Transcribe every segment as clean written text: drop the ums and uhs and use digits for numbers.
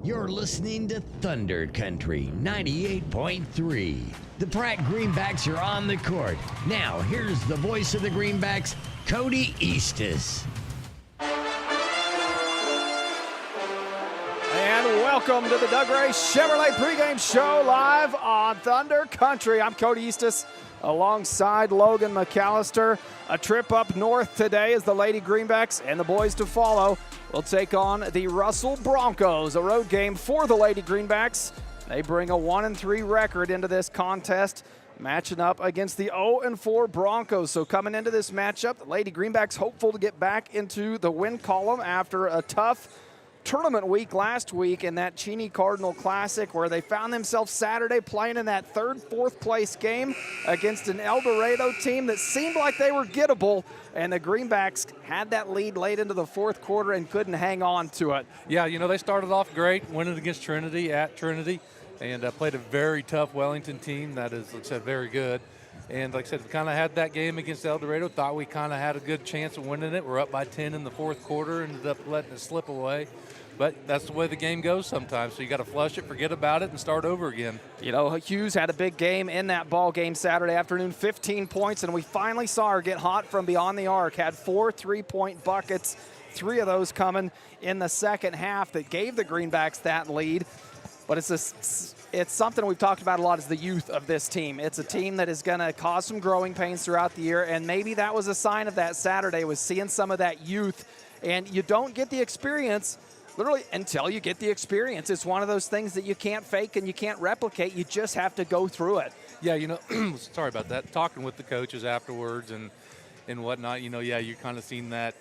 You're listening to Thunder Country 98.3. The Pratt Greenbacks are on the court. Now, here's the voice of the Greenbacks, Cody Eastis. And welcome to the Doug Ray Chevrolet pregame show live on Thunder Country. I'm Cody Eastis alongside Logan McAllister. A trip up north today as the Lady Greenbacks and the boys to follow will take on the Russell Broncos, a road game for the Lady Greenbacks. They bring a 1-3 record into this contest, matching up against the 0-4 Broncos. So coming into this matchup, the Lady Greenbacks hopeful to get back into the win column after a tough tournament week last week in that Cheney Cardinal Classic, where they found themselves Saturday playing in that fourth place game against an El Dorado team that seemed like they were gettable, and the Greenbacks had that lead late into the fourth quarter and couldn't hang on to it. Yeah, you know, they started off great, winning against Trinity at Trinity, and played a very tough Wellington team that is, like I said, very good. And like I said, we kind of had that game against El Dorado, thought we kind of had a good chance of winning it. We're up by 10 in the fourth quarter, ended up letting it slip away. But that's the way the game goes sometimes. So you got to flush it, forget about it, and start over again. You know, Hughes had a big game in that ball game Saturday afternoon, 15 points, and we finally saw her get hot from beyond the arc. Had 4 3-point buckets, 3 of those coming in the second half that gave the Greenbacks that lead. But it's something we've talked about a lot, is the youth of this team. It's a team that is going to cause some growing pains throughout the year, and maybe that was a sign of that Saturday, was seeing some of that youth. And you don't get the experience literally until you get the experience. It's one of those things that you can't fake and you can't replicate. You just have to go through it. Yeah, you know, sorry about that. Talking with the coaches afterwards and whatnot, you know, yeah, you're kind of seeing that.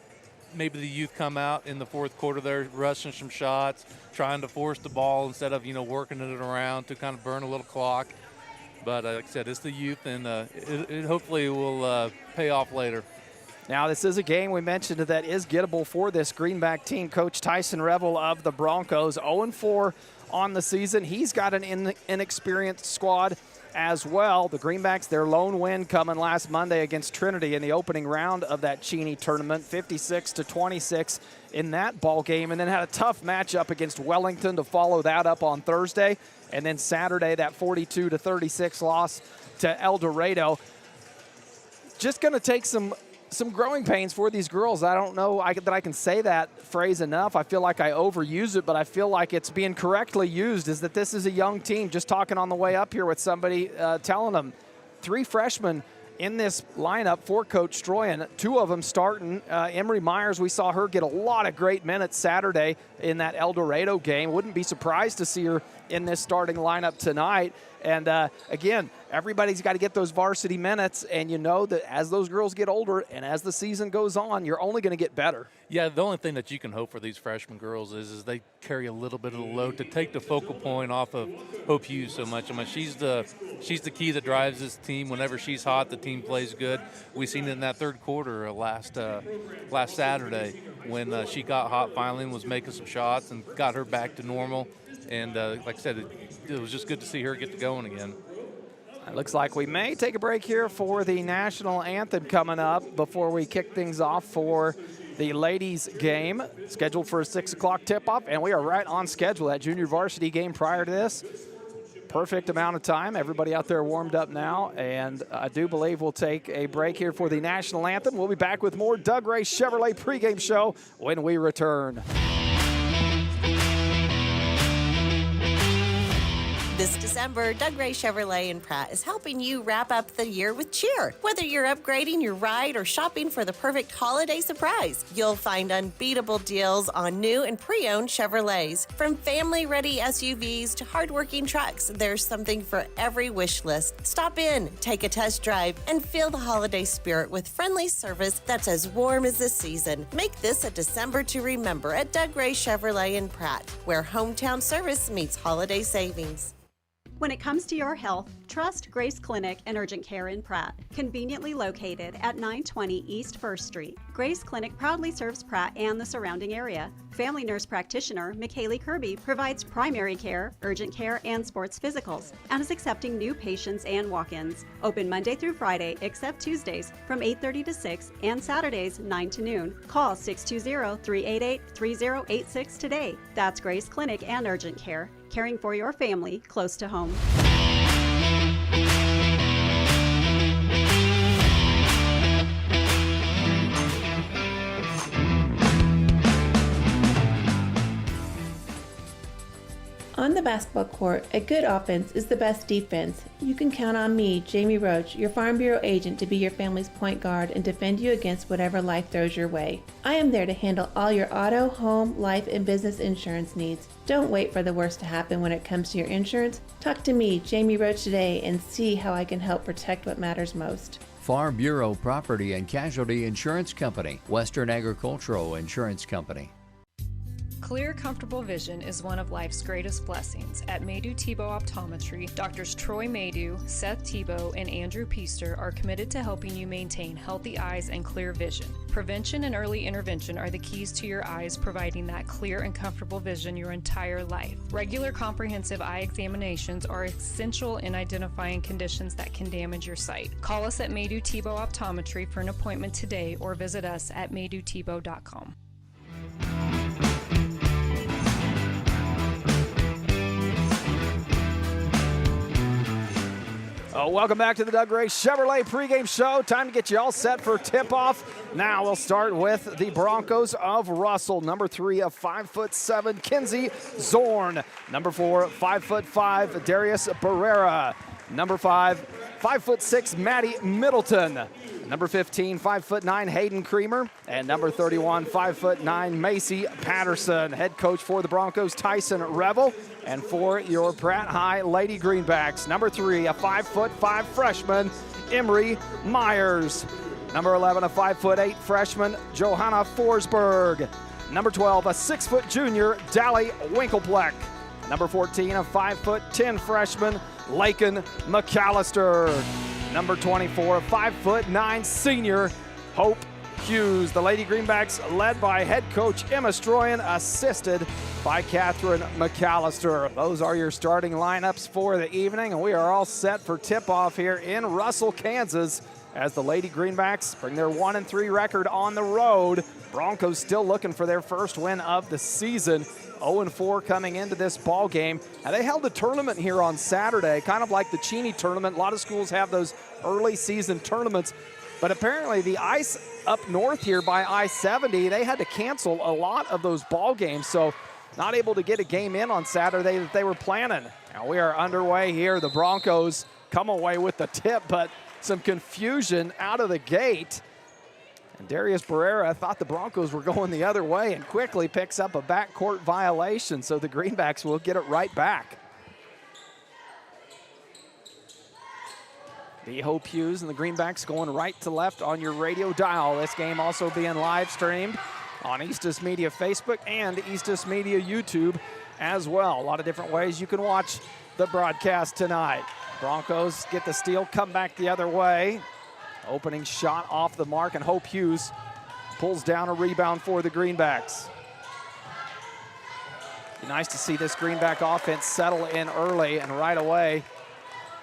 Maybe the youth come out in the fourth quarter, they're rushing some shots, trying to force the ball instead of, you know, working it around to kind of burn a little clock. But like I said, it's the youth, and it hopefully will pay off later. Now, this is a game we mentioned that is gettable for this Greenback team. Coach Tyson Revel of the Broncos, 0-4 on the season. He's got an inexperienced squad as well. The Greenbacks, their lone win coming last Monday against Trinity in the opening round of that Cheney tournament, 56-26 in that ball game, and then had a tough matchup against Wellington to follow that up on Thursday. And then Saturday, that 42-36 loss to El Dorado. Just going to take some growing pains for these girls. I don't know that I can say that phrase enough. I feel like I overuse it, but I feel like it's being correctly used, is that this is a young team. Just talking on the way up here with somebody telling them 3 freshmen in this lineup for Coach Stroyan, 2 of them starting. Emery Myers, we saw her get a lot of great minutes Saturday in that El Dorado game. Wouldn't be surprised to see her in this starting lineup tonight. And again, everybody's got to get those varsity minutes, and you know that as those girls get older and as the season goes on, you're only going to get better. Yeah, the only thing that you can hope for these freshman girls is they carry a little bit of the load to take the focal point off of Hope Hughes so much. I mean, she's the key that drives this team. Whenever she's hot, the team plays good. We seen it in that third quarter last Saturday when she got hot finally and was making some shots and got her back to normal. And like I said, it was just good to see her get to going again. It looks like we may take a break here for the national anthem coming up before we kick things off for the ladies game, scheduled for a 6 o'clock tip-off, and we are right on schedule. That junior varsity game prior to this, perfect amount of time. Everybody out there warmed up now, and I do believe we'll take a break here for the national anthem. We'll be back with more Doug Ray Chevrolet pregame show when we return. This December, Doug Ray Chevrolet in Pratt is helping you wrap up the year with cheer. Whether you're upgrading your ride or shopping for the perfect holiday surprise, you'll find unbeatable deals on new and pre-owned Chevrolets. From family-ready SUVs to hardworking trucks, there's something for every wish list. Stop in, take a test drive, and feel the holiday spirit with friendly service that's as warm as the season. Make this a December to remember at Doug Ray Chevrolet in Pratt, where hometown service meets holiday savings. When it comes to your health, trust Grace Clinic and Urgent Care in Pratt, conveniently located at 920 East 1st Street. Grace Clinic proudly serves Pratt and the surrounding area. Family nurse practitioner McKaylee Kirby provides primary care, urgent care, and sports physicals, and is accepting new patients and walk-ins. Open Monday through Friday, except Tuesdays, from 8:30 to 6, and Saturdays, 9 to noon. Call 620-388-3086 today. That's Grace Clinic and Urgent Care, caring for your family close to home. On the basketball court, a good offense is the best defense. You can count on me, Jamie Roach, your Farm Bureau agent, to be your family's point guard and defend you against whatever life throws your way. I am there to handle all your auto, home, life, and business insurance needs. Don't wait for the worst to happen when it comes to your insurance. Talk to me, Jamie Roach, today and see how I can help protect what matters most. Farm Bureau Property and Casualty Insurance Company, Western Agricultural Insurance Company. Clear, comfortable vision is one of life's greatest blessings. At Maydew Tebow Optometry, Doctors Troy Maydew, Seth Tebow, and Andrew Peaster are committed to helping you maintain healthy eyes and clear vision. Prevention and early intervention are the keys to your eyes, providing that clear and comfortable vision your entire life. Regular comprehensive eye examinations are essential in identifying conditions that can damage your sight. Call us at Maydew Tebow Optometry for an appointment today or visit us at maydewtebow.com. Welcome back to the Doug Gray Chevrolet pregame show. Time to get you all set for tip-off. Now we'll start with the Broncos of Russell. Number 3, a 5'7", Kinsey Zorn. Number 4, 5'5", Darius Barrera. Number 5, 5'6", Maddie Middleton. Number 15, 5'9", Hayden Creamer. And number 31, 5'9", Macy Patterson. Head coach for the Broncos, Tyson Revel. And for your Pratt High Lady Greenbacks, number 3, a 5'5" freshman, Emery Myers. Number 11, a 5'8" freshman, Johanna Forsberg. Number 12, a 6' junior, Dally Winklepleck. Number 14, a 5'10" freshman, Laken McAllister. Number 24, a 5'9" senior, Hope Hughes. The Lady Greenbacks led by head coach Emma Stroyan, assisted by Catherine McAllister. Those are your starting lineups for the evening, and we are all set for tip-off here in Russell, Kansas, as the Lady Greenbacks bring their 1-3 record on the road. Broncos still looking for their first win of the season. 0-4 coming into this ball game. Now, they held a tournament here on Saturday, kind of like the Cheney tournament. A lot of schools have those early season tournaments, but apparently the ice up north here by I-70, they had to cancel a lot of those ball games, so not able to get a game in on Saturday that they were planning. Now we are underway here. The Broncos come away with the tip, but some confusion out of the gate. And Darius Barrera thought the Broncos were going the other way and quickly picks up a backcourt violation, so the Greenbacks will get it right back. The Hope Hughes and the Greenbacks going right to left on your radio dial. This game also being live streamed on Eastus Media Facebook and Eastus Media YouTube as well. A lot of different ways you can watch the broadcast tonight. Broncos get the steal, come back the other way. Opening shot off the mark, and Hope Hughes pulls down a rebound for the Greenbacks. Be nice to see this Greenback offense settle in early, and right away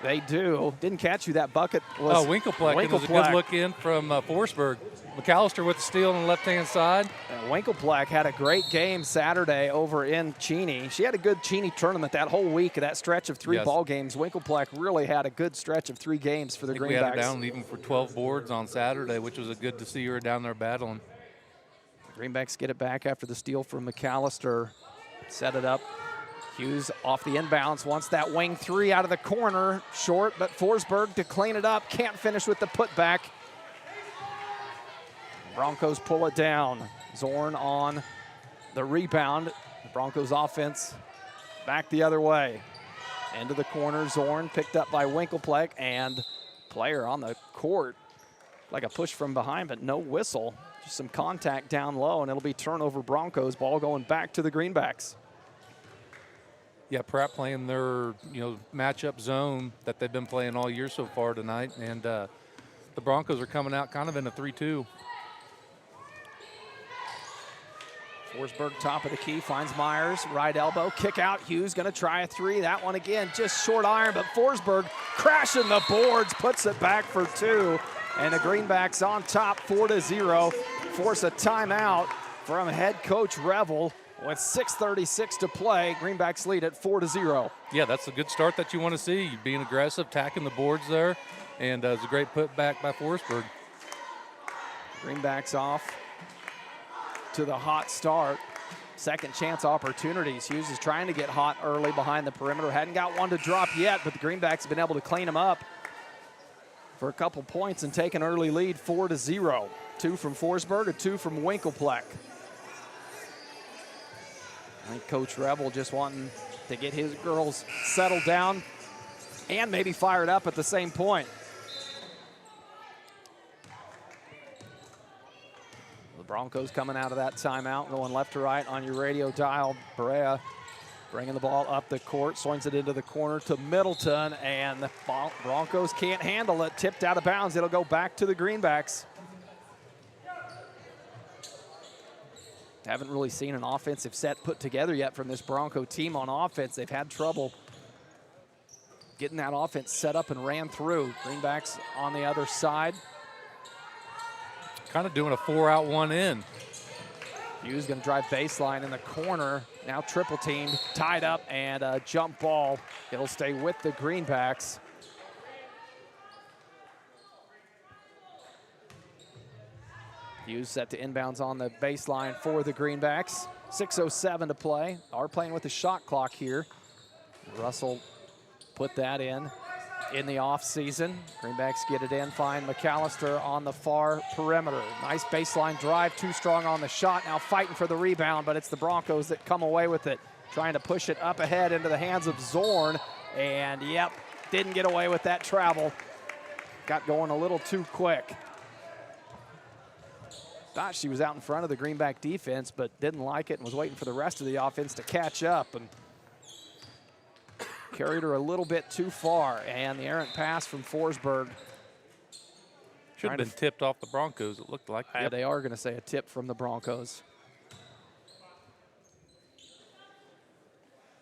they do. Didn't catch who that bucket was. Winklepleck. It was a good look in from Forsberg. McAllister with the steal on the left-hand side. And Winklepleck had a great game Saturday over in Cheney. She had a good Cheney tournament that whole week, that stretch of 3 ball games. Winklepleck really had a good stretch of 3 games for the Greenbacks. We had her down even for 12 boards on Saturday, which was good to see her down there battling. The Greenbacks get it back after the steal from McAllister. Set it up. Hughes off the inbounds, wants that wing 3 out of the corner. Short, but Forsberg to clean it up. Can't finish with the putback. Broncos pull it down. Zorn on the rebound. The Broncos offense back the other way. Into the corner, Zorn picked up by Winklepleck, and player on the court. Like a push from behind, but no whistle. Just some contact down low, and it'll be turnover Broncos. Ball going back to the Greenbacks. Yeah, Pratt playing their matchup zone that they've been playing all year so far tonight, and the Broncos are coming out kind of in a 3-2. Forsberg, top of the key, finds Myers, right elbow, kick out. Hughes gonna try a three. That one again, just short iron, but Forsberg crashing the boards, puts it back for two. And the Greenbacks on top, 4-0. Force a timeout from head coach Revel with 6:36 to play. Greenbacks lead at 4-0. Yeah, that's a good start that you want to see. Being aggressive, attacking the boards there, and it's a great putback by Forsberg. Greenbacks off to the hot start. Second chance opportunities. Hughes is trying to get hot early behind the perimeter. Hadn't got one to drop yet, but the Greenbacks have been able to clean him up for a couple points and take an early lead, 4-0. Two from Forsberg and two from Winkelpleck. I think Coach Revel just wanting to get his girls settled down and maybe fired up at the same point. The Broncos coming out of that timeout, going left to right on your radio dial. Berea bringing the ball up the court, swings it into the corner to Middleton, and the Broncos can't handle it. Tipped out of bounds. It'll go back to the Greenbacks. Haven't really seen an offensive set put together yet from this Bronco team on offense. They've had trouble getting that offense set up and ran through. Greenbacks on the other side. Kind of doing a 4-out, 1-in. Hughes going to drive baseline in the corner. Now triple teamed, tied up, and a jump ball. It'll stay with the Greenbacks. Hughes set to inbounds on the baseline for the Greenbacks. 6:07 to play. Are playing with the shot clock here. Russell put that in the offseason. Greenbacks get it in, find McAllister on the far perimeter. Nice baseline drive, too strong on the shot. Now fighting for the rebound, but it's the Broncos that come away with it. Trying to push it up ahead into the hands of Zorn. And yep, didn't get away with that travel. Got going a little too quick. Thought she was out in front of the Greenback defense, but didn't like it and was waiting for the rest of the offense to catch up. And carried her a little bit too far, and the errant pass from Forsberg. Should have been tipped off the Broncos, it looked like. Yeah, they are going to say a tip from the Broncos.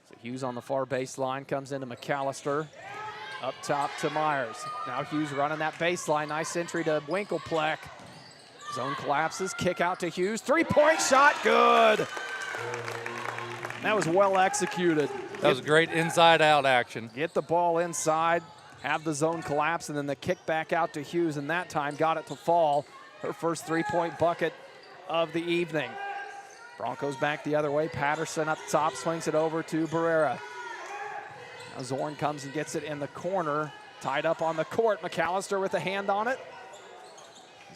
So Hughes on the far baseline, comes into McAllister. Up top to Myers. Now Hughes running that baseline. Nice entry to Winkelpleck. Zone collapses, kick out to Hughes. Three-point shot, good. That was well executed. That was great inside-out action. Get the ball inside, have the zone collapse, and then the kick back out to Hughes, and that time got it to fall. Her first three-point bucket of the evening. Broncos back the other way. Patterson up top, swings it over to Barrera. Now Zorn comes and gets it in the corner, tied up on the court. McAllister with a hand on it.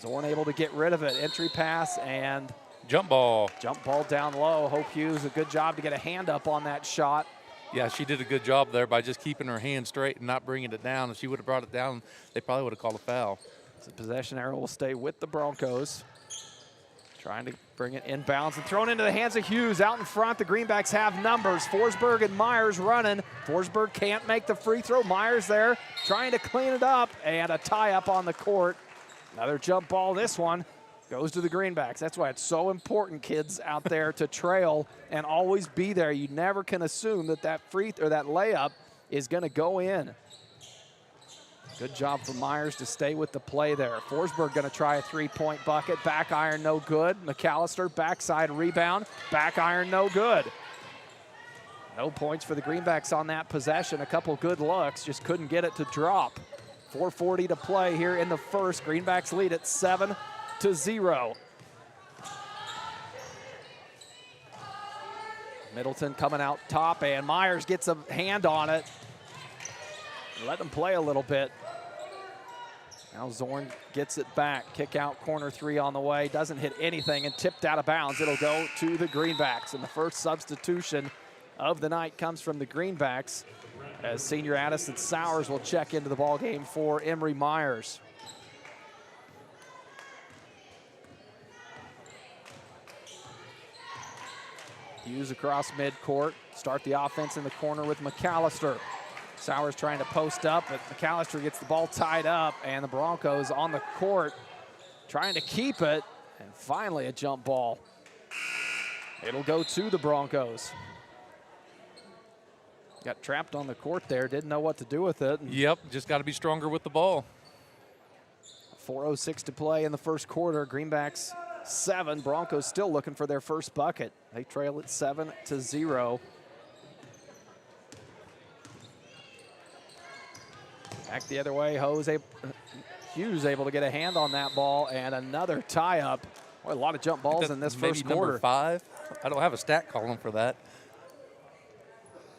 Zorn able to get rid of it. Entry pass and jump ball. Jump ball down low. Hope Hughes, a good job to get a hand up on that shot. Yeah, she did a good job there by just keeping her hand straight and not bringing it down. If she would have brought it down, they probably would have called a foul. So possession arrow will stay with the Broncos. Trying to bring it inbounds and thrown into the hands of Hughes. Out in front, the Greenbacks have numbers. Forsberg and Myers running. Forsberg can't make the free throw. Myers there trying to clean it up, and a tie up on the court. Another jump ball, this one goes to the Greenbacks. That's why it's so important, kids out there, to trail and always be there. You never can assume that that layup is going to go in. Good job for Myers to stay with the play there. Forsberg going to try a three-point bucket. Back iron, no good. McAllister, backside rebound. Back iron, no good. No points for the Greenbacks on that possession. A couple good looks, just couldn't get it to drop. 4:40 to play here in the first. Greenbacks lead at 7-0. Middleton coming out top, and Myers gets a hand on it. Let them play a little bit. Now Zorn gets it back. Kick out, corner three on the way. Doesn't hit anything and tipped out of bounds. It'll go to the Greenbacks. And the first substitution of the night comes from the Greenbacks, as senior Addison Sowers will check into the ballgame for Emery Myers. Hughes across midcourt. Start the offense in the corner with McAllister. Sowers trying to post up, but McAllister gets the ball tied up, and the Broncos on the court trying to keep it, and finally a jump ball. It'll go to the Broncos. Got trapped on the court there, didn't know what to do with it. Yep, just got to be stronger with the ball. 4:06 to play in the first quarter. Greenbacks 7. Broncos still looking for their first bucket. They trail it 7-0. Back the other way, Hughes able to get a hand on that ball, and another tie-up. Boy, a lot of jump balls in this first quarter. Number 5. I don't have a stat column for that.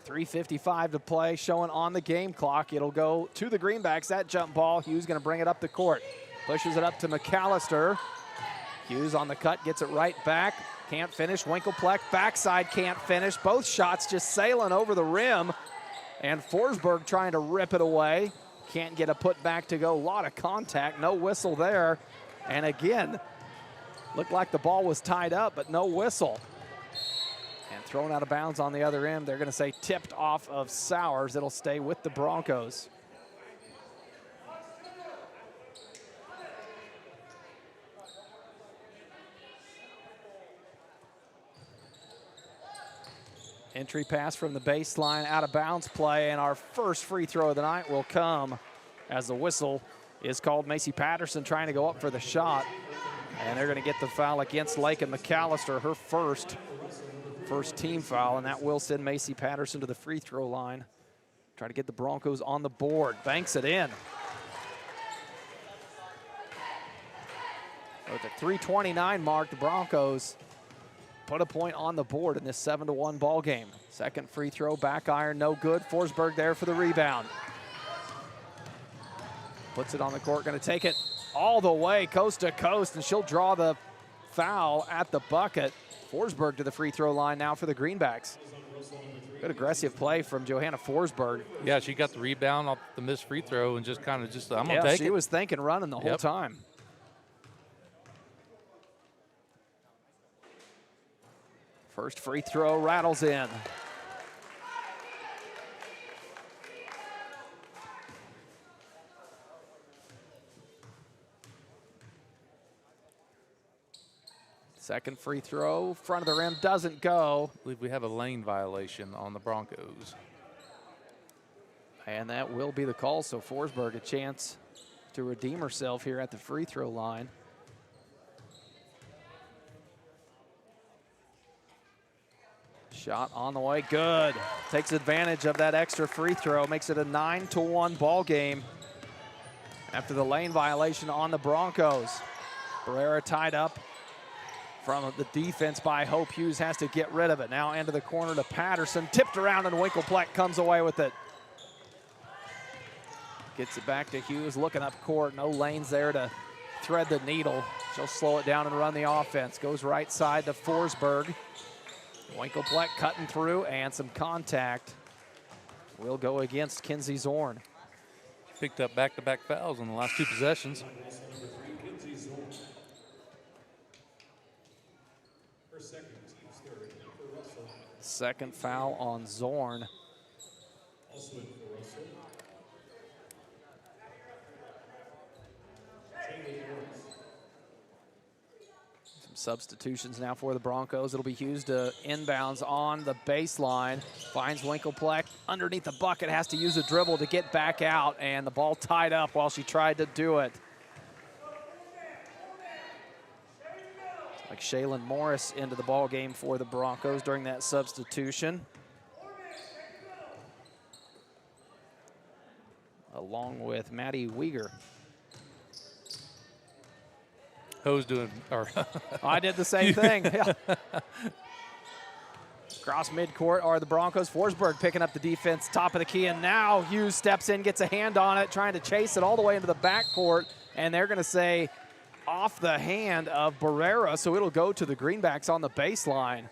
3:55 to play, showing on the game clock. It'll go to the Greenbacks. That jump ball, Hughes going to bring it up the court. Pushes it up to McAllister. Hughes on the cut, gets it right back. Can't finish. Winkelpleck backside, can't finish. Both shots just sailing over the rim. And Forsberg trying to rip it away. Can't get a putback to go. A lot of contact, no whistle there. And again, looked like the ball was tied up, but no whistle. And thrown out of bounds on the other end. They're going to say tipped off of Sowers. It'll stay with the Broncos. Entry pass from the baseline, out of bounds play, and our first free throw of the night will come as the whistle is called. Macy Patterson trying to go up for the shot, and they're going to get the foul against Lakin McAllister, her first team foul, and that will send Macy Patterson to the free throw line. Try to get the Broncos on the board. Banks it in. At the 3:29 mark, the Broncos put a point on the board in this 7-1 ball game. Second free throw, back iron, no good. Forsberg there for the rebound. Puts it on the court, going to take it all the way coast to coast, and she'll draw the foul at the bucket. Forsberg to the free throw line now for the Greenbacks. Good aggressive play from Johanna Forsberg. Yeah, she got the rebound off the missed free throw and just kind of I'm going to take it. She was thinking running the whole time. First free throw rattles in. Second free throw, front of the rim, doesn't go. I believe we have a lane violation on the Broncos. And that will be the call, so Forsberg a chance to redeem herself here at the free throw line. Shot on the way, good. Takes advantage of that extra free throw, makes it a 9-1 ball game after the lane violation on the Broncos. Barrera tied up from the defense by Hope. Hughes has to get rid of it. Now into the corner to Patterson, tipped around, and Winkelpleck comes away with it. Gets it back to Hughes, looking up court, no lanes there to thread the needle. She'll slow it down and run the offense. Goes right side to Forsberg. Winkelpleck cutting through, and some contact will go against Kinsey Zorn. Picked up back-to-back fouls in the last 2 possessions. Second foul on Zorn. Substitutions now for the Broncos. It'll be Hughes to inbounds on the baseline. Finds Winkelpleck underneath the bucket, has to use a dribble to get back out, and the ball tied up while she tried to do it. Like Shaylin Morris into the ball game for the Broncos during that substitution. Along with Maddie Weeger. Who's doing, or I did the same thing. Yeah. Cross midcourt are the Broncos. Forsberg picking up the defense, top of the key, and now Hughes steps in, gets a hand on it, trying to chase it all the way into the backcourt, and they're going to say off the hand of Barrera, so it'll go to the Greenbacks on the baseline.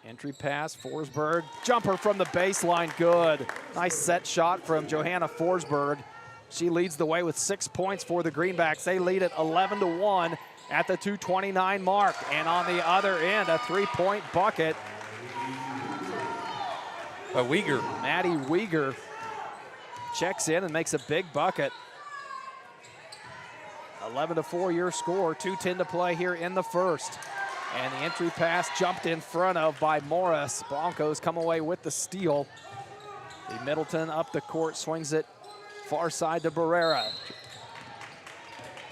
Entry pass, Forsberg, jumper from the baseline, good. Nice set shot from Johanna Forsberg. She leads the way with 6 points for the Greenbacks. They lead it 11-1 at the 2:29 mark. And on the other end, a 3-point bucket. By Weeger. Maddie Weeger checks in and makes a big bucket. 11-4 your score, 2:10 to play here in the first. And the entry pass jumped in front of by Morris. Broncos come away with the steal. The Middleton up the court, swings it far side to Barrera.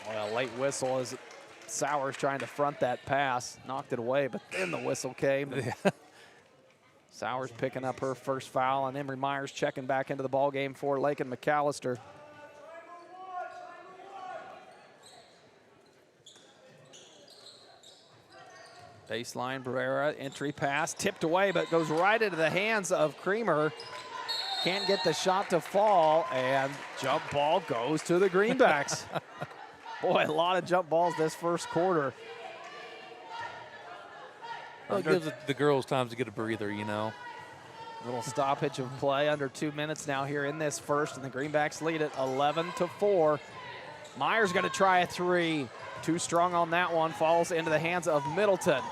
Well, late whistle as Sowers trying to front that pass, knocked it away, but then the whistle came. Sowers picking up her first foul, and Emery Myers checking back into the ball game for Lakin McAllister. Baseline, Barrera, entry pass, tipped away, but goes right into the hands of Creamer. Can't get the shot to fall, and jump ball goes to the Greenbacks. Boy, a lot of jump balls this first quarter. Well, it gives the girls time to get a breather, you know. Little stoppage of play, under 2 minutes now here in this first, and the Greenbacks lead it 11-4. Myers going to try a three. Too strong on that one, falls into the hands of Middleton.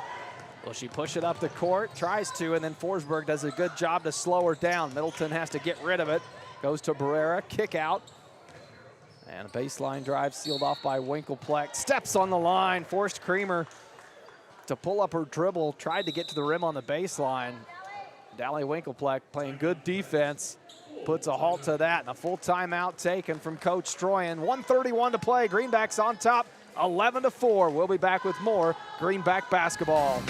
Will she push it up the court? Tries to, and then Forsberg does a good job to slow her down. Middleton has to get rid of it. Goes to Barrera, kick out. And a baseline drive sealed off by Winkelpleck. Steps on the line, forced Creamer to pull up her dribble, tried to get to the rim on the baseline. Dally Winkelpleck playing good defense, puts a halt to that, and a full timeout taken from Coach Stroyan. 1:31 to play, Greenbacks on top, 11-4. We'll be back with more Greenback basketball.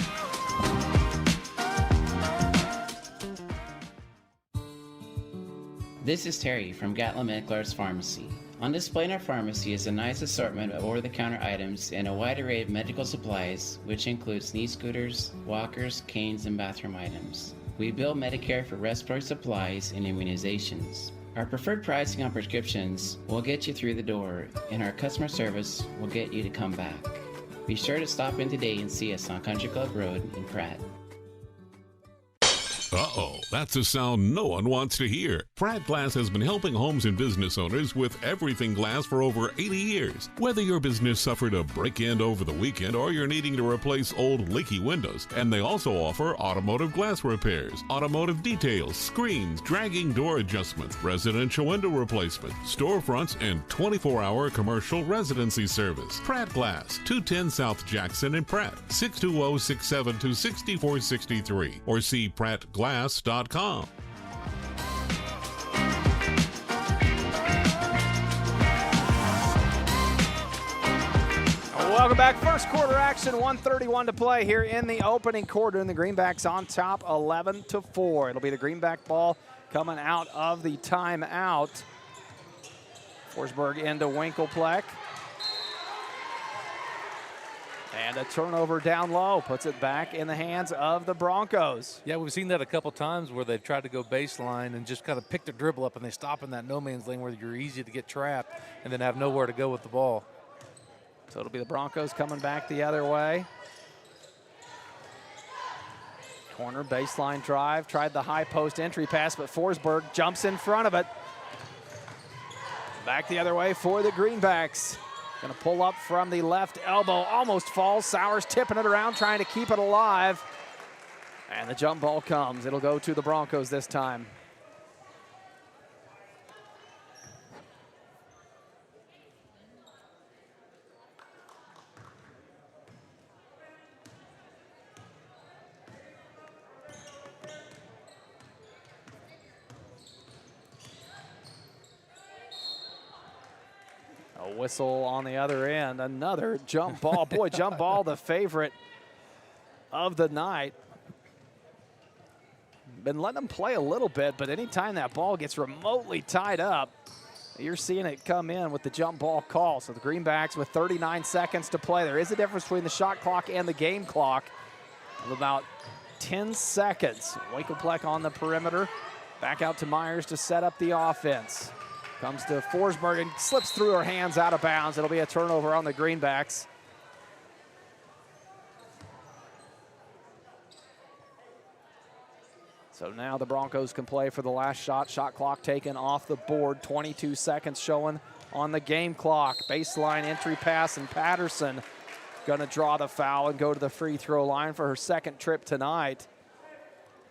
This is Terry from Gatlin Meckler's Pharmacy. On display in our pharmacy is a nice assortment of over-the-counter items and a wide array of medical supplies, which includes knee scooters, walkers, canes, and bathroom items. We bill Medicare for respiratory supplies and immunizations. Our preferred pricing on prescriptions will get you through the door, and our customer service will get you to come back. Be sure to stop in today and see us on Country Club Road in Pratt. Uh-oh, that's a sound no one wants to hear. Pratt Glass has been helping homes and business owners with everything glass for over 80 years. Whether your business suffered a break-in over the weekend or you're needing to replace old leaky windows, and they also offer automotive glass repairs, automotive details, screens, dragging door adjustments, residential window replacement, storefronts, and 24-hour commercial residency service. Pratt Glass, 210 South Jackson in Pratt, 620-672-6463, or see prattglass.com. Welcome back. First quarter action, 1:31 to play here in the opening quarter, and the Greenbacks on top 11-4. It'll be the Greenback ball coming out of the timeout. Forsberg into Winkelpleck. And a turnover down low, puts it back in the hands of the Broncos. Yeah, we've seen that a couple times where they've tried to go baseline and just kind of pick the dribble up, and they stop in that no man's lane where you're easy to get trapped and then have nowhere to go with the ball. So it'll be the Broncos coming back the other way. Corner baseline drive, tried the high post entry pass, but Forsberg jumps in front of it. Back the other way for the Greenbacks. Gonna pull up from the left elbow, almost falls. Sowers tipping it around, trying to keep it alive. And the jump ball comes. It'll go to the Broncos this time. A whistle on the other end, another jump ball. Boy, jump ball, the favorite of the night. Been letting them play a little bit, but anytime that ball gets remotely tied up, you're seeing it come in with the jump ball call. So the Greenbacks with 39 seconds to play. There is a difference between the shot clock and the game clock of about 10 seconds. Winkelpleck on the perimeter. Back out to Myers to set up the offense. Comes to Forsberg and slips through her hands out of bounds. It'll be a turnover on the Greenbacks. So now the Broncos can play for the last shot. Shot clock taken off the board. 22 seconds showing on the game clock. Baseline entry pass, and Patterson gonna draw the foul and go to the free throw line for her second trip tonight.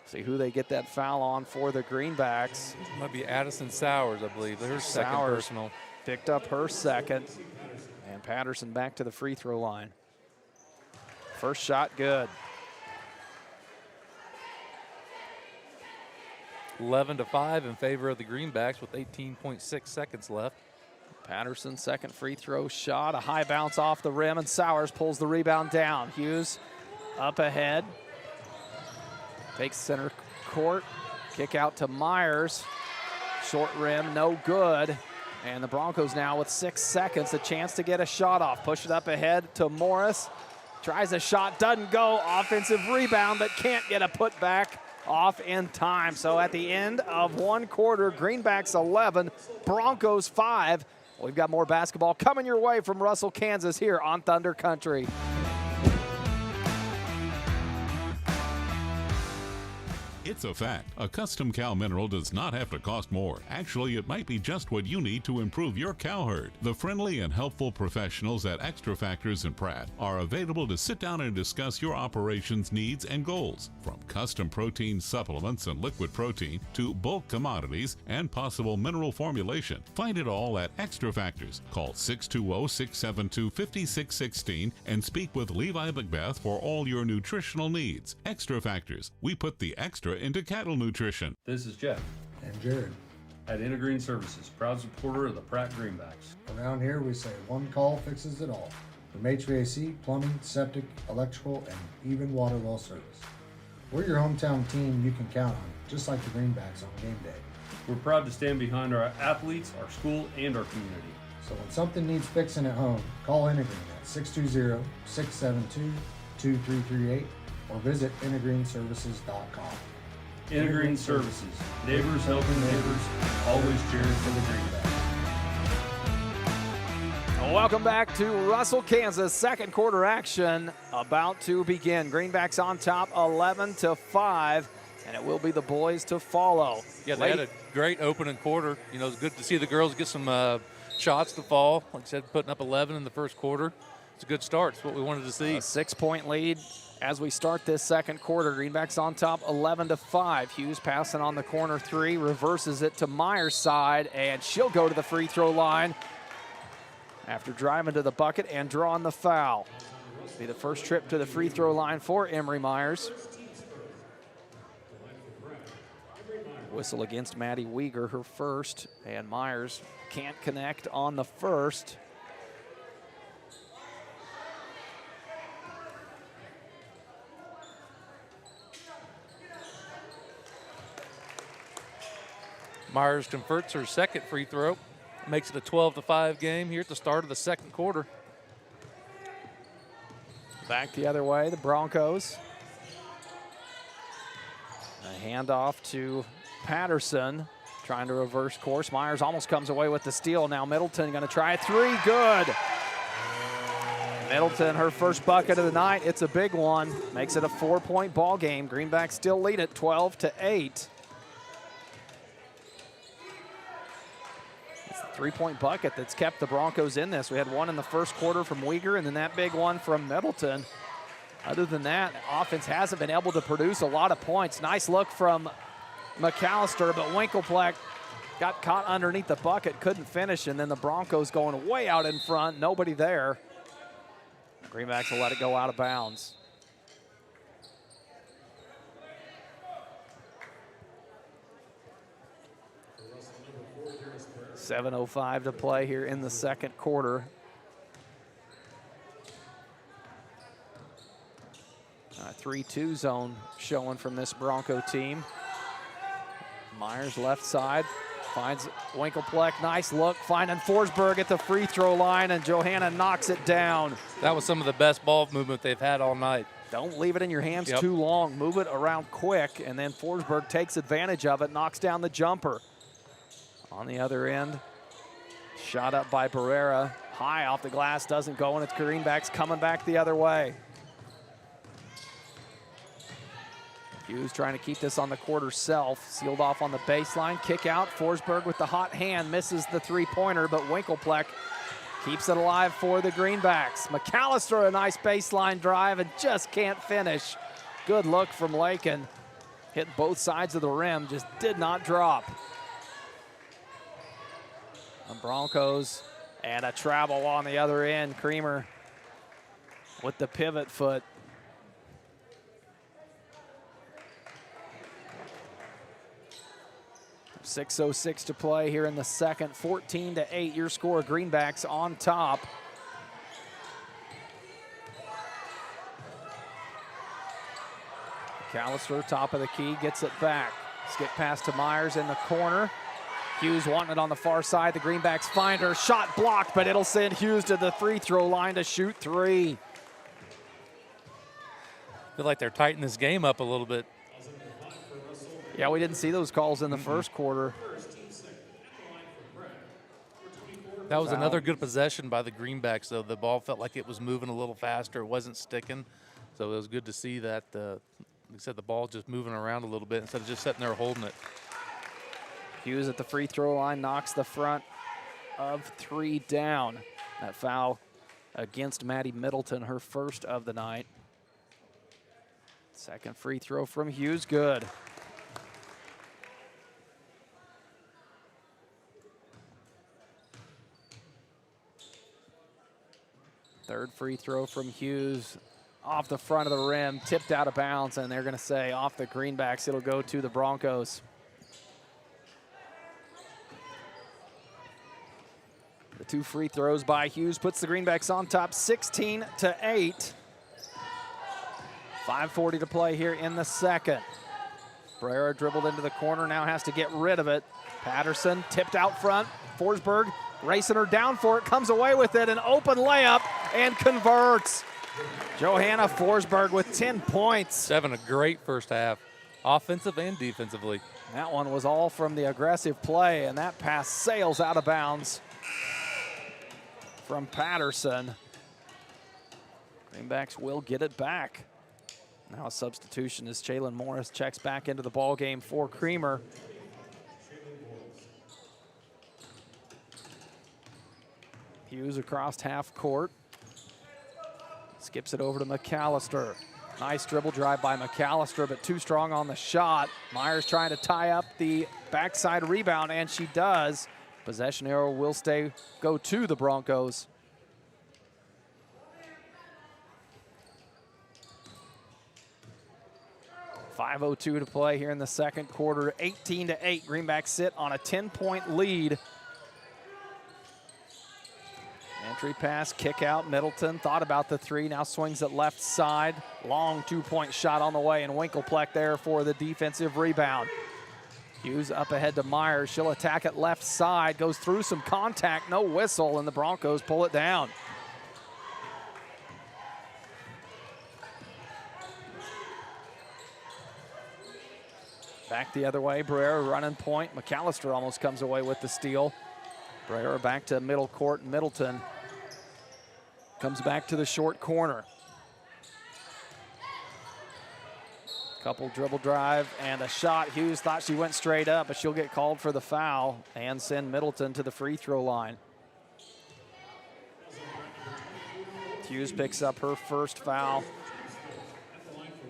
See who they get that foul on for the Greenbacks. Might be Addison Sowers, I believe. Her second personal. Picked up her second. And And Patterson back to the free throw line. First shot good. 11-5 in favor of the Greenbacks with 18.6 seconds left. Patterson, second free throw shot, a high bounce off the rim, and Sowers pulls the rebound down. Hughes up ahead, takes center court, kick out to Myers. Short rim, no good. And the Broncos now with 6 seconds, a chance to get a shot off. Push it up ahead to Morris. Tries a shot, doesn't go. Offensive rebound, but can't get a putback off in time. So at the end of one quarter, Greenbacks 11, Broncos 5. We've got more basketball coming your way from Russell, Kansas here on Thunder Country. It's a fact. A custom cow mineral does not have to cost more. Actually, it might be just what you need to improve your cow herd. The friendly and helpful professionals at Extra Factors and Pratt are available to sit down and discuss your operations needs and goals. From custom protein supplements and liquid protein to bulk commodities and possible mineral formulation. Find it all at Extra Factors. Call 620-672-5616 and speak with Levi Macbeth for all your nutritional needs. Extra Factors. We put the extra into cattle nutrition. This is Jeff and Jared at Intergreen Services, proud supporter of the Pratt Greenbacks. Around here we say one call fixes it all. From HVAC, plumbing, septic, electrical, and even water well service. We're your hometown team you can count on, just like the Greenbacks on game day. We're proud to stand behind our athletes, our school, and our community. So when something needs fixing at home, call Intergreen at 620-672-2338 or visit intergreenservices.com. Intergreen Services, neighbors helping neighbors, always cheering for the Greenbacks. Welcome back to Russell, Kansas. Second quarter action about to begin. Greenbacks on top 11-5, and it will be the boys to follow. Yeah, they had a great opening quarter. You know, it's good to see the girls get some shots to fall. Like I said, putting up 11 in the first quarter. It's a good start. It's what we wanted to see. A 6-point lead as we start this second quarter. Greenbacks on top 11-5. Hughes passing on the corner three, reverses it to Myers' side, and she'll go to the free throw line after driving to the bucket and drawing the foul. Be the first trip to the free throw line for Emery Myers. Whistle against Maddie Weeger, her first, and Myers can't connect on the first. Myers converts her second free throw. Makes it a 12-5 game here at the start of the second quarter. Back the other way, the Broncos. A handoff to Patterson, trying to reverse course. Myers almost comes away with the steal. Now Middleton going to try a three, good. Middleton, her first bucket of the night. It's a big one. Makes it a 4-point ball game. Greenbacks still lead it 12-8. Three-point bucket that's kept the Broncos in this. We had one in the first quarter from Weeger and then that big one from Middleton. Other than that, offense hasn't been able to produce a lot of points. Nice look from McAllister, but Winklepleck got caught underneath the bucket, couldn't finish, and then the Broncos going way out in front, nobody there. Greenbacks will let it go out of bounds. 7:05 to play here in the second quarter. 3-2 zone showing from this Bronco team. Myers left side, finds Winklepleck, nice look, finding Forsberg at the free throw line, and Johanna knocks it down. That was some of the best ball movement they've had all night. Don't leave it in your hands too long. Move it around quick, and then Forsberg takes advantage of it, knocks down the jumper. On the other end, shot up by Barrera. High off the glass, doesn't go, and it's Greenbacks coming back the other way. Hughes trying to keep this on the quarter self. Sealed off on the baseline. Kick out. Forsberg with the hot hand. Misses the three-pointer, but Winklepleck keeps it alive for the Greenbacks. McAllister, a nice baseline drive and just can't finish. Good look from Lakin. Hit both sides of the rim, just did not drop. The Broncos And a travel on the other end. Creamer with the pivot foot. .606 to play here in the second. 14-8, your score. Greenbacks on top. McAllister, top of the key, gets it back. Skip pass to Myers in the corner. Hughes wanting it on the far side. The Greenbacks find her. Shot blocked, but it'll send Hughes to the free throw line to shoot three. Feel like they're tightening this game up a little bit. Yeah, we didn't see those calls in the first quarter. That was another good possession by the Greenbacks, though. The ball felt like it was moving a little faster. It wasn't sticking. So it was good to see that, like I said, the ball just moving around a little bit instead of just sitting there holding it. Hughes at the free throw line knocks the front of three down. That foul against Maddie Middleton, her first of the night. Second free throw from Hughes, good. Third free throw from Hughes off the front of the rim, tipped out of bounds, and they're going to say off the Greenbacks, it'll go to the Broncos. The two free throws by Hughes puts the Greenbacks on top 16-8. 5:40 to play here in the second. Brera dribbled into the corner, now has to get rid of it. Patterson tipped out front. Forsberg racing her down for it, comes away with it, an open layup, and converts. Johanna Forsberg with 10 points. Having a great first half, offensive and defensively. That one was all from the aggressive play, and that pass sails out of bounds from Patterson. Greenbacks will get it back. Now a substitution as Jalen Morris checks back into the ball game for Creamer. Hughes across half court. Skips it over to McAllister. Nice dribble drive by McAllister, but too strong on the shot. Myers trying to tie up the backside rebound, and she does. Possession arrow will go to the Broncos. .502 to play here in the second quarter. 18-8. Greenbacks sit on a 10-point lead. Entry pass, kick out. Middleton thought about the three, now swings it left side. Long two-point shot on the way, and Winklepleck there for the defensive rebound. Hughes up ahead to Myers. She'll attack it left side, goes through some contact, no whistle, and the Broncos pull it down. Back the other way, Brera running point. McAllister almost comes away with the steal. Brera back to middle court. Middleton comes back to the short corner. Couple dribble drive and a shot. Hughes thought she went straight up, but she'll get called for the foul and send Middleton to the free throw line. Hughes picks up her first foul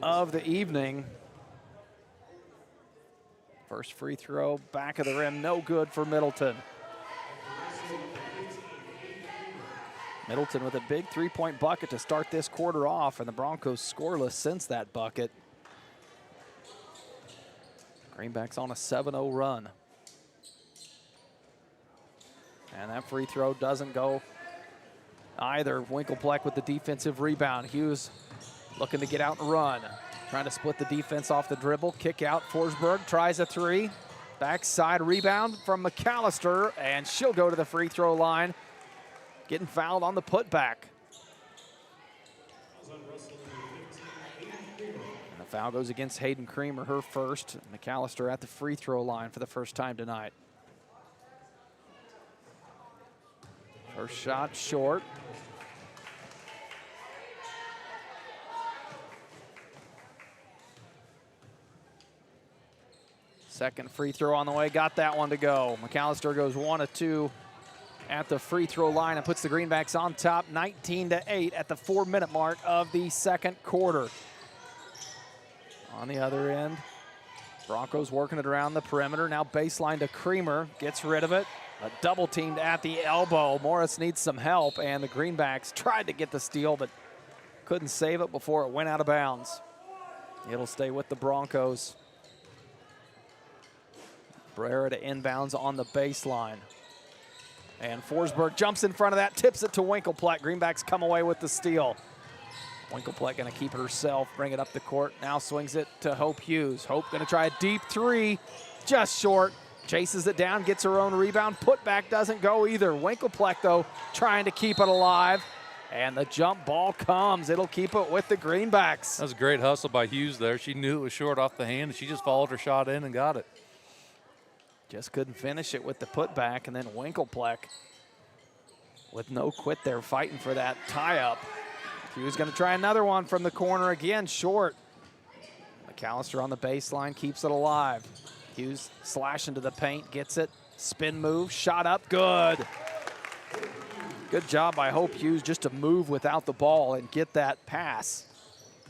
of the evening. First free throw, back of the rim, no good for Middleton. Middleton with a big three-point bucket to start this quarter off, and the Broncos scoreless since that bucket. Greenbacks on a 7-0 run. And that free throw doesn't go either. Winklepleck with the defensive rebound. Hughes looking to get out and run. Trying to split the defense off the dribble. Kick out. Forsberg tries a three. Backside rebound from McAllister, and she'll go to the free throw line. Getting fouled on the putback. And the foul goes against Hayden Creamer, her first. McAllister at the free throw line for the first time tonight. First shot short. Second free throw on the way, got that one to go. McAllister goes 1 of 2 at the free throw line and puts the Greenbacks on top 19-8 at the 4-minute mark of the second quarter. On the other end, Broncos working it around the perimeter. Now baseline to Creamer, gets rid of it. But double teamed at the elbow. Morris needs some help, and the Greenbacks tried to get the steal, but couldn't save it before it went out of bounds. It'll stay with the Broncos. Brera to inbounds on the baseline. And Forsberg jumps in front of that, tips it to Winklepleck. Greenbacks come away with the steal. Winklepleck gonna keep it herself, bring it up the court. Now swings it to Hope Hughes. Hope gonna try a deep three, just short. Chases it down, gets her own rebound. Putback doesn't go either. Winklepleck, though, trying to keep it alive. And the jump ball comes. It'll keep it with the Greenbacks. That was a great hustle by Hughes there. She knew it was short off the hand, and she just followed her shot in and got it. Just couldn't finish it with the putback, and then Winklepleck with no quit there, fighting for that tie-up. Hughes gonna try another one from the corner again, short. McAllister on the baseline keeps it alive. Hughes slashing to the paint, gets it, spin move, shot up, good. Good job by Hope Hughes just to move without the ball and get that pass.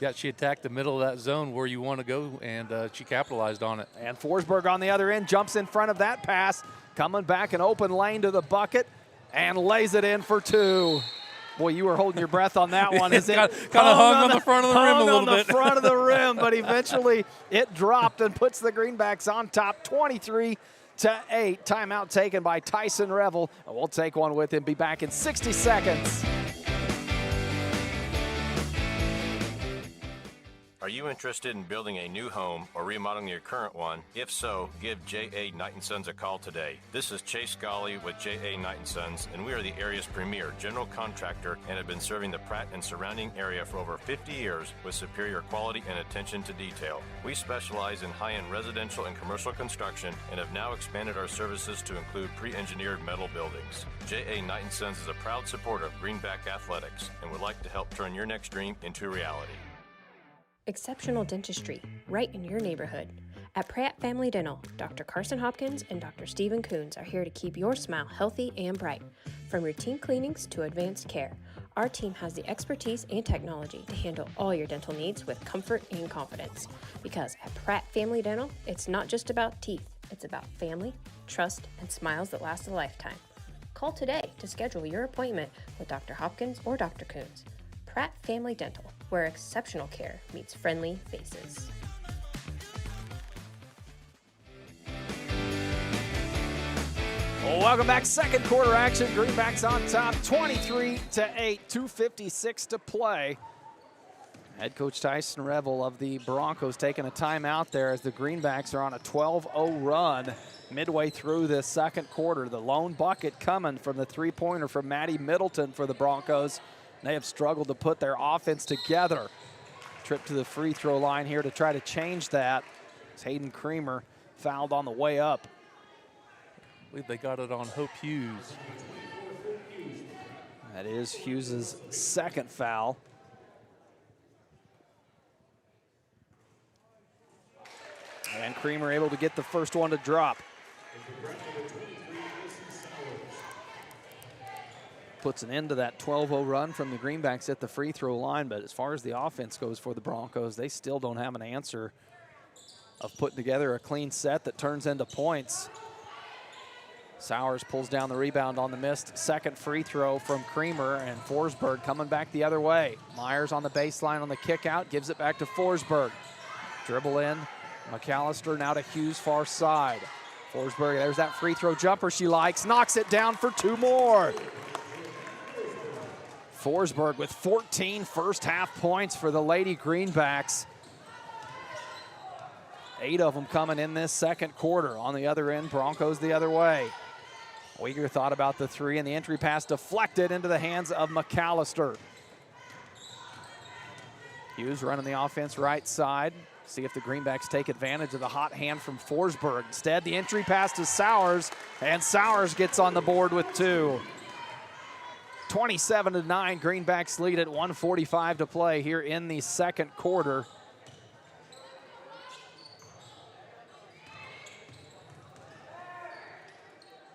Yeah, she attacked the middle of that zone where you want to go, and she capitalized on it. And Forsberg on the other end jumps in front of that pass, coming back an open lane to the bucket, and lays it in for two. Boy, you were holding your breath on that one. As it kind of hung on the front of the rim a little bit. On the front of the rim, but eventually it dropped and puts the Greenbacks on top, 23-8. Timeout taken by Tyson Revel. And we'll take one with him. Be back in 60 seconds. Are you interested in building a new home or remodeling your current one? If so, give J.A. Knight & Sons a call today. This is Chase Scully with J.A. Knight & Sons, and we are the area's premier general contractor and have been serving the Pratt and surrounding area for over 50 years with superior quality and attention to detail. We specialize in high-end residential and commercial construction and have now expanded our services to include pre-engineered metal buildings. J.A. Knight & Sons is a proud supporter of Greenback Athletics and would like to help turn your next dream into reality. Exceptional dentistry, right in your neighborhood. At Pratt Family Dental, Dr. Carson Hopkins and Dr. Stephen Coons are here to keep your smile healthy and bright. From routine cleanings to advanced care, our team has the expertise and technology to handle all your dental needs with comfort and confidence. Because at Pratt Family Dental, it's not just about teeth, it's about family, trust, and smiles that last a lifetime. Call today to schedule your appointment with Dr. Hopkins or Dr. Coons. Pratt Family Dental, where exceptional care meets friendly faces. Welcome back. Second quarter action. Greenbacks on top, 23-8, 2:56 to play. Head coach Tyson Revel of the Broncos taking a timeout there as the Greenbacks are on a 12-0 run midway through this second quarter. The lone bucket coming from the three-pointer from Maddie Middleton for the Broncos. They have struggled to put their offense together. Trip to the free throw line here to try to change that. It's Hayden Creamer fouled on the way up. I believe they got it on Hope Hughes. That is Hughes' second foul. And Creamer able to get the first one to drop. Puts an end to that 12-0 run from the Greenbacks at the free throw line, but as far as the offense goes for the Broncos, they still don't have an answer of putting together a clean set that turns into points. Sowers pulls down the rebound on the missed second free throw from Creamer, and Forsberg coming back the other way. Myers on the baseline on the kick out, gives it back to Forsberg. Dribble in, McAllister now to Hughes far side. Forsberg, there's that free throw jumper she likes, knocks it down for two more. Forsberg with 14 first half points for the Lady Greenbacks. 8 of them coming in this second quarter. On the other end, Broncos the other way. Uyghur thought about the three, and the entry pass deflected into the hands of McAllister. Hughes running the offense right side. See if the Greenbacks take advantage of the hot hand from Forsberg. Instead, the entry pass to Sowers, and Sowers gets on the board with two. 27-9, Greenbacks lead at 1:45 to play here in the second quarter.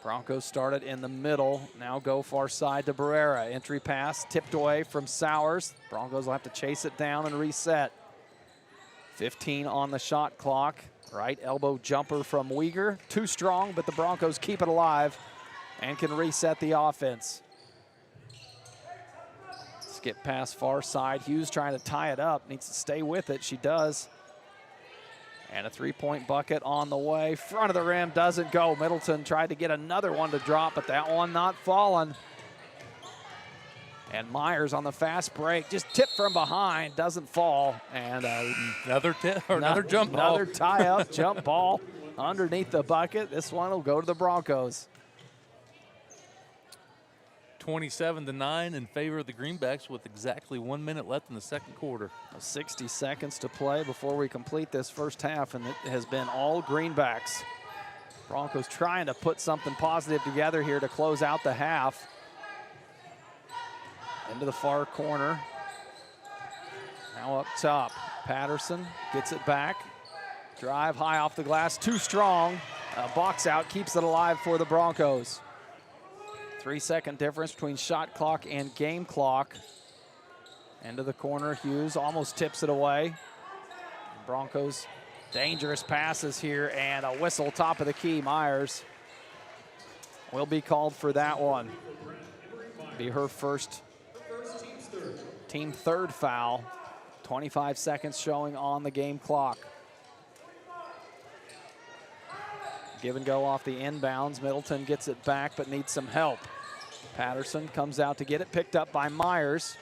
Broncos started in the middle, now go far side to Barrera. Entry pass tipped away from Sowers. Broncos will have to chase it down and reset. 15 on the shot clock. Right elbow jumper from Uyghur. Too strong, but the Broncos keep it alive. and can reset the offense. Skip pass far side. Hughes trying to tie it up. Needs to stay with it. She does. And a three-point bucket on the way. Front of the rim doesn't go. Middleton tried to get another one to drop, but that one not falling. And Myers on the fast break, just tipped from behind, doesn't fall. And another jump ball. Another tie-up jump ball underneath the bucket. This one will go to the Broncos. 27-9 in favor of the Greenbacks with exactly 1 minute left in the second quarter. 60 seconds to play before we complete this first half, and it has been all Greenbacks. Broncos trying to put something positive together here to close out the half. Into the far corner. Now up top. Patterson gets it back. Drive high off the glass, too strong. Box out, keeps it alive for the Broncos. 3-second difference between shot clock and game clock. Into the corner, Hughes almost tips it away. Broncos, dangerous passes here, and a whistle top of the key. Myers will be called for that one. Be her first team third foul. 25 seconds showing on the game clock. Give and go off the inbounds. Middleton gets it back, but needs some help. Patterson comes out to get it, picked up by Myers.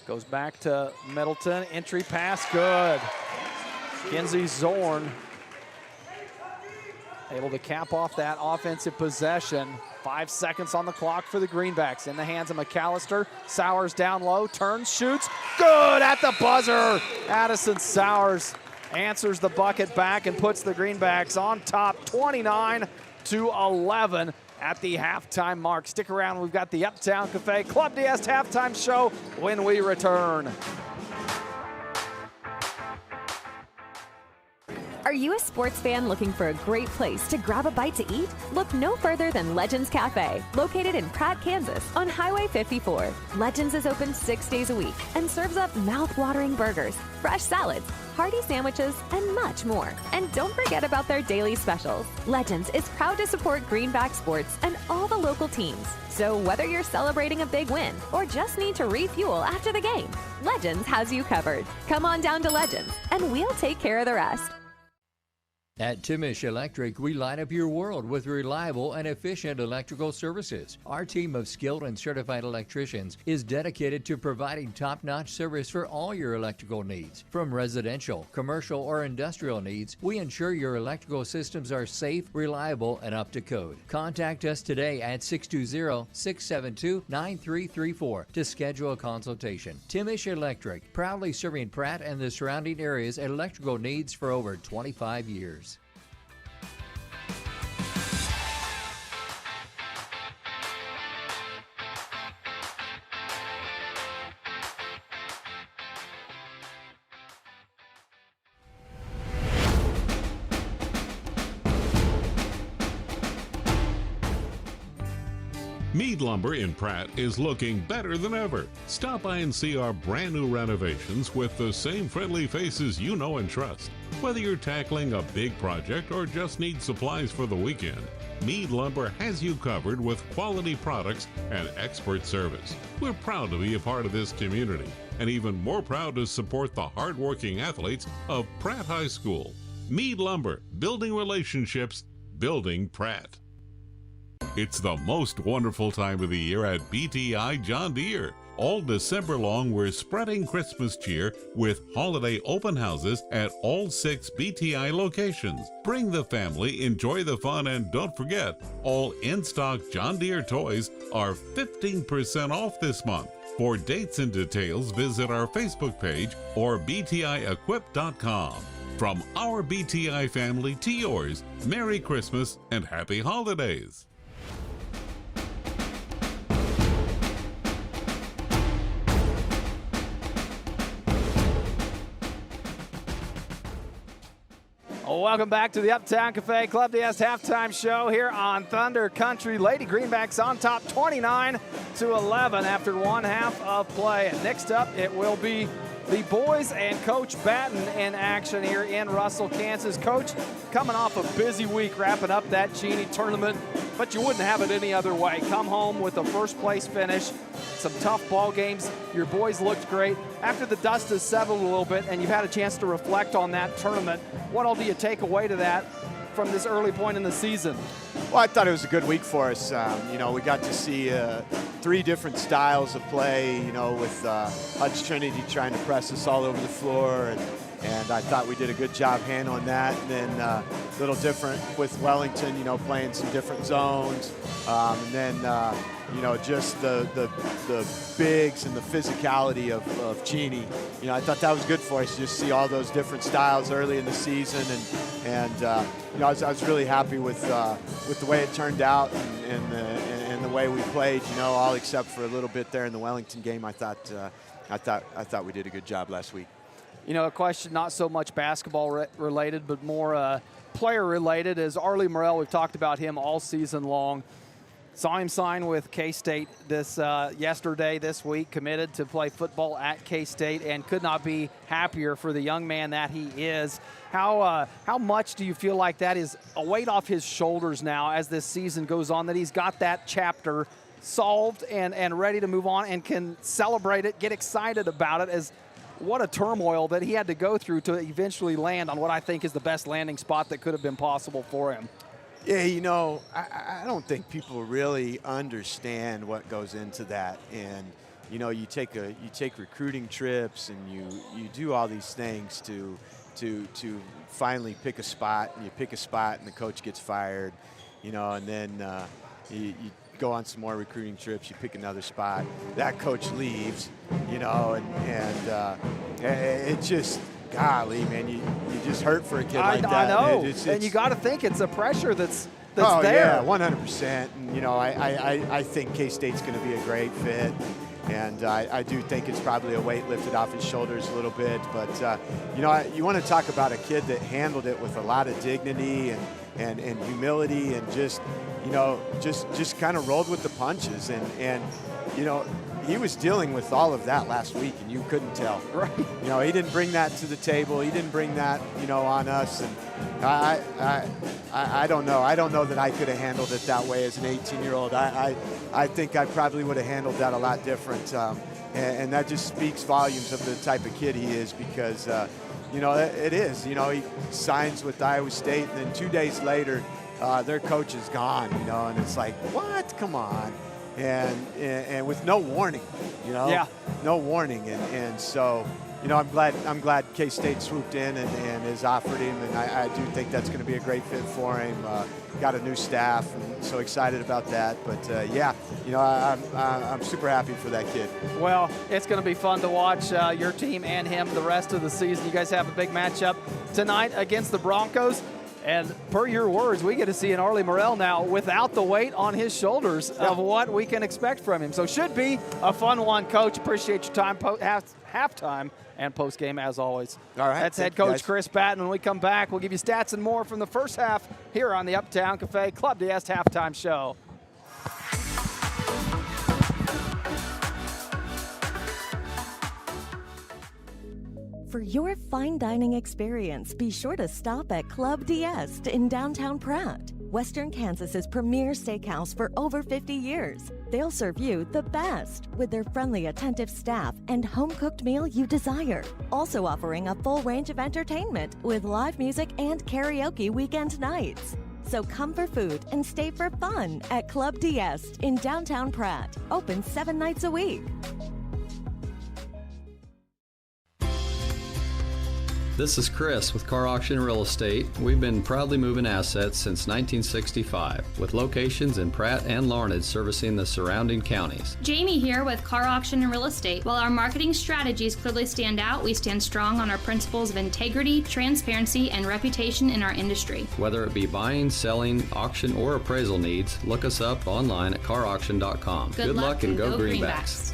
Goes back to Middleton, entry pass, good. Kinsey Zorn able to cap off that offensive possession. 5 seconds on the clock for the Greenbacks. In the hands of McAllister. Sowers down low, turns, shoots. Good at the buzzer. Addison Sowers answers the bucket back and puts the Greenbacks on top, 29-11 at the halftime mark. Stick around, we've got the Uptown Cafe Club DS halftime show when we return. Are you a sports fan looking for a great place to grab a bite to eat? Look no further than Legends Cafe, located in Pratt, Kansas, on Highway 54. Legends is open 6 days a week and serves up mouth-watering burgers, fresh salads, hearty sandwiches, and much more. And don't forget about their daily specials. Legends is proud to support Greenback sports and all the local teams. So whether you're celebrating a big win or just need to refuel after the game, Legends has you covered. Come on down to Legends, and we'll take care of the rest. At Timish Electric, we light up your world with reliable and efficient electrical services. Our team of skilled and certified electricians is dedicated to providing top-notch service for all your electrical needs. From residential, commercial, or industrial needs, we ensure your electrical systems are safe, reliable, and up to code. Contact us today at 620-672-9334 to schedule a consultation. Timish Electric, proudly serving Pratt and the surrounding areas electrical needs for over 25 years. Mead Lumber in Pratt is looking better than ever. Stop by and see our brand new renovations with the same friendly faces you know and trust. Whether you're tackling a big project or just need supplies for the weekend, Mead Lumber has you covered with quality products and expert service. We're proud to be a part of this community and even more proud to support the hardworking athletes of Pratt High School. Mead Lumber, building relationships, building Pratt. It's the most wonderful time of the year at BTI John Deere. All December long, we're spreading Christmas cheer with holiday open houses at all 6 BTI locations. Bring the family, enjoy the fun, and don't forget, all in-stock John Deere toys are 15% off this month. For dates and details, visit our Facebook page or btiequip.com. From our BTI family to yours, Merry Christmas and Happy Holidays. Welcome back to the Uptown Cafe Club DS halftime show here on Thunder Country. Lady Greenbacks on top 29-11 after one half of play. And next up, it will be the boys and Coach Batten in action here in Russell, Kansas. Coach, coming off a busy week wrapping up that Genie tournament but you wouldn't have it any other way. Come home with a first-place finish, some tough ball games. Your boys looked great. After the dust has settled a little bit and you've had a chance to reflect on that tournament, what all do you take away to that from this early point in the season? Well, I thought it was a good week for us. We got to see 3 different styles of play, with Hudge Trinity trying to press us all over the floor, and I thought we did a good job handling that. And then a little different with Wellington, playing some different zones. And then, just the bigs and the physicality of Cheney. I thought that was good for us to just see all those different styles early in the season. And I was really happy with the way it turned out and the way we played, all except for a little bit there in the Wellington game. I thought we did a good job last week. A question not so much basketball related, but more player related is Arlie Morrell. We've talked about him all season long. Saw him sign with K-State this week, committed to play football at K-State, and could not be happier for the young man that he is. How much do you feel like that is a weight off his shoulders now as this season goes on, that he's got that chapter solved and ready to move on and can celebrate it, get excited about it, as what a turmoil that he had to go through to eventually land on what I think is the best landing spot that could have been possible for him? Yeah, I don't think people really understand what goes into that. And, you take recruiting trips and you do all these things to finally pick a spot, and you pick a spot and the coach gets fired, and then you go on some more recruiting trips, you pick another spot, that coach leaves, and it just, golly, man, you just hurt for a kid like that. I know, and you got to think it's a pressure that's there. Yeah, 100%. And, I think K-State's going to be a great fit. And I do think it's probably a weight lifted off his shoulders a little bit. But, you want to talk about a kid that handled it with a lot of dignity and humility and just kind of rolled with the punches. And he was dealing with all of that last week, and you couldn't tell. Right. He didn't bring that to the table. He didn't bring that, on us. And I don't know. I don't know that I could have handled it that way as an 18-year-old. I think I probably would have handled that a lot different. And that just speaks volumes of the type of kid he is, because, it is. He signs with Iowa State, and then 2 days later, their coach is gone, and it's like, what? Come on. And with no warning, Yeah. No warning. And so, I'm glad K-State swooped in and has offered him, and I do think that's going to be a great fit for him. Got a new staff, and so excited about that. But I'm super happy for that kid. Well, it's going to be fun to watch your team and him the rest of the season. You guys have a big matchup tonight against the Broncos. And per your words, we get to see an Arlie Morrell now without the weight on his shoulders of what we can expect from him. So should be a fun one, Coach. Appreciate your time, halftime and postgame as always. All right. That's head coach Chris Patton. When we come back, we'll give you stats and more from the first half here on the Uptown Cafe Club DS halftime show. For your fine dining experience, be sure to stop at Club DS in downtown Pratt, Western Kansas's premier steakhouse for over 50 years. They'll serve you the best with their friendly, attentive staff and home-cooked meal you desire. Also offering a full range of entertainment with live music and karaoke weekend nights. So come for food and stay for fun at Club DS in downtown Pratt. Open 7 nights a week. This is Chris with Car Auction Real Estate. We've been proudly moving assets since 1965, with locations in Pratt and Larned servicing the surrounding counties. Jamie here with Car Auction and Real Estate. While our marketing strategies clearly stand out, we stand strong on our principles of integrity, transparency, and reputation in our industry. Whether it be buying, selling, auction, or appraisal needs, look us up online at carauction.com. Good luck and go Greenbacks.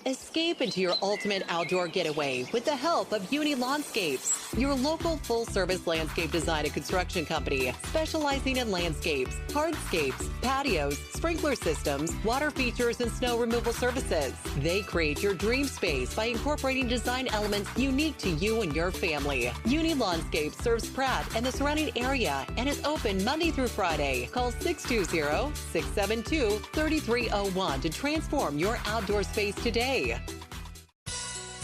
Escape Escape into your ultimate outdoor getaway with the help of Uni Landscapes, your local full-service landscape design and construction company specializing in landscapes, hardscapes, patios, sprinkler systems, water features, and snow removal services. They create your dream space by incorporating design elements unique to you and your family. Uni Landscapes serves Pratt and the surrounding area and is open Monday through Friday. Call 620-672-3301 to transform your outdoor space today.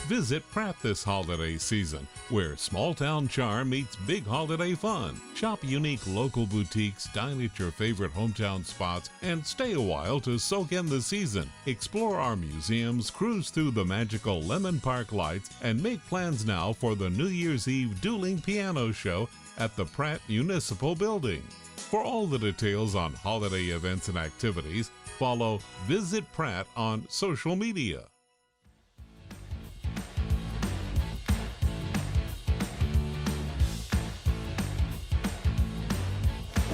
Visit Pratt this holiday season, where small-town charm meets big holiday fun. Shop unique local boutiques, dine at your favorite hometown spots, and stay a while to soak in the season. Explore our museums, cruise through the magical Lemon Park lights, and make plans now for the New Year's Eve dueling piano show at the Pratt Municipal Building. For all the details on holiday events and activities, follow Visit Pratt on social media.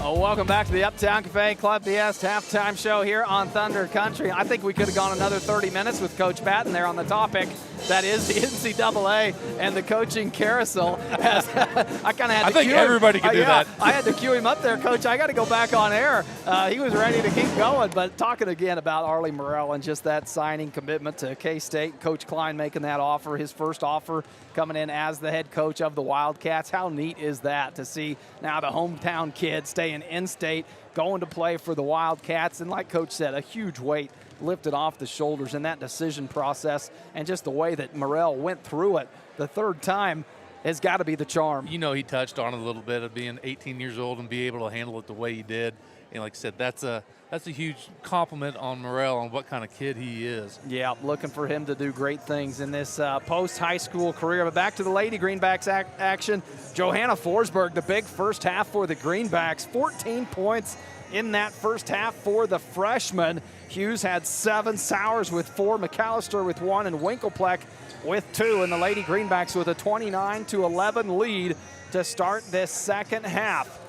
Welcome back to the Uptown Cafe Club DS halftime show here on Thunder Country. I think we could have gone another 30 minutes with Coach Patton there on the topic that is the NCAA and the coaching carousel. I kind of had to think everybody could do that. I had to cue him up there, Coach. I got to go back on air. He was ready to keep going, but talking again about Arlie Morrell and just that signing commitment to K-State. Coach Klein making that offer, his first offer coming in as the head coach of the Wildcats. How neat is that to see now the hometown kid staying in-state, going to play for the Wildcats, and like Coach said, a huge weight lifted off the shoulders in that decision process, and just the way that Morrell went through it the third time has got to be the charm. You know, he touched on it a little bit of being 18 years old and be able to handle it the way he did. And like I said, that's a huge compliment on Morrell on what kind of kid he is. Yeah, looking for him to do great things in this post-high school career. But back to the Lady Greenbacks action. Johanna Forsberg, the big first half for the Greenbacks. 14 points in that first half for the freshman. Hughes had 7, Sowers with 4, McAllister with 1, and Winklepleck with 2. And the Lady Greenbacks with a 29-11 lead to start this second half.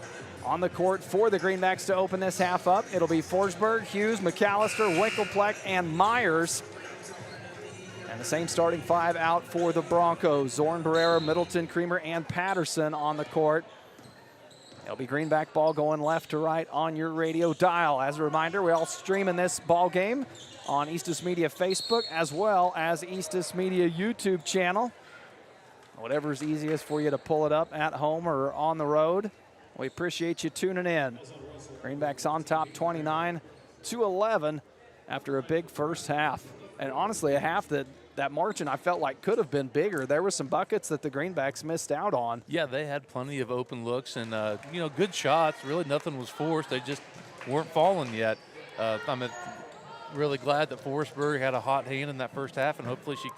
On the court for the Greenbacks to open this half up, it'll be Forsberg, Hughes, McAllister, Winklepleck, and Myers. And the same starting 5 out for the Broncos. Zorn, Barrera, Middleton, Creamer, and Patterson on the court. It'll be Greenback ball going left to right on your radio dial. As a reminder, we're all streaming this ball game on Eastus Media Facebook as well as Eastus Media YouTube channel. Whatever's easiest for you to pull it up at home or on the road. We appreciate you tuning in. Greenbacks on top 29-11 after a big first half. And honestly, a half that margin I felt like could have been bigger. There were some buckets that the Greenbacks missed out on. Yeah, they had plenty of open looks and, good shots. Really nothing was forced. They just weren't falling yet. I'm really glad that Forsberg had a hot hand in that first half, and hopefully she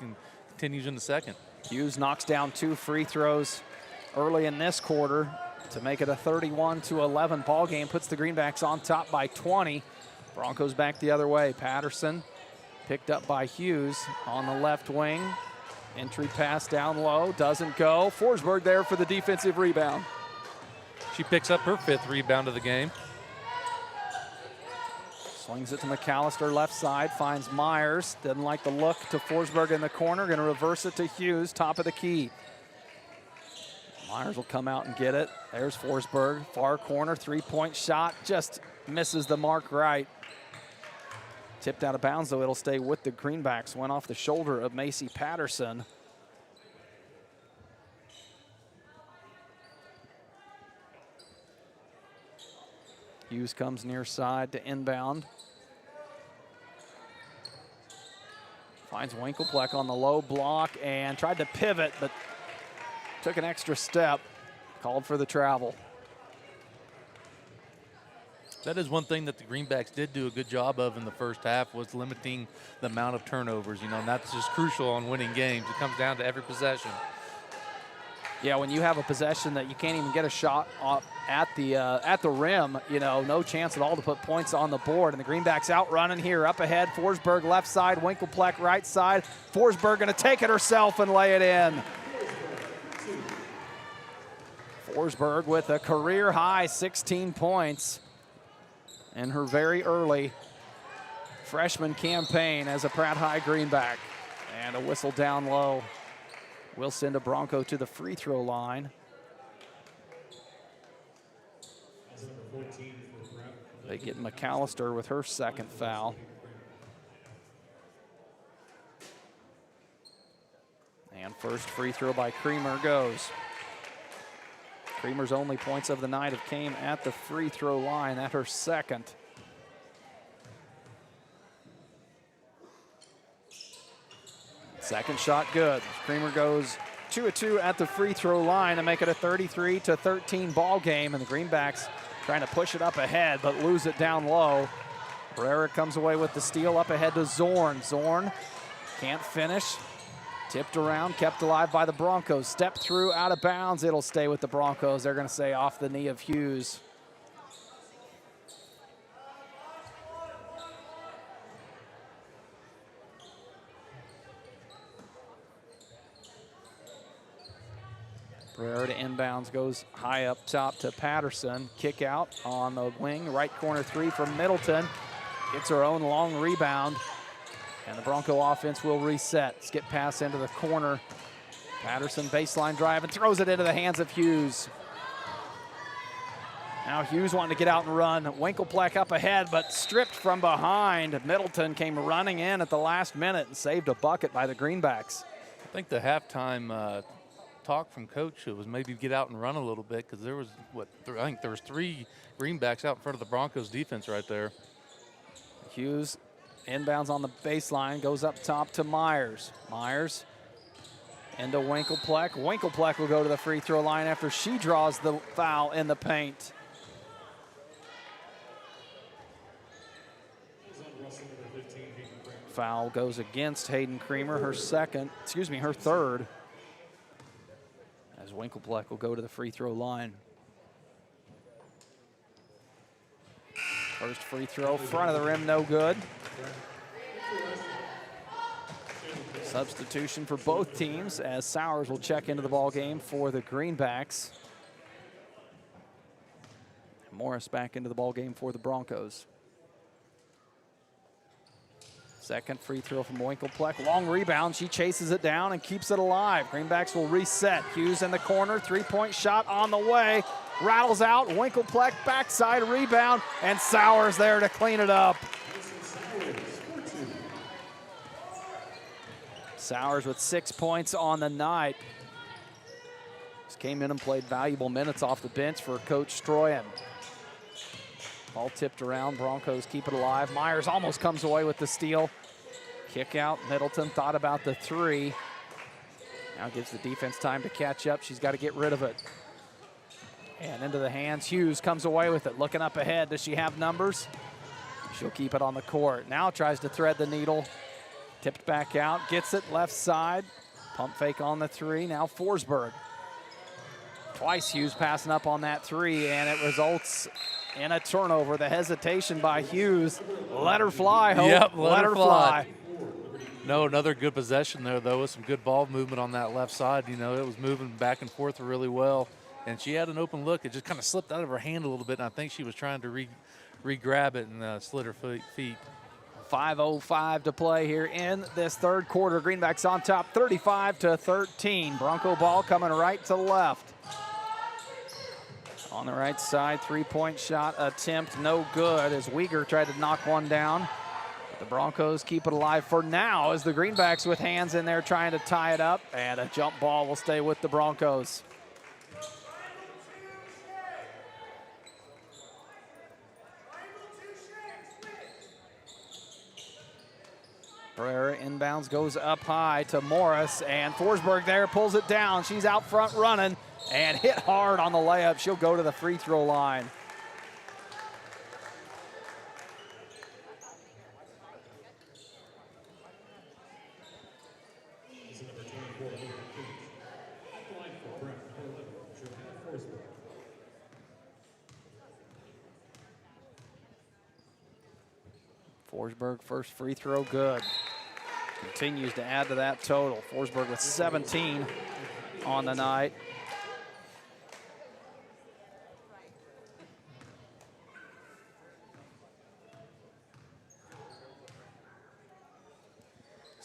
continues in the second. Hughes knocks down 2 free throws early in this quarter to make it a 31-11 ball game. Puts the Greenbacks on top by 20. Broncos back the other way. Patterson picked up by Hughes on the left wing. Entry pass down low, doesn't go. Forsberg there for the defensive rebound. She picks up her 5th rebound of the game. Swings it to McAllister, left side, finds Myers. Doesn't like the look to Forsberg in the corner. Going to reverse it to Hughes, top of the key. Myers will come out and get it. There's Forsberg, far corner, 3-point shot. Just misses the mark right. Tipped out of bounds, though. It'll stay with the Greenbacks. Went off the shoulder of Macy Patterson. Hughes comes near side to inbound. Finds Winklepleck on the low block and tried to pivot, but took an extra step. Called for the travel. That is one thing that the Greenbacks did do a good job of in the first half, was limiting the amount of turnovers, and that's just crucial on winning games. It comes down to every possession. Yeah, when you have a possession that you can't even get a shot at the rim, no chance at all to put points on the board. And the Greenbacks out running here, up ahead. Forsberg left side, Winklepleck right side. Forsberg going to take it herself and lay it in. Forsberg with a career-high 16 points in her very early freshman campaign as a Pratt High Greenback. And a whistle down low will send a Bronco to the free throw line. They get McAllister with her second foul. And first free throw by Creamer goes. Creamer's only points of the night have came at the free throw line, at her second. Second shot good. Creamer goes 2 of 2 at the free throw line to make it a 33-13 ball game, and the Greenbacks trying to push it up ahead but lose it down low. Pereira comes away with the steal up ahead to Zorn. Zorn can't finish. Tipped around, kept alive by the Broncos. Step through, out of bounds. It'll stay with the Broncos. They're going to say off the knee of Hughes. Pereira to inbounds, goes high up top to Patterson. Kick out on the wing, right corner three from Middleton. Gets her own long rebound. And the Bronco offense will reset. Skip pass into the corner. Patterson baseline drive and throws it into the hands of Hughes. Now Hughes wanting to get out and run. Winkelpleck up ahead, but stripped from behind. Middleton came running in at the last minute and saved a bucket by the Greenbacks. I think the halftime talk from coach was maybe get out and run a little bit, because there was, I think there was 3 Greenbacks out in front of the Broncos defense right there. Hughes inbounds on the baseline, goes up top to Myers. Myers into Winkelpleck. Winkelpleck will go to the free throw line after she draws the foul in the paint. Foul goes against Hayden Creamer, her third. As Winkelpleck will go to the free throw line. First free throw, front of the rim, no good. Substitution for both teams as Sowers will check into the ball game for the Greenbacks. Morris back into the ball game for the Broncos. Second free throw from Winkelpleck. Long rebound. She chases it down and keeps it alive. Greenbacks will reset. Hughes in the corner. Three-point shot on the way. Rattles out. Winkelpleck backside rebound. And Sowers there to clean it up. Sowers with 6 points on the night. Just came in and played valuable minutes off the bench for Coach Stroyan. Ball tipped around. Broncos keep it alive. Myers almost comes away with the steal. Kick out. Middleton thought about the three. Now gives the defense time to catch up. She's got to get rid of it. And into the hands. Hughes comes away with it. Looking up ahead. Does she have numbers? She'll keep it on the court. Now tries to thread the needle. Tipped back out. Gets it left side. Pump fake on the three. Now Forsberg. Twice Hughes passing up on that three, and it results in a turnover. The hesitation by Hughes. Let her fly, Hope. Yep, let her fly. No, another good possession there, though, with some good ball movement on that left side. You know, it was moving back and forth really well, and she had an open look. It just kind of slipped out of her hand a little bit, and I think she was trying to re-grab it and slid her feet. 5:05 to play here in this third quarter. Greenbacks on top, 35-13. Bronco ball coming right to left. On the right side, three-point shot attempt, no good as Uyghur tried to knock one down. But the Broncos keep it alive for now as the Greenbacks with hands in there trying to tie it up, and a jump ball will stay with the Broncos. Pereira inbounds, goes up high to Morris, and Forsberg there pulls it down. She's out front running and hit hard on the layup. She'll go to the free throw line. Forsberg first free throw good. Continues to add to that total. Forsberg with 17 on the night.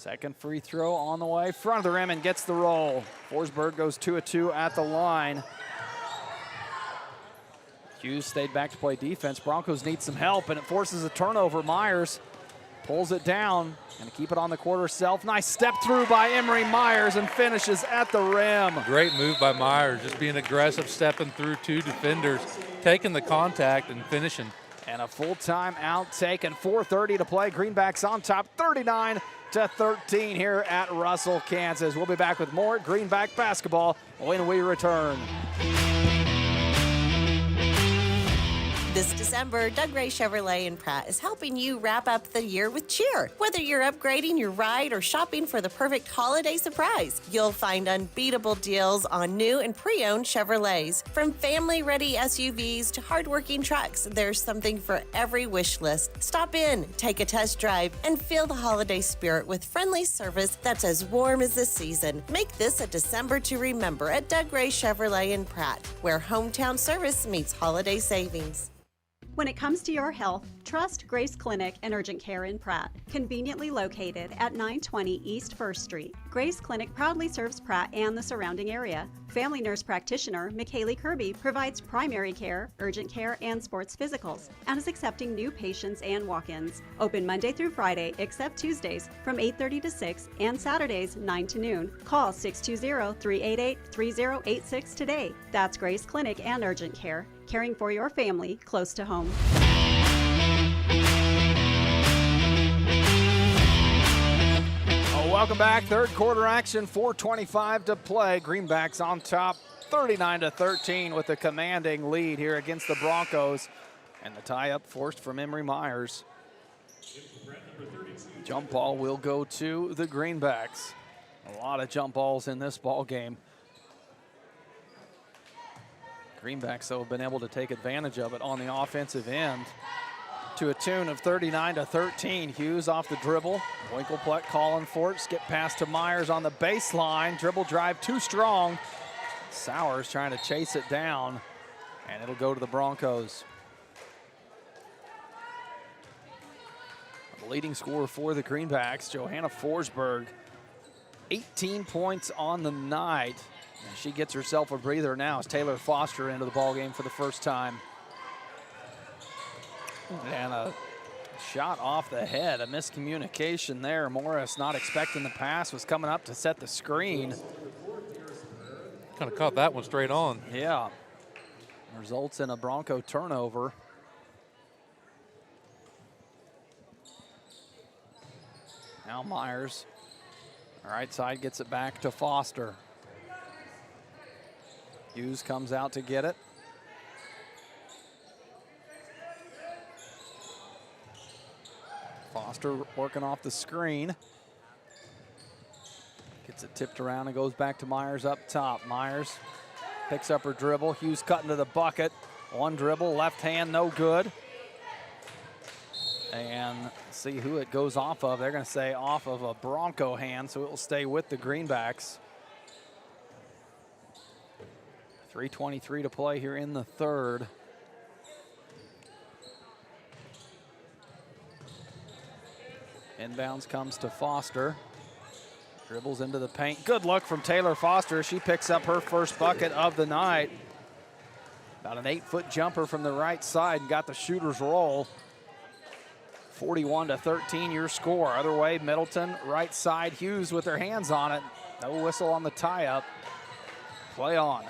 Second free throw on the way, front of the rim, and gets the roll. Forsberg goes 2 of 2 at the line. Hughes stayed back to play defense. Broncos need some help, and it forces a turnover. Myers pulls it down and keep it on the court herself. Nice step through by Emery Myers and finishes at the rim. Great move by Myers, just being aggressive, stepping through 2 defenders, taking the contact and finishing. And a full timeout taken. 4:30 to play. Greenbacks on top, 39-13 here at Russell, Kansas. We'll be back with more Greenback basketball when we return. This December, Doug Ray Chevrolet in Pratt is helping you wrap up the year with cheer. Whether you're upgrading your ride or shopping for the perfect holiday surprise, you'll find unbeatable deals on new and pre-owned Chevrolets. From family-ready SUVs to hardworking trucks, there's something for every wish list. Stop in, take a test drive, and feel the holiday spirit with friendly service that's as warm as the season. Make this a December to remember at Doug Ray Chevrolet in Pratt, where hometown service meets holiday savings. When it comes to your health, trust Grace Clinic and Urgent Care in Pratt, conveniently located at 920 East 1st Street. Grace Clinic proudly serves Pratt and the surrounding area. Family nurse practitioner McKaylee Kirby provides primary care, urgent care, and sports physicals, and is accepting new patients and walk-ins. Open Monday through Friday, except Tuesdays, from 8:30 to 6, and Saturdays, 9 to noon. Call 620-388-3086 today. That's Grace Clinic and Urgent Care, caring for your family close to home. Welcome back. Third quarter action, 4:25 to play. Greenbacks on top, 39-13 with a commanding lead here against the Broncos. And the tie-up forced from Emery Myers. Jump ball will go to the Greenbacks. A lot of jump balls in this ball game. Greenbacks, though, have been able to take advantage of it on the offensive end to a tune of 39-13. Hughes off the dribble. Winklepleck calling for it. Skip pass to Myers on the baseline. Dribble drive too strong. Sowers trying to chase it down, and it'll go to the Broncos. The leading scorer for the Greenbacks, Johanna Forsberg, 18 points on the night. And she gets herself a breather now as Taylor Foster into the ballgame for the first time. And a shot off the head, a miscommunication there. Morris, not expecting the pass, was coming up to set the screen. Kind of caught that one straight on. Yeah. Results in a Bronco turnover. Now Myers, right side, gets it back to Foster. Hughes comes out to get it. Foster working off the screen. Gets it tipped around and goes back to Myers up top. Myers picks up her dribble. Hughes cutting to the bucket. One dribble, left hand, no good. And see who it goes off of. They're going to say off of a Bronco hand, so it will stay with the Greenbacks. 3:23 to play here in the third. Inbounds comes to Foster. Dribbles into the paint. Good look from Taylor Foster. She picks up her first bucket of the night. About an 8-foot jumper from the right side and got the shooter's roll. 41-13 your score. Other way, Middleton, right side. Hughes with her hands on it. No whistle on the tie-up. Play on.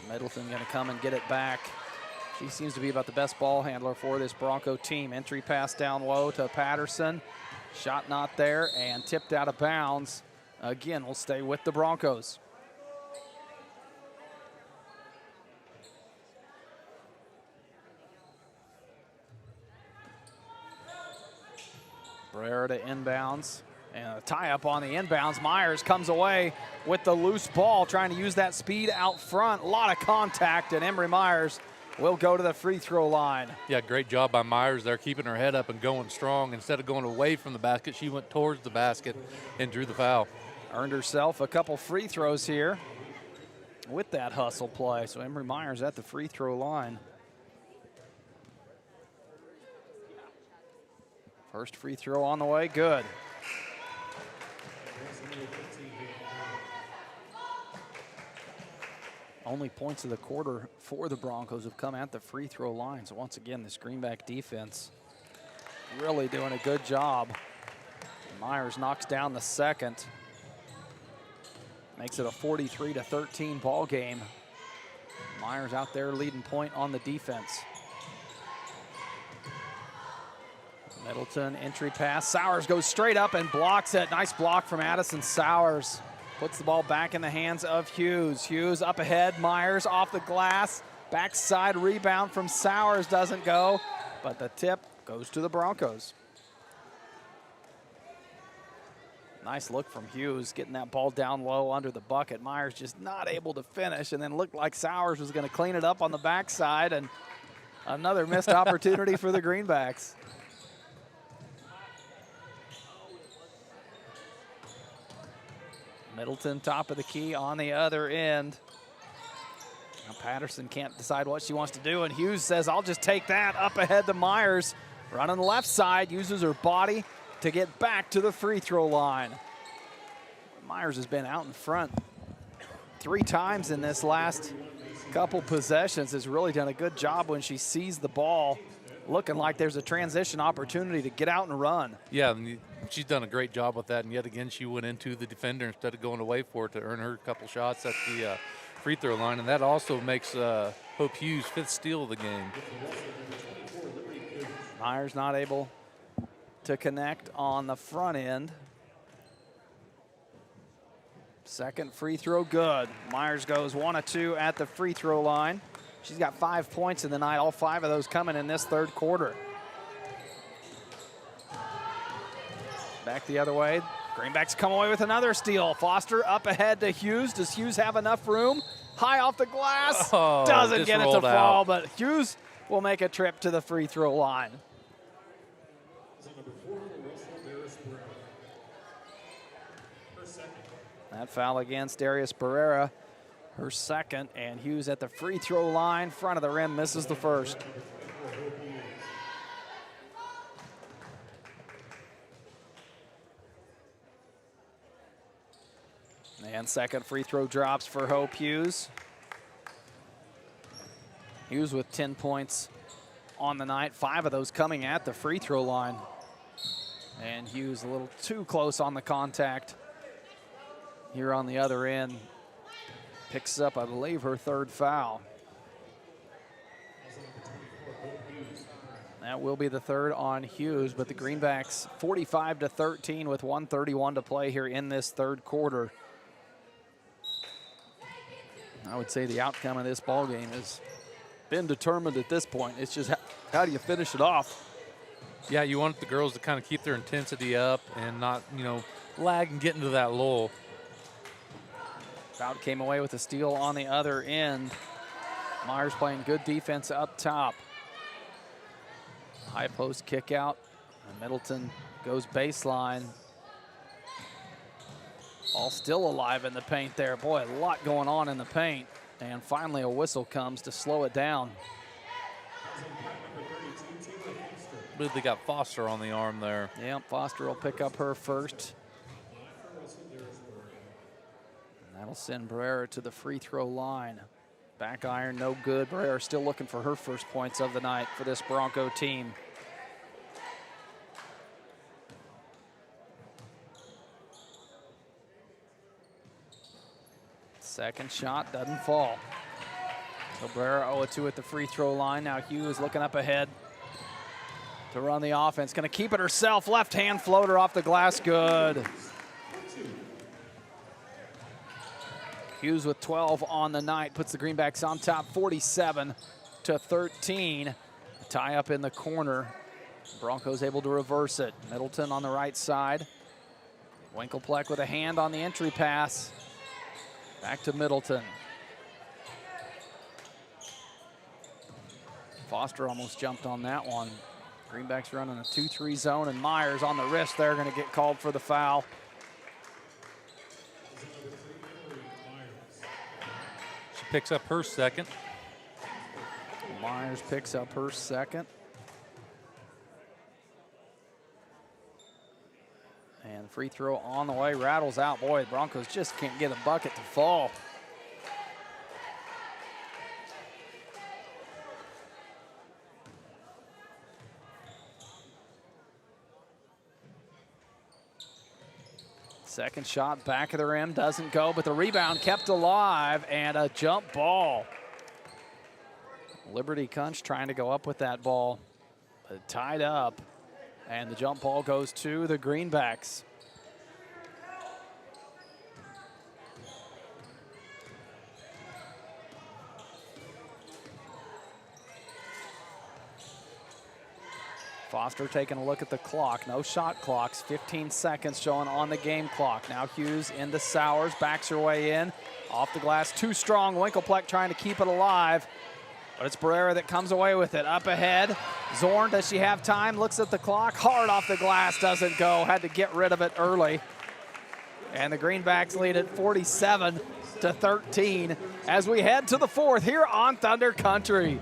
Middleton going to come and get it back. She seems to be about the best ball handler for this Bronco team. Entry pass down low to Patterson. Shot not there and tipped out of bounds. Again, we'll stay with the Broncos. Brera to inbounds. And a tie-up on the inbounds. Myers comes away with the loose ball, trying to use that speed out front. A lot of contact, and Emery Myers will go to the free throw line. Yeah, great job by Myers there, keeping her head up and going strong. Instead of going away from the basket, she went towards the basket and drew the foul. Earned herself a couple free throws here with that hustle play. So Emery Myers at the free throw line. First free throw on the way, good. Only points of the quarter for the Broncos have come at the free throw line. So once again, this Greenback defense really doing a good job. Myers knocks down the second. Makes it a 43-13 ball game. Myers out there leading point on the defense. Middleton, entry pass. Sowers goes straight up and blocks it. Nice block from Addison Sowers. Puts the ball back in the hands of Hughes. Hughes up ahead. Myers off the glass. Backside rebound from Sowers doesn't go, but the tip goes to the Broncos. Nice look from Hughes, getting that ball down low under the bucket. Myers just not able to finish, and then looked like Sowers was going to clean it up on the backside, and another missed opportunity for the Greenbacks. Middleton, top of the key on the other end. Now Patterson can't decide what she wants to do, and Hughes says, I'll just take that. Up ahead to Myers. Running the left side, uses her body to get back to the free throw line. Myers has been out in front 3 times in this last couple possessions. Has really done a good job when she sees the ball, looking like there's a transition opportunity to get out and run. Yeah, she's done a great job with that, and yet again she went into the defender instead of going away for it to earn her a couple shots at the free throw line, and that also makes Hope Hughes 5th steal of the game. Myers not able to connect on the front end. Second free throw good. Myers goes 1 of 2 at the free throw line. She's got 5 points in the night, all 5 of those coming in this third quarter. Back the other way. Greenbacks come away with another steal. Foster up ahead to Hughes. Does Hughes have enough room? High off the glass. Doesn't get it to fall, but Hughes will make a trip to the free throw line. That foul against Darius Barrera, her second, and Hughes at the free throw line, front of the rim, misses the first. And second free throw drops for Hope Hughes. Hughes with 10 points on the night, 5 of those coming at the free throw line. And Hughes a little too close on the contact here on the other end. Picks up, I believe, her 3rd foul. That will be the 3rd on Hughes, but the Greenbacks 45-13 with 1:31 to play here in this third quarter. I would say the outcome of this ball game has been determined at this point. It's just how do you finish it off? Yeah, you want the girls to kind of keep their intensity up and not, lag and get into that lull. Prout came away with a steal on the other end. Myers playing good defense up top. High post kick out. And Middleton goes baseline. All still alive in the paint there. Boy, a lot going on in the paint. And finally a whistle comes to slow it down. I believe they got Foster on the arm there. Yeah, Foster will pick up her first. That'll send Barrera to the free throw line. Back iron, no good. Barrera still looking for her first points of the night for this Bronco team. Second shot doesn't fall. So Barrera 0-2 at the free throw line. Now Hughes looking up ahead to run the offense. Gonna keep it herself. Left hand floater off the glass, good. Hughes with 12 on the night, puts the Greenbacks on top 47-13. Tie up in the corner. Broncos able to reverse it. Middleton on the right side. Winkelpleck with a hand on the entry pass. Back to Middleton. Foster almost jumped on that one. Greenbacks running a 2-3 zone, and Myers on the wrist there, going to get called for the foul. She picks up her second. Myers picks up her second. Free throw on the way, rattles out. Boy, the Broncos just can't get a bucket to fall. Second shot, back of the rim, doesn't go, but the rebound kept alive, and a jump ball. Liberty Kunch trying to go up with that ball, but tied up, and the jump ball goes to the Greenbacks. Foster taking a look at the clock. No shot clocks. 15 seconds showing on the game clock. Now Hughes into Sowers. Backs her way in. Off the glass. Too strong. Winkelpleck trying to keep it alive. But it's Barrera that comes away with it. Up ahead. Zorn, does she have time? Looks at the clock. Hard off the glass. Doesn't go. Had to get rid of it early. And the Greenbacks lead at 47-13 as we head to the fourth here on Thunder Country.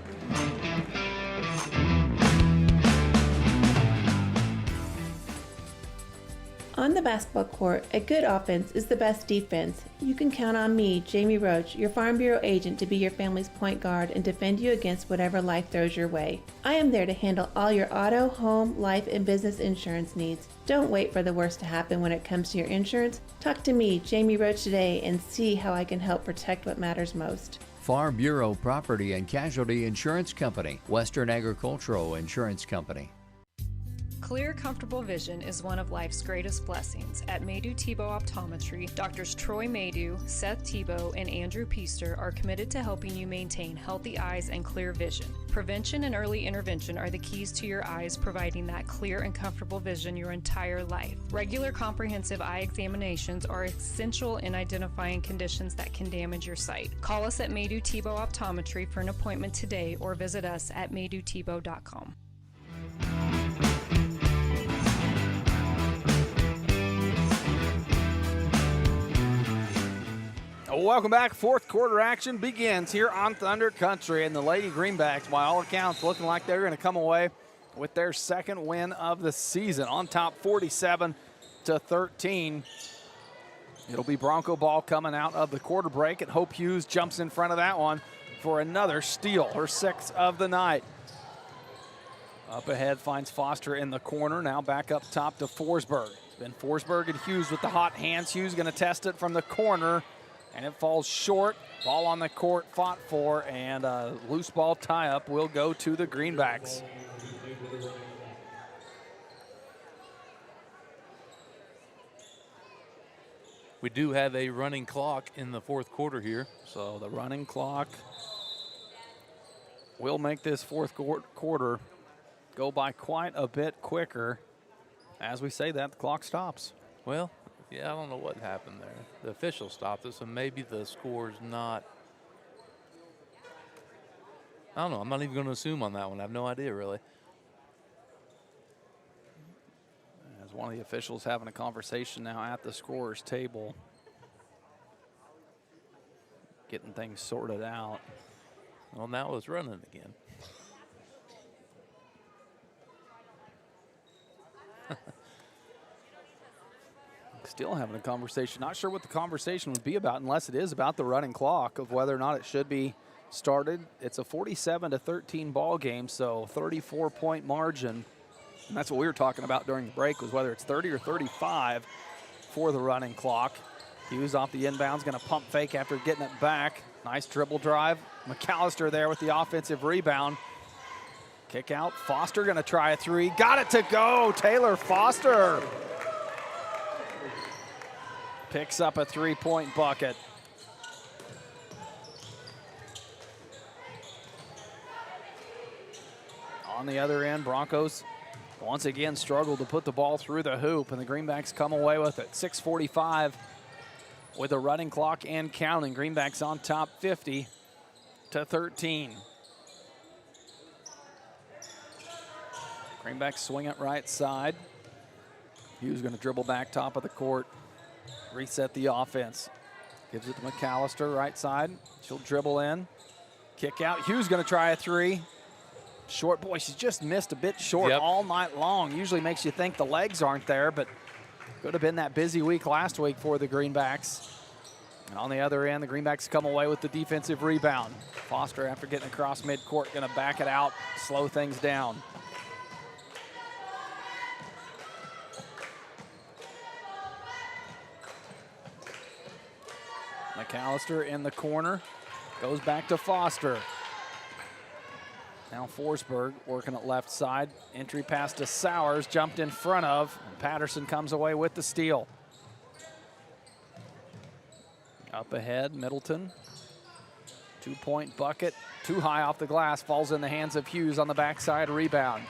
On the basketball court, a good offense is the best defense. You can count on me, Jamie Roach, your Farm Bureau agent, to be your family's point guard and defend you against whatever life throws your way. I am there to handle all your auto, home, life, and business insurance needs. Don't wait for the worst to happen when it comes to your insurance. Talk to me, Jamie Roach, today and see how I can help protect what matters most. Farm Bureau Property and Casualty Insurance Company, Western Agricultural Insurance Company. Clear, comfortable vision is one of life's greatest blessings. At Maydew Tebow Optometry, Doctors Troy Maydew, Seth Tebow, and Andrew Peaster are committed to helping you maintain healthy eyes and clear vision. Prevention and early intervention are the keys to your eyes, providing that clear and comfortable vision your entire life. Regular comprehensive eye examinations are essential in identifying conditions that can damage your sight. Call us at Maydew Tebow Optometry for an appointment today or visit us at maydewtebow.com. Welcome back. Fourth quarter action begins here on Thunder Country, and the Lady Greenbacks, by all accounts, looking like they're going to come away with their second win of the season, on top 47-13. It'll be Bronco ball coming out of the quarter break, and Hope Hughes jumps in front of that one for another steal, her sixth of the night. Up ahead finds Foster in the corner. Now back up top to Forsberg. It's been Forsberg and Hughes with the hot hands. Hughes going to test it from the corner. And it falls short. Ball on the court, fought for, and a loose ball tie-up will go to the Greenbacks. We do have a running clock in the fourth quarter here. So the running clock will make this fourth quarter go by quite a bit quicker. As we say that, the clock stops. Well, yeah, I don't know what happened there. The official stopped it, so maybe the score's not. I don't know. I'm not even going to assume on that one. I have no idea, really. As one of the officials having a conversation now at the scorer's table, getting things sorted out. Well, now it's running again. Still having a conversation. Not sure what the conversation would be about unless it is about the running clock of whether or not it should be started. It's a 47-13 ball game, so 34-point margin. And that's what we were talking about during the break, was whether it's 30 or 35 for the running clock. Hughes off the inbounds, going to pump fake after getting it back. Nice dribble drive. McAllister there with the offensive rebound. Kick out. Foster going to try a three. Got it to go. Taylor Foster picks up a three-point bucket. On the other end, Broncos once again struggle to put the ball through the hoop, and the Greenbacks come away with it. 6:45 with a running clock and counting. Greenbacks on top 50-13. Greenbacks swing it right side. Hughes going to dribble back top of the court. Reset the offense. Gives it to McAllister, right side. She'll dribble in. Kick out. Hughes going to try a three. Short. Boy, she's just missed a bit short all night long. Usually makes you think the legs aren't there, but Could have been that busy week last week for the Greenbacks. And on the other end, the Greenbacks come away with the defensive rebound. Foster, after getting across midcourt, going to back it out, slow things down. McAllister in the corner, goes back to Foster. Now Forsberg working at left side. Entry pass to Sowers, jumped in front of. And Patterson comes away with the steal. Up ahead, Middleton. 2-point bucket, too high off the glass, falls in the hands of Hughes on the backside rebound.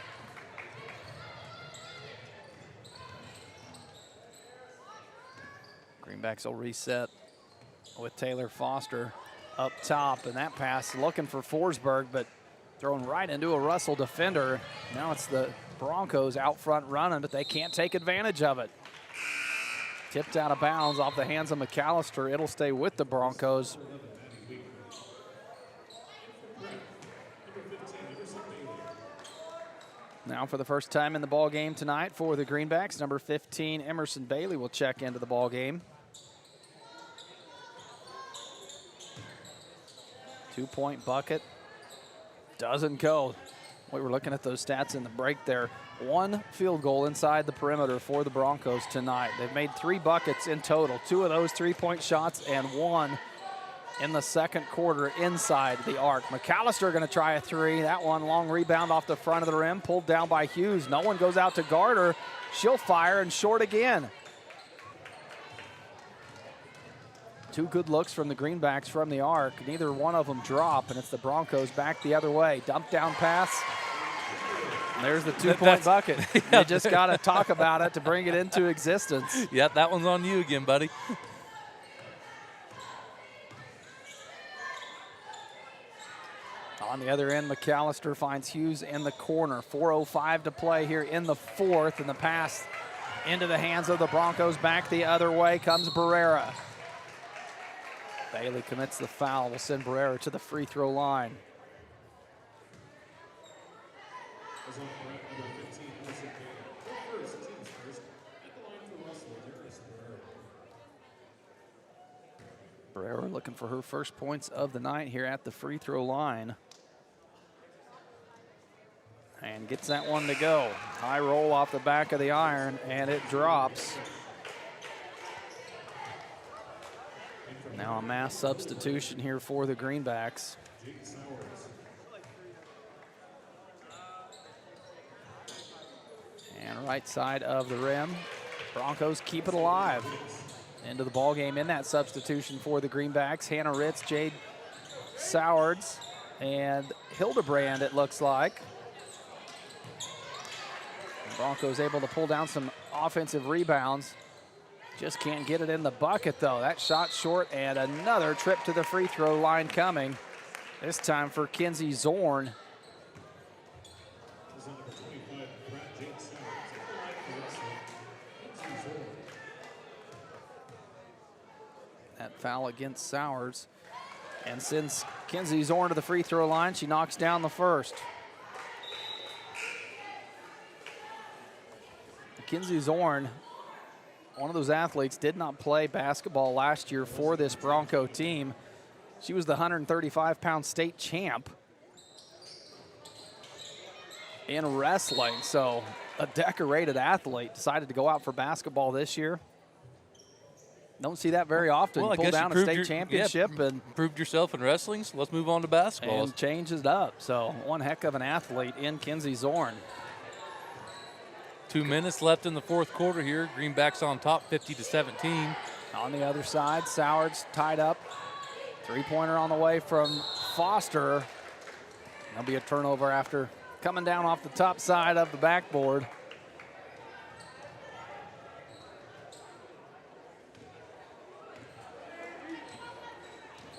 Greenbacks will reset with Taylor Foster up top, and that pass looking for Forsberg, but thrown right into a Russell defender. Now it's the Broncos out front running, but they can't take advantage of it. Tipped out of bounds off the hands of McAllister. It'll stay with the Broncos. Now for the first time in the ball game tonight for the Greenbacks, number 15, Emerson Bailey will check into the ball game. 2-point bucket. Doesn't go. We were looking at those stats in the break there. 1 field goal inside the perimeter for the Broncos tonight. They've made 3 buckets in total. 2 of those 3-point shots and 1 in the second quarter inside the arc. McAllister going to try a 3. That one long rebound off the front of the rim, pulled down by Hughes. No one goes out to guard her. She'll fire and short again. 2 good looks from the Greenbacks from the arc. Neither one of them drop, and it's the Broncos back the other way. Dump down pass. And there's the 2-point bucket. Yeah, you just got to talk about it to bring it into existence. Yep, that one's on you again, buddy. On the other end, McAllister finds Hughes in the corner. 4:05 to play here in the fourth, and the pass into the hands of the Broncos. Back the other way comes Barrera. Bailey commits the foul. Will send Barrera to the free throw line. Barrera looking for her first points of the night here at the free throw line. And gets that one to go. High roll off the back of the iron, and it drops. Now a mass substitution here for the Greenbacks. And right side of the rim, Broncos keep it alive. Into the ball game in that substitution for the Greenbacks. Hannah Ritz, Jade Sowards, and Hildebrand, it looks like. The Broncos able to pull down some offensive rebounds. Just can't get it in the bucket, though. That shot short, and another trip to the free throw line coming. This time for Kinsey Zorn. That foul against Sowers. And sends Kinsey Zorn to the free throw line. She knocks down the first. Kinsey Zorn, one of those athletes, did not play basketball last year for this Bronco team. She was the 135-pound state champ in wrestling. So a decorated athlete decided to go out for basketball this year. Don't see that very often. Well, Pull down a state championship and proved yourself in wrestling. So let's move on to basketball. And change it up. So one heck of an athlete in Kinsey Zorn. 2 minutes left in the fourth quarter here. Greenbacks on top, 50-17. On the other side, Sowards tied up. 3-pointer on the way from Foster. There'll be a turnover after coming down off the top side of the backboard.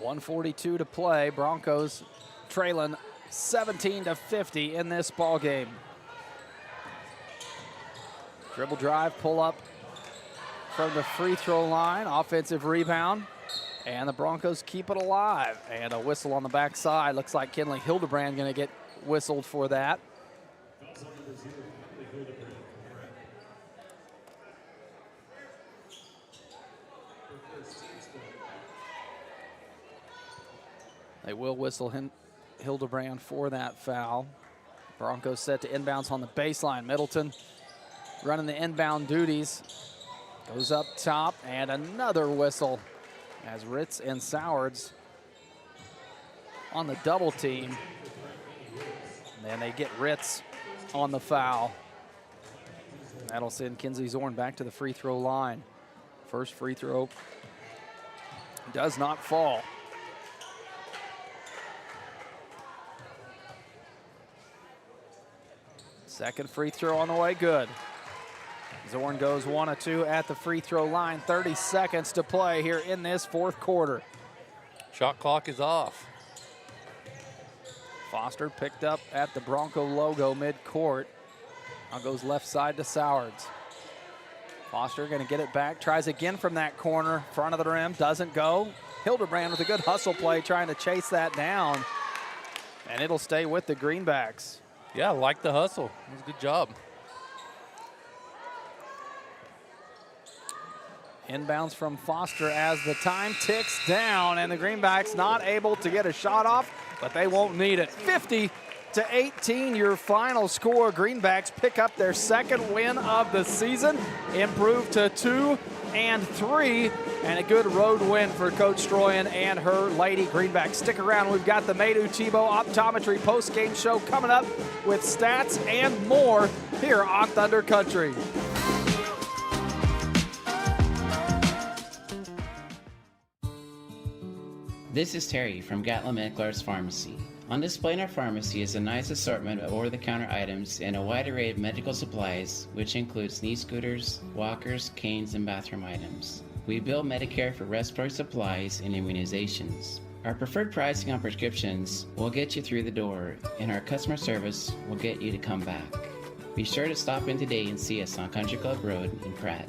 .142 to play. Broncos trailing 17-50 in this ball game. Dribble drive, pull up from the free throw line. Offensive rebound. And the Broncos keep it alive. And a whistle on the backside. Looks like Kinley Hildebrand going to get whistled for that. They will whistle Hildebrand for that foul. Broncos set to inbounds on the baseline. Middleton running the inbound duties. Goes up top, and another whistle as Ritz and Sowards on the double team. And then they get Ritz on the foul. That'll send Kinsey Zorn back to the free throw line. First free throw does not fall. Second free throw on the way, good. Zorn goes 1 of 2 at the free throw line. 30 seconds to play here in this fourth quarter. Shot clock is off. Foster picked up at the Bronco logo mid-court. Now goes left side to Sowards. Foster gonna get it back, tries again from that corner, front of the rim, doesn't go. Hildebrand with a good hustle play trying to chase that down. And it'll stay with the Greenbacks. Yeah, I like the hustle. It was a good job. Inbounds from Foster as the time ticks down, and the Greenbacks not able to get a shot off, but they won't need it. 50-18, your final score. Greenbacks pick up their second win of the season, improve to 2-3, and a good road win for Coach Stroyan and her Lady Greenbacks. Stick around, we've got the Maydew Tebow Optometry post-game show coming up with stats and more here on Thunder Country. This is Terry from Gatlin Meckler's Pharmacy. On display in our pharmacy is a nice assortment of over-the-counter items and a wide array of medical supplies, which includes knee scooters, walkers, canes, and bathroom items. We bill Medicare for respiratory supplies and immunizations. Our preferred pricing on prescriptions will get you through the door, and our customer service will get you to come back. Be sure to stop in today and see us on Country Club Road in Pratt.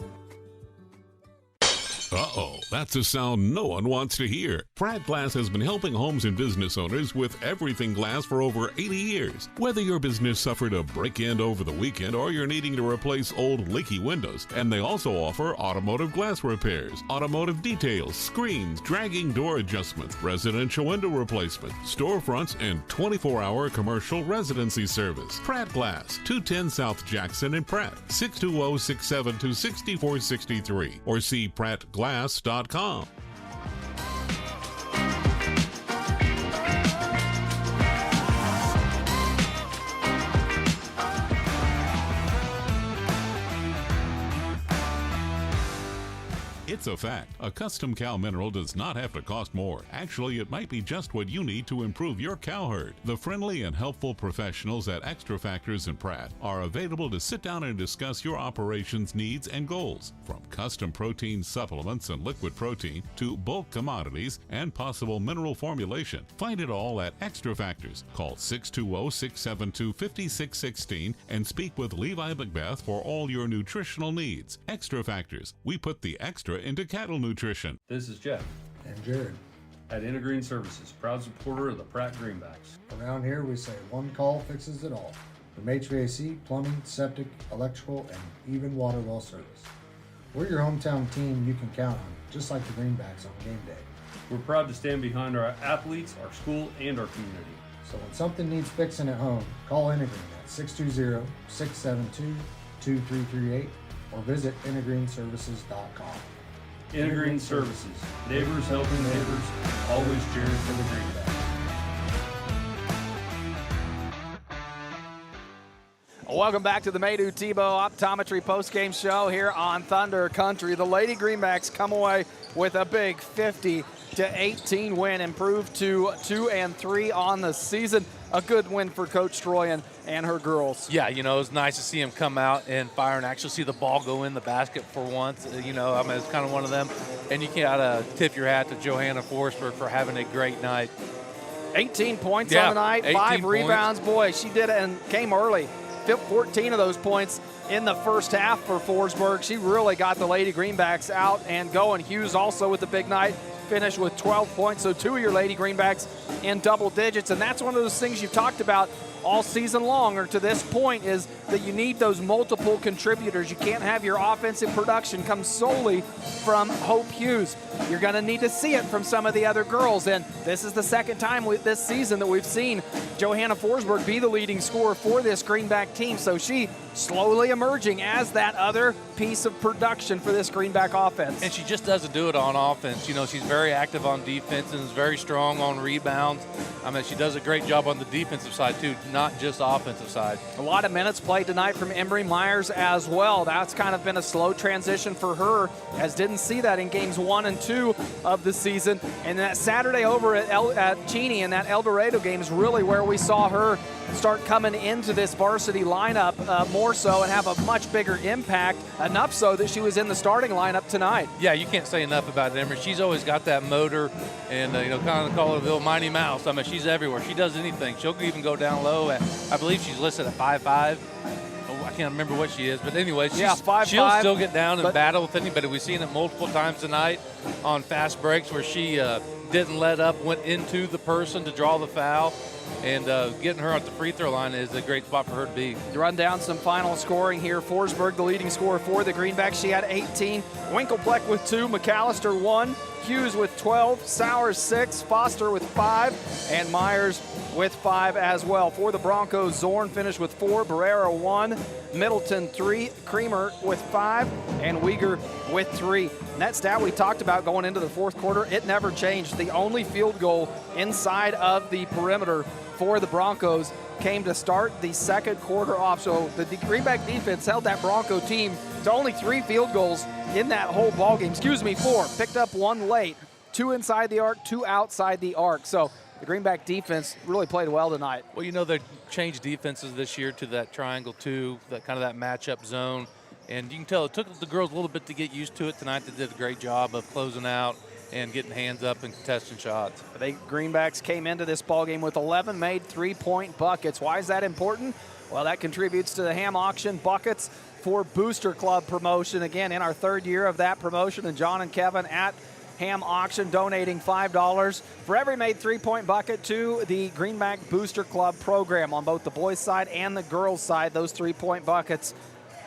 Uh-oh, that's a sound no one wants to hear. Pratt Glass has been helping homes and business owners with everything glass for over 80 years. Whether your business suffered a break-in over the weekend or you're needing to replace old leaky windows, and they also offer automotive glass repairs, automotive details, screens, dragging door adjustments, residential window replacement, storefronts, and 24-hour commercial residency service. Pratt Glass, 210 South Jackson in Pratt, 620-672-6463, or see prattglass.com. It's a fact. A custom cow mineral does not have to cost more. Actually, it might be just what you need to improve your cow herd. The friendly and helpful professionals at Extra Factors in Pratt are available to sit down and discuss your operations needs and goals. From custom protein supplements and liquid protein to bulk commodities and possible mineral formulation. Find it all at Extra Factors. Call 620-672-5616 and speak with Levi Macbeth for all your nutritional needs. Extra Factors. We put the extra into cattle nutrition. This is Jeff. And Jared. At Intergreen Services, proud supporter of the Pratt Greenbacks. Around here we say one call fixes it all. From HVAC, plumbing, septic, electrical, and even water well service. We're your hometown team you can count on, just like the Greenbacks on game day. We're proud to stand behind our athletes, our school, and our community. So when something needs fixing at home, call Intergreen at 620-672-2338 or visit intergreenservices.com. Intergreen Services, neighbors helping neighbors, always cheering for the Greenbacks. Welcome back to the Maydew Tebow Optometry postgame show here on Thunder Country. The Lady Greenbacks come away with a big 50-18 win, improved to 2-3 on the season. A good win for Coach Stroyan and her girls. Yeah, you know, it was nice to see him come out and fire and actually see the ball go in the basket for once. You know, I mean, it's kind of one of them. And you gotta tip your hat to Johanna Forsberg for having a great night. 18 points on the night, 5 rebounds. Boy, she did it and came early. 14 of those points in the first half for Forsberg. She really got the Lady Greenbacks out and going. Hughes also with the big night, finished with 12 points. So 2 of your Lady Greenbacks in double digits. And that's one of those things you talked about all season long or to this point is that you need those multiple contributors. You can't have your offensive production come solely from Hope Hughes. You're going to need to see it from some of the other girls, and this is the second time this season that we've seen Johanna Forsberg be the leading scorer for this Greenback team, so she slowly emerging as that other piece of production for this Greenback offense. And she just doesn't do it on offense. You know, she's very active on defense and is very strong on rebounds. I mean, she does a great job on the defensive side, too, not just offensive side. A lot of minutes played tonight from Emery Myers as well. That's kind of been a slow transition for her, as didn't see that in games 1 and 2 of the season. And that Saturday over at Cheney in that El Dorado game is really where we saw her start coming into this varsity lineup more so and have a much bigger impact, enough so that she was in the starting lineup tonight. Yeah, you can't say enough about Emery. She's always got that motor and, you know, kind of call her the little Mighty Mouse. I mean, she's everywhere. She does anything. She'll even go down low. I believe she's listed at 5'5". I can't remember what she is, but anyway, she'll still get down and battle with anybody. We've seen it multiple times tonight on fast breaks where she didn't let up, went into the person to draw the foul. And getting her at the free throw line is a great spot for her to be. To run down some final scoring here, Forsberg, the leading scorer for the Greenbacks. She had 18. Winkelpleck with 2. McAllister 1. Hughes with 12. Sowers 6. Foster with 5. And Myers with 5 as well. For the Broncos, Zorn finished with 4. Barrera 1. Middleton 3. Creamer with 5. And Uyghur with 3. And that stat we talked about going into the fourth quarter, it never changed. The only field goal inside of the perimeter for the Broncos came to start the second quarter off. So the Greenback defense held that Bronco team to only 3 field goals in that whole ballgame. 4. Picked up 1 late. 2 inside the arc, 2 outside the arc. So the Greenback defense really played well tonight. Well, you know, they changed defenses this year to that triangle 2, that kind of that matchup zone. And you can tell it took the girls a little bit to get used to it tonight. They did a great job of closing out and getting hands up and contesting shots. The Greenbacks came into this ballgame with 11 made 3-point buckets. Why is that important? Well, that contributes to the Ham Auction buckets for Booster Club promotion. Again, in our 3rd year of that promotion, and John and Kevin at Ham Auction donating $5 for every made 3-point bucket to the Greenback Booster Club program on both the boys' side and the girls' side. Those 3-point buckets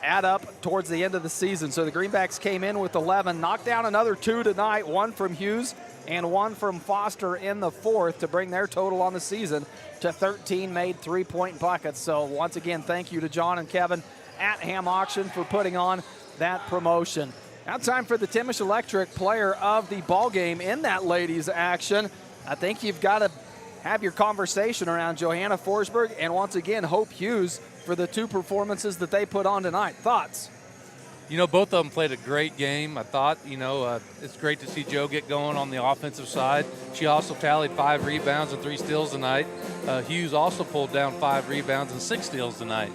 add up towards the end of the season. So the Greenbacks came in with 11, knocked down another 2 tonight, 1 from Hughes and 1 from Foster in the 4th to bring their total on the season to 13 made 3-point buckets. So once again, thank you to John and Kevin at Ham Auction for putting on that promotion. Now time for the Timish Electric player of the ball game in that ladies action. I think you've got to have your conversation around Johanna Forsberg and once again Hope Hughes for the 2 performances that they put on tonight. Thoughts? You know, both of them played a great game. I thought, you know, it's great to see Jo get going on the offensive side. She also tallied 5 rebounds and 3 steals tonight. Hughes also pulled down 5 rebounds and 6 steals tonight.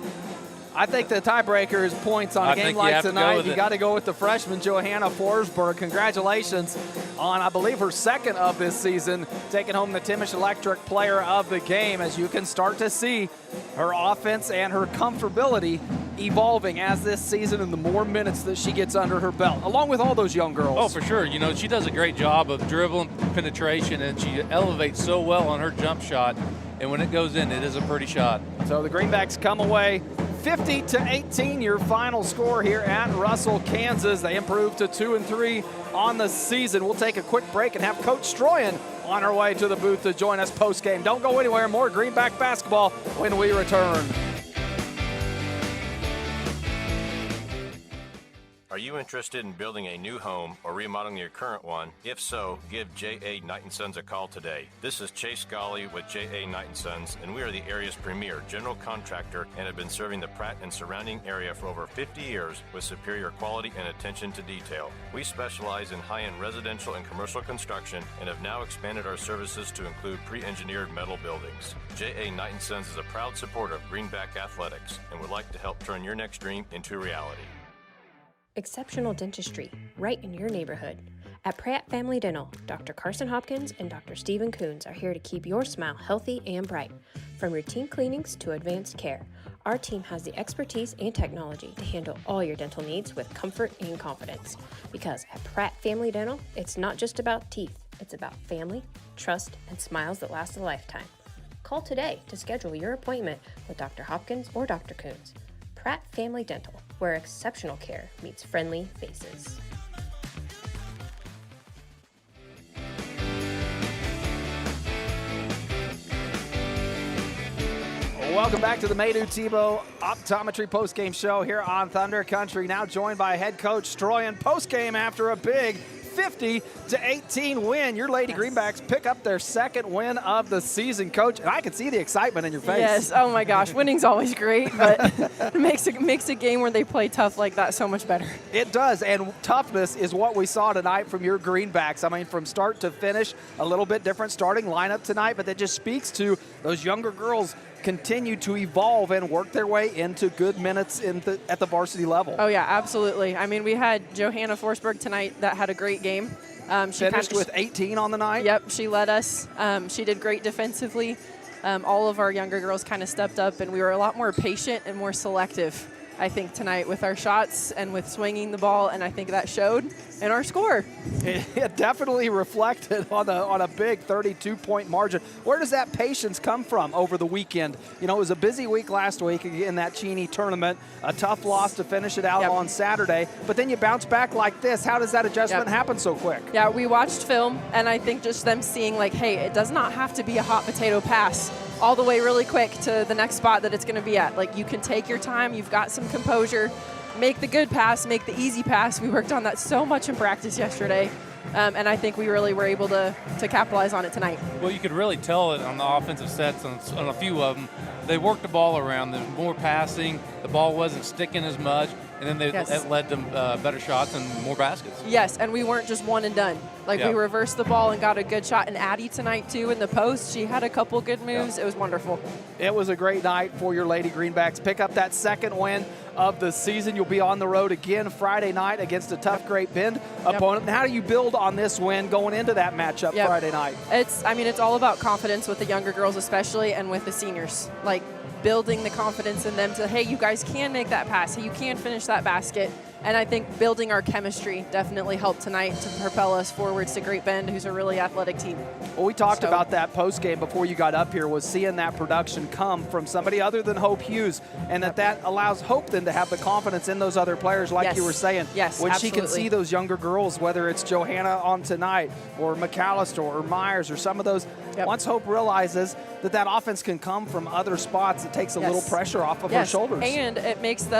I think the tiebreaker is points on a game like tonight. You got to go with the freshman Johanna Forsberg. Congratulations on, I believe, her 2nd of this season, taking home the Timish Electric player of the game, as you can start to see her offense and her comfortability evolving as this season and the more minutes that she gets under her belt, along with all those young girls. Oh, for sure. You know, she does a great job of dribbling, penetration, and she elevates so well on her jump shot. And when it goes in, it is a pretty shot. So the Greenbacks come away 50-18, your final score here at Russell, Kansas. They improved to 2-3 on the season. We'll take a quick break and have Coach Stroyan on her way to the booth to join us post-game. Don't go anywhere. More Greenback basketball when we return. Are you interested in building a new home or remodeling your current one? If so, give J.A. Knight & Sons a call today. This is Chase Golly with J.A. Knight & Sons, and we are the area's premier general contractor and have been serving the Pratt and surrounding area for over 50 years with superior quality and attention to detail. We specialize in high-end residential and commercial construction and have now expanded our services to include pre-engineered metal buildings. J.A. Knight & Sons is a proud supporter of Greenback Athletics and would like to help turn your next dream into reality. Exceptional dentistry, right in your neighborhood. At Pratt Family Dental, Dr. Carson Hopkins and Dr. Stephen Coons are here to keep your smile healthy and bright. From routine cleanings to advanced care, our team has the expertise and technology to handle all your dental needs with comfort and confidence. Because at Pratt Family Dental, it's not just about teeth, it's about family, trust, and smiles that last a lifetime. Call today to schedule your appointment with Dr. Hopkins or Dr. Coons. Pratt Family Dental, where exceptional care meets friendly faces. Welcome back to the Maydew Tebow Optometry postgame show here on Thunder Country. Now joined by head coach Stroyan postgame after a big 50-18 win. Your Lady Greenbacks pick up their second win of the season, Coach. And I can see the excitement in your face. Yes. Oh my gosh, winning's always great, but it makes a game where they play tough like that so much better. It does, and toughness is what we saw tonight from your Greenbacks. I mean, from start to finish, a little bit different starting lineup tonight, but that just speaks to those younger girls continue to evolve and work their way into good minutes at the varsity level. Oh, yeah, absolutely. I mean, we had Johanna Forsberg tonight that had a great game. She finished with 18 on the night? Yep, she led us. She did great defensively. All of our younger girls kind of stepped up, and we were a lot more patient and more selective, I think, tonight with our shots and with swinging the ball, and I think that showed in our score. It definitely reflected on a big 32-point margin. Where does that patience come from over the weekend? You know, it was a busy week last week in that Cheney tournament, a tough loss to finish it out on Saturday, but then you bounce back like this. How does that adjustment happen so quick? Yeah, we watched film, and I think just them seeing like, hey, it does not have to be a hot potato pass all the way really quick to the next spot that it's going to be at. Like, you can take your time, you've got some composure, make the good pass, make the easy pass. We worked on that so much in practice yesterday, and I think we really were able to capitalize on it tonight. Well, you could really tell it on the offensive sets on a few of them. They worked the ball around. There was more passing. The ball wasn't sticking as much, and then it led to better shots and more baskets. Yes, and we weren't just one and done. Like, we reversed the ball and got a good shot. And Addie tonight, too, in the post, she had a couple good moves. It was wonderful. It was a great night for your Lady Greenbacks. Pick up that second win of the season. You'll be on the road again Friday night against a tough Great Bend opponent. And how do you build on this win going into that matchup Friday night? It's all about confidence with the younger girls especially, and with the seniors. Like, building the confidence in them to, hey, you guys can make that pass. Hey, you can finish that basket. And I think building our chemistry definitely helped tonight to propel us forwards to Great Bend, who's a really athletic team. Well, we talked about that post-game before you got up here, was seeing that production come from somebody other than Hope Hughes, and that allows Hope then to have the confidence in those other players, like you were saying. Yes, when absolutely. she can see those younger girls, whether it's Johanna on tonight or McAllister or Myers or some of those, once Hope realizes that offense can come from other spots, it takes a little pressure off of her shoulders. And it makes the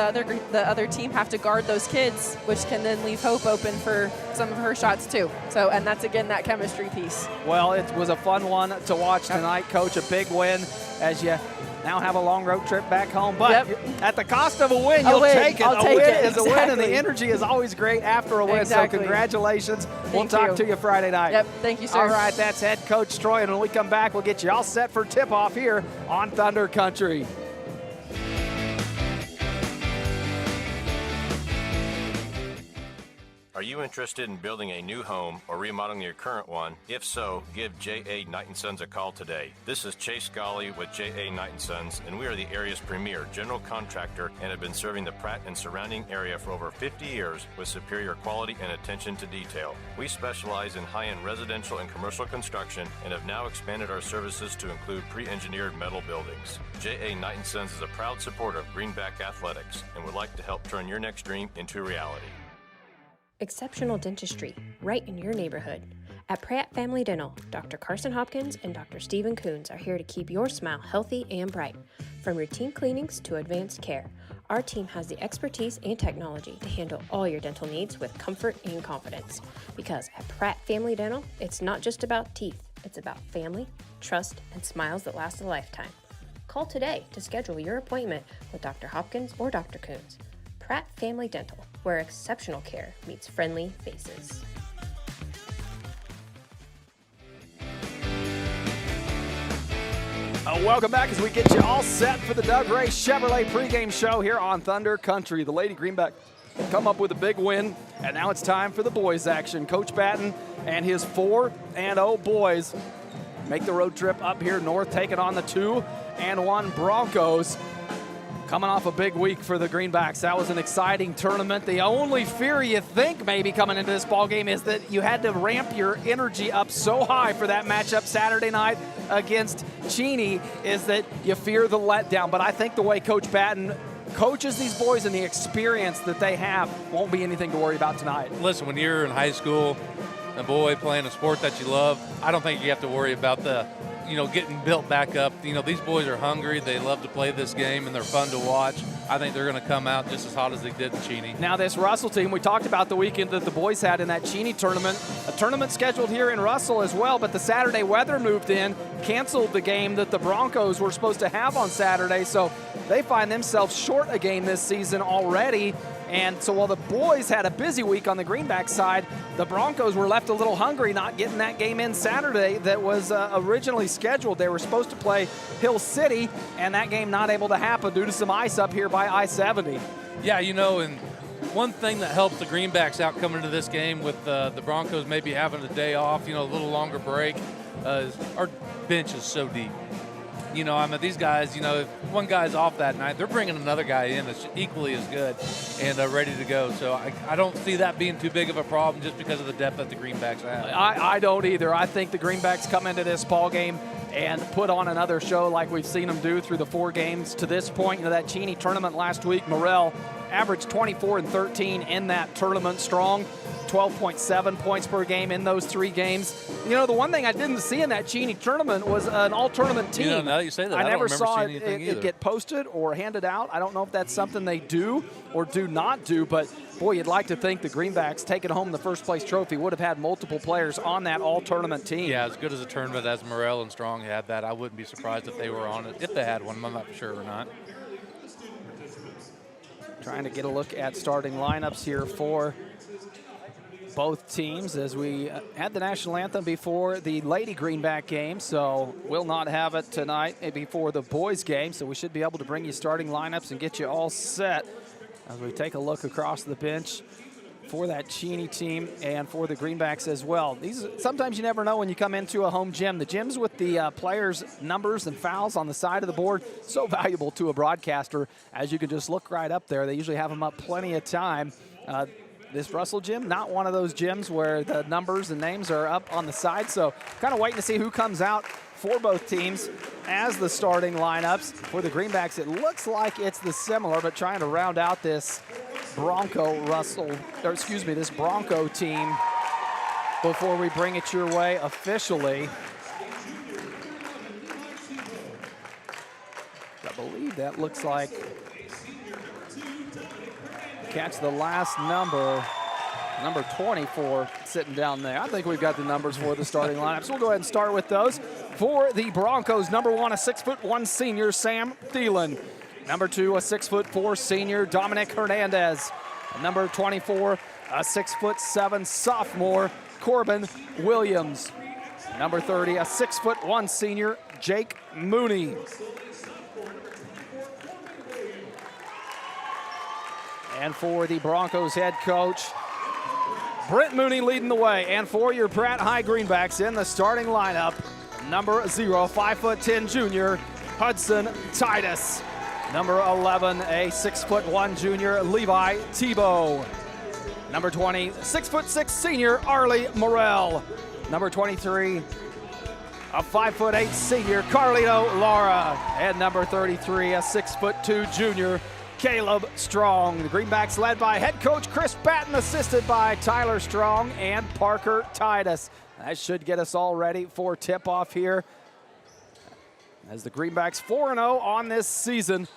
other team have to guard those kids, which can then leave Hope open for some of her shots too. So, and that's again that chemistry piece. Well, it was a fun one to watch tonight, Coach. A big win as you now have a long road trip back home. But at the cost of a win, you'll take it. A win is a win, and the energy is always great after a win. So congratulations. We'll talk to you Friday night. Yep, thank you, sir. All right, that's head coach Troy. And when we come back, we'll get you all set for tip-off here on Thunder Country. Are you interested in building a new home or remodeling your current one? If so, give J.A. Knight & Sons a call today. This is Chase Golly with J.A. Knight & Sons, and we are the area's premier general contractor and have been serving the Pratt and surrounding area for over 50 years with superior quality and attention to detail. We specialize in high-end residential and commercial construction and have now expanded our services to include pre-engineered metal buildings. J.A. Knight & Sons is a proud supporter of Greenback Athletics and would like to help turn your next dream into reality. Exceptional dentistry, right in your neighborhood. At Pratt Family Dental, Dr. Carson Hopkins and Dr. Stephen Coons are here to keep your smile healthy and bright. From routine cleanings to advanced care, our team has the expertise and technology to handle all your dental needs with comfort and confidence. Because at Pratt Family Dental, it's not just about teeth, it's about family, trust, and smiles that last a lifetime. Call today to schedule your appointment with Dr. Hopkins or Dr. Coons. Pratt Family Dental, where exceptional care meets friendly faces. Welcome back as we get you all set for the Doug Ray Chevrolet pregame show here on Thunder Country. The Lady Greenback come up with a big win, and now it's time for the boys' action. Coach Batten and his 4-0 boys make the road trip up here north, taking on the 2-1 Broncos. Coming off a big week for the Greenbacks. That was an exciting tournament. The only fear you think maybe coming into this ball game is that you had to ramp your energy up so high for that matchup Saturday night against Cheney, is that you fear the letdown. But I think the way Coach Batten coaches these boys and the experience that they have won't be anything to worry about tonight. Listen, when you're in high school, a boy playing a sport that you love, I don't think you have to worry about getting built back up. These boys are hungry. They love to play this game, and they're fun to watch. I think they're going to come out just as hot as they did in Cheney. Now, this Russell team, we talked about the weekend that the boys had in that Cheney tournament. A tournament scheduled here in Russell as well, but the Saturday weather moved in, canceled the game that the Broncos were supposed to have on Saturday, so they find themselves short a game this season already. And so while the boys had a busy week on the Greenback side, the Broncos were left a little hungry not getting that game in Saturday that was originally scheduled. They were supposed to play Hill City, and that game not able to happen due to some ice up here by I-70. Yeah, and one thing that helps the Greenbacks out coming into this game with the Broncos maybe having a day off, a little longer break, is our bench is so deep. These guys, if one guy's off that night, they're bringing another guy in that's equally as good and ready to go. So I don't see that being too big of a problem just because of the depth that the Greenbacks have. I don't either. I think the Greenbacks come into this ball game and put on another show like we've seen them do through the 4 games to this point. That Cheney tournament last week, Morrell averaged 24 and 13 in that tournament strong. 12.7 points per game in those 3 games. The one thing I didn't see in that Cheney tournament was an all-tournament team. Now that you say that, I never saw it get posted or handed out. I don't know if that's something they do or do not do, but boy, you'd like to think the Greenbacks taking home the first place trophy would have had multiple players on that all-tournament team. Yeah, as good as a tournament as Morrell and Strong had that, I wouldn't be surprised if they were on it, if they had one. I'm not sure or not. Trying to get a look at starting lineups here for both teams as we had the national anthem before the Lady Greenback game, so we'll not have it tonight before the boys game, so we should be able to bring you starting lineups and get you all set as we take a look across the bench for that Cheney team and for the Greenbacks as well. Sometimes you never know when you come into a home gym. The gyms with the players' numbers and fouls on the side of the board, so valuable to a broadcaster, as you can just look right up there. They usually have them up plenty of time. This Russell gym, not one of those gyms where the numbers and names are up on the side, so kind of waiting to see who comes out for both teams as the starting lineups. For the Greenbacks, it looks like it's the similar, but trying to round out this Bronco team before we bring it your way officially. I believe that looks like, catch the last number 24 sitting down there. I think we've got the numbers for the starting lineups. We'll go ahead and start with those. For the Broncos, number 1, a 6'1" senior, Sam Thielen. Number 2, a 6'4" senior, Dominic Hernandez. And number 24, a 6'7" sophomore, Corbin Williams. Number 30, a 6'1" senior, Jake Mooney. And for the Broncos head coach, Brent Mooney leading the way. And for your Pratt High Greenbacks in the starting lineup, number 0, 5'10" junior, Hudson Titus. Number 11, a 6'1" junior, Levi Tebow. Number 20, 6'6" senior, Arlie Morrell. Number 23, a 5'8" senior, Carlito Lara. And number 33, a 6'2" junior, Caleb Strong. The Greenbacks led by head coach Chris Batten, assisted by Tyler Strong and Parker Titus. That should get us all ready for tip-off here as the Greenbacks 4-0 on this season,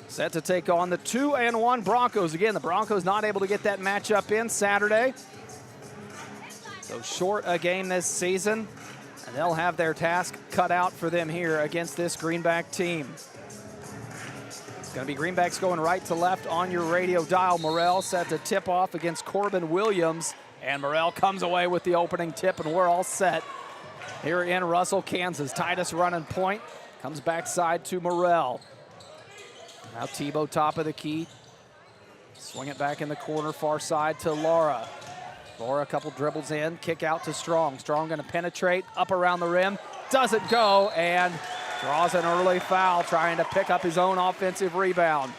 set to take on the 2-1 Broncos. Again, the Broncos not able to get that matchup in Saturday, so short a game this season, and they'll have their task cut out for them here against this Greenback team. Going to be Greenbacks going right to left on your radio dial. Morrell set to tip off against Corbin Williams. And Morrell comes away with the opening tip, and we're all set here in Russell, Kansas. Titus running point. Comes backside to Morrell. Now Tebow top of the key. Swing it back in the corner, far side to Lara. Lara a couple dribbles in, kick out to Strong. Strong going to penetrate up around the rim. Doesn't go, and Draws an early foul, trying to pick up his own offensive rebound.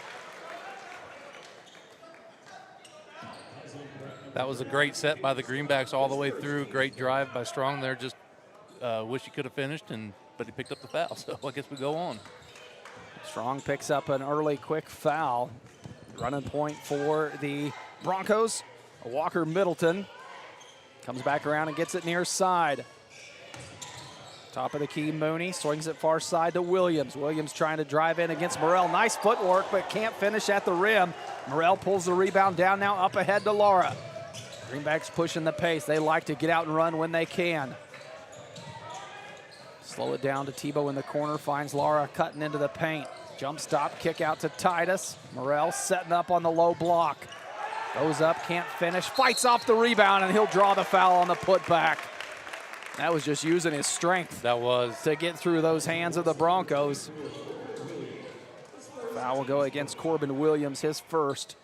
That was a great set by the Greenbacks all the way through. Great drive by Strong there. Just wish he could have finished, but he picked up the foul, so I guess we go on. Strong picks up an early quick foul. Running point for the Broncos. Walker Middleton comes back around and gets it near side. Top of the key, Mooney swings it far side to Williams. Williams trying to drive in against Morrell. Nice footwork, but can't finish at the rim. Morrell pulls the rebound down now, up ahead to Lara. Greenbacks pushing the pace. They like to get out and run when they can. Slow it down to Tebow in the corner, finds Lara cutting into the paint. Jump stop, kick out to Titus. Morrell setting up on the low block. Goes up, can't finish, fights off the rebound, and he'll draw the foul on the putback. That was just using his strength. That was. To get through those hands of the Broncos. Foul will go against Corbin Williams, his first.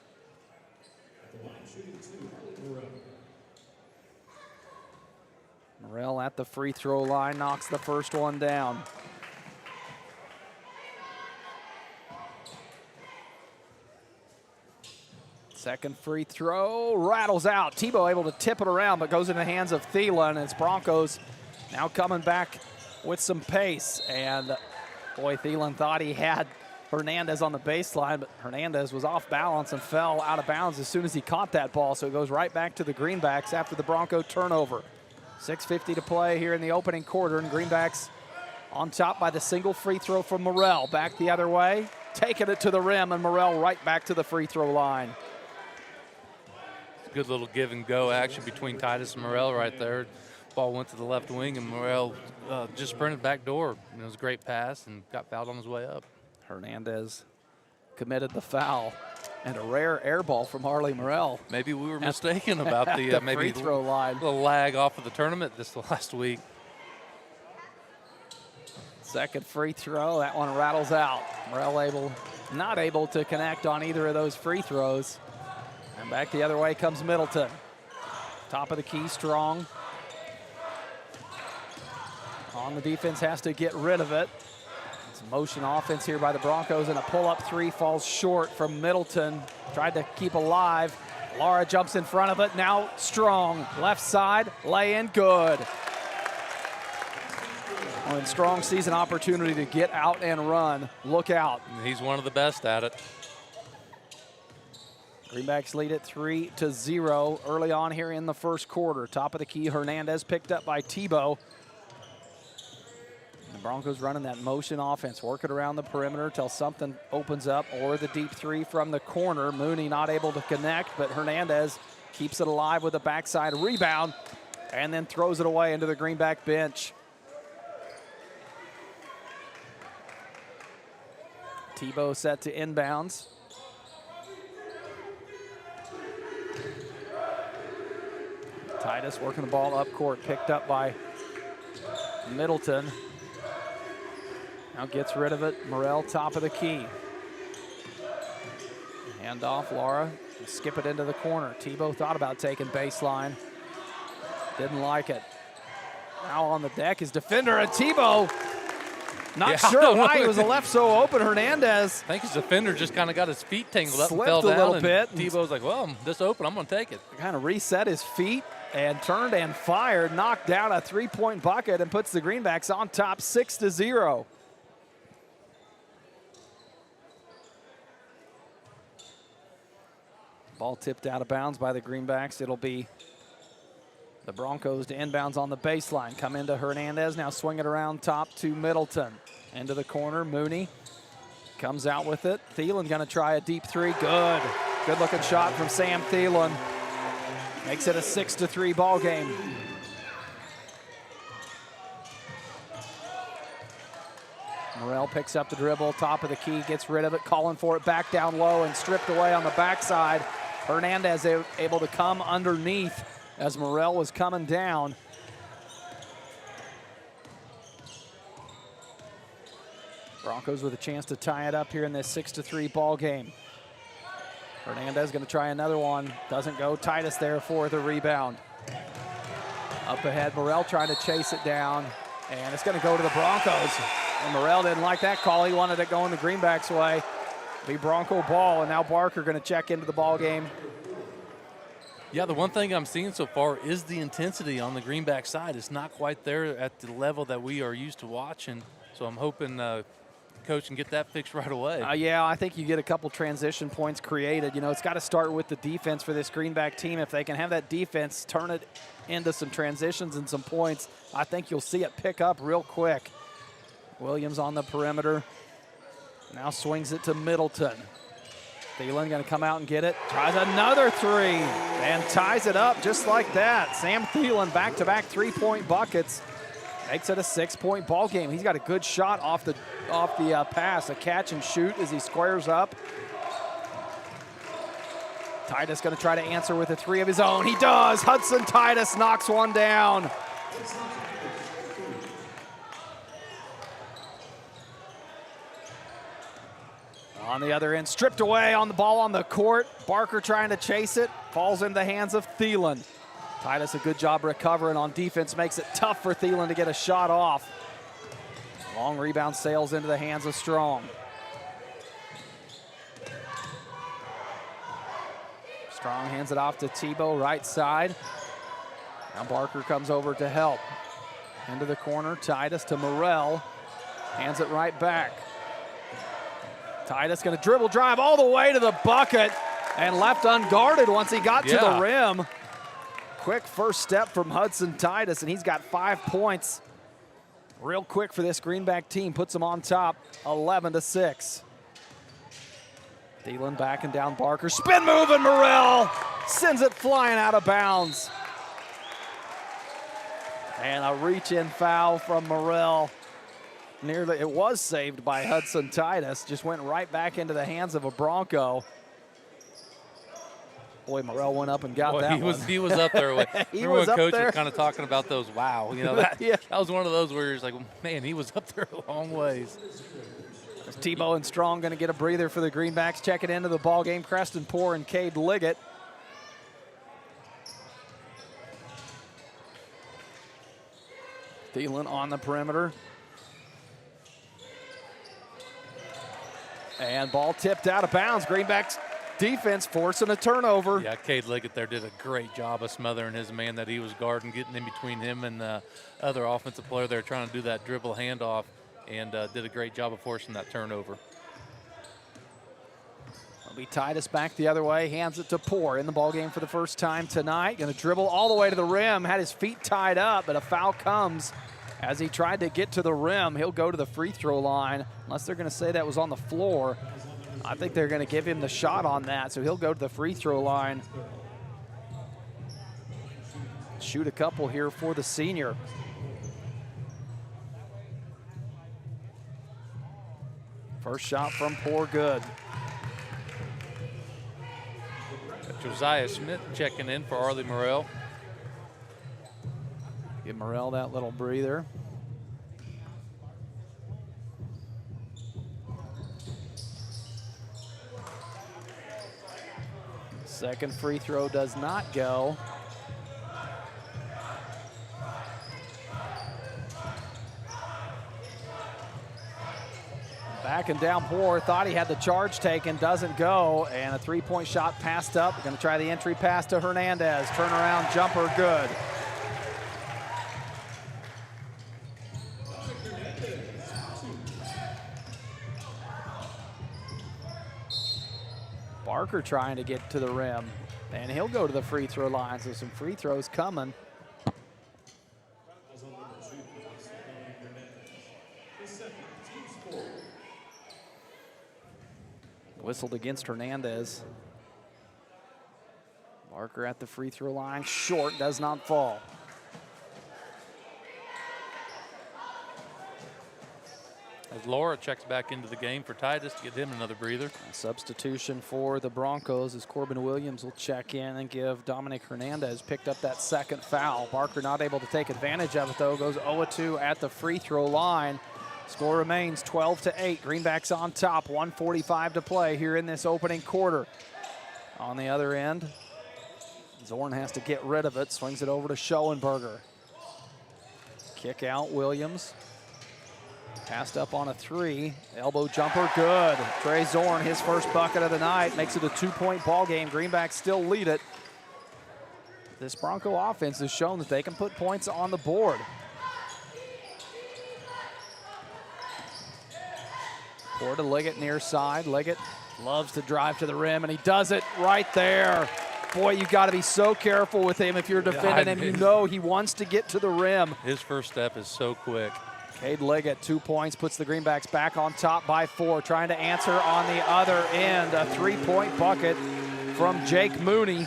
Morrell at the free throw line, knocks the first one down. Second free throw, rattles out. Tebow able to tip it around, but goes in the hands of Thielen. It's Broncos now coming back with some pace. And boy, Thielen thought he had Hernandez on the baseline, but Hernandez was off balance and fell out of bounds as soon as he caught that ball. So it goes right back to the Greenbacks after the Bronco turnover. 6:50 to play here in the opening quarter, and Greenbacks on top by the single free throw from Morrell. Back the other way, taking it to the rim, and Morrell right back to the free throw line. Good little give and go action between Titus and Morrell right there. Ball went to the left wing, and Morrell just sprinted back door. It was a great pass and got fouled on his way up. Hernandez committed the foul, and a rare air ball from Harley Morrell. Maybe we were mistaken about the maybe free throw line. The lag off of the tournament this last week. Second free throw, that one rattles out. Morrell not able to connect on either of those free throws. And back the other way comes Middleton. Top of the key, Strong. On the defense, has to get rid of it. It's motion offense here by the Broncos, and a pull-up three falls short from Middleton. Tried to keep alive. Lara jumps in front of it. Now Strong, left side, lay in, good. When Strong sees an opportunity to get out and run, look out. He's one of the best at it. Greenbacks lead it 3-0 early on here in the first quarter. Top of the key, Hernandez picked up by Tebow. The Broncos running that motion offense, working around the perimeter till something opens up, or the deep three from the corner. Mooney not able to connect, but Hernandez keeps it alive with a backside rebound and then throws it away into the Greenback bench. Tebow set to inbounds. Titus working the ball up court, picked up by Middleton. Now gets rid of it. Morrell, top of the key. Hand off, Lara. Skip it into the corner. Tebow thought about taking baseline. Didn't like it. Now on the deck is defender, and Tebow not sure why he was left so open. Hernandez. I think his defender just kind of got his feet tangled up and slipped fell down. a little bit. Tebow's like, well, I'm this open, I'm going to take it. Kind of reset his feet and turned and fired, knocked down a three-point bucket and puts the Greenbacks on top 6-0. Ball tipped out of bounds by the Greenbacks. It'll be the Broncos to inbounds on the baseline. Come into Hernandez, now swing it around top to Middleton. Into the corner, Mooney comes out with it. Thielen gonna try a deep three, good. Good looking shot from Sam Thielen. Makes it a 6-3 ball game. Morrell picks up the dribble, top of the key, gets rid of it, calling for it back down low and stripped away on the backside. Hernandez able to come underneath as Morrell was coming down. Broncos with a chance to tie it up here in this 6-3 ball game. Hernandez going to try another one. Doesn't go. Titus there for the rebound. Up ahead, Morrell trying to chase it down, and it's going to go to the Broncos. And Morrell didn't like that call. He wanted it going the Greenbacks' way. Be Bronco ball, and now Barker going to check into the ball game. Yeah, the one thing I'm seeing so far is the intensity on the Greenback side. It's not quite there at the level that we are used to watching. So I'm hoping Coach can get that fixed right away. Yeah, I think you get a couple transition points created. You know, it's got to start with the defense for this Greenback team. If they can have that defense turn it into some transitions and some points, I think you'll see it pick up real quick. Williams on the perimeter. Now swings it to Middleton. Thielen going to come out and get it. Tries another three and ties it up just like that. Sam Thielen back-to-back three-point buckets. Makes it a 6-point ball game. He's got a good shot off the pass, a catch and shoot as he squares up. Titus going to try to answer with a three of his own. He does. Hudson Titus knocks one down. On the other end, stripped away on the ball on the court. Barker trying to chase it. Falls into the hands of Thielen. Titus, a good job recovering on defense, makes it tough for Thielen to get a shot off. Long rebound sails into the hands of Strong. Strong hands it off to Tebow, right side. Now Barker comes over to help. Into the corner, Titus to Morrell. Hands it right back. Titus going to dribble drive all the way to the bucket and left unguarded once he got to the rim. Quick first step from Hudson Titus, and he's got 5 points. Real quick for this Greenback team, puts them on top, 11-6. Thielen backing down Barker, spin move, and Morrell sends it flying out of bounds. And a reach-in foul from Morrell. Nearly, it was saved by Hudson Titus, just went right back into the hands of a Bronco. Boy, Morrell went up and got that one. He was up there. He was up Coach there. was kind of talking about those, wow. You know, that was one of those where you're just like, man, he was up there a long ways. Tebow and Strong going to get a breather for the Greenbacks. Checking into the ball game, Creston Poore and Cade Liggett. Thielen on the perimeter. And ball tipped out of bounds. Greenbacks defense forcing a turnover. Yeah, Cade Liggett there did a great job of smothering his man that he was guarding, getting in between him and the other offensive player there trying to do that dribble handoff, and did a great job of forcing that turnover. It'll be Titus back the other way, hands it to Poore in the ballgame for the first time tonight. Going to dribble all the way to the rim, had his feet tied up, but a foul comes as he tried to get to the rim. He'll go to the free throw line, unless they're going to say that was on the floor. I think they're going to give him the shot on that, so he'll go to the free throw line. Shoot a couple here for the senior. First shot from Poore, good. Josiah Smith checking in for Arlie Morrell. Give Morrell that little breather. Second free throw does not go. Backing down Poore, thought he had the charge taken, doesn't go, and a three-point shot passed up. Going to try the entry pass to Hernandez. Turnaround jumper, good. Barker trying to get to the rim, and he'll go to the free throw line, so some free throws coming. Whistled against Hernandez. Barker at the free throw line, short, does not fall. As Laura checks back into the game for Titus to get him another breather. A substitution for the Broncos as Corbin Williams will check in and give Dominic Hernandez, picked up that second foul. Barker not able to take advantage of it though, goes 0-2 at the free throw line. Score remains 12-8. Greenbacks on top, 1:45 to play here in this opening quarter. On the other end, Zorn has to get rid of it, swings it over to Schoenberger. Kick out Williams. Passed up on a 3. Elbow jumper, good. Trey Zorn, his first bucket of the night, makes it a 2-point ball game. Greenbacks still lead it. This Bronco offense has shown that they can put points on the board. Pour to Liggett near side. Liggett loves to drive to the rim, and he does it right there. Boy, you got to be so careful with him if you're defending him. You know he wants to get to the rim. His first step is so quick. Cade Liggett, 2 points, puts the Greenbacks back on top by 4. Trying to answer on the other end. A 3-point bucket from Jake Mooney.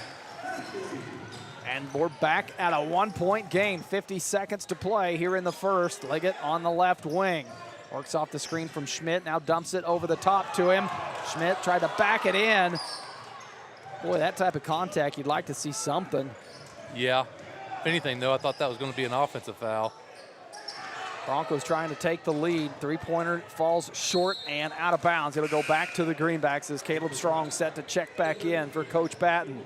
And we're back at a 1-point game. 50 seconds to play here in the first. Liggett on the left wing. Works off the screen from Schmidt, now dumps it over the top to him. Schmidt tried to back it in. Boy, that type of contact, you'd like to see something. Yeah. If anything, though, I thought that was going to be an offensive foul. Broncos trying to take the lead. 3-pointer falls short and out of bounds. It'll go back to the Greenbacks as Caleb Strong set to check back in for Coach Patton.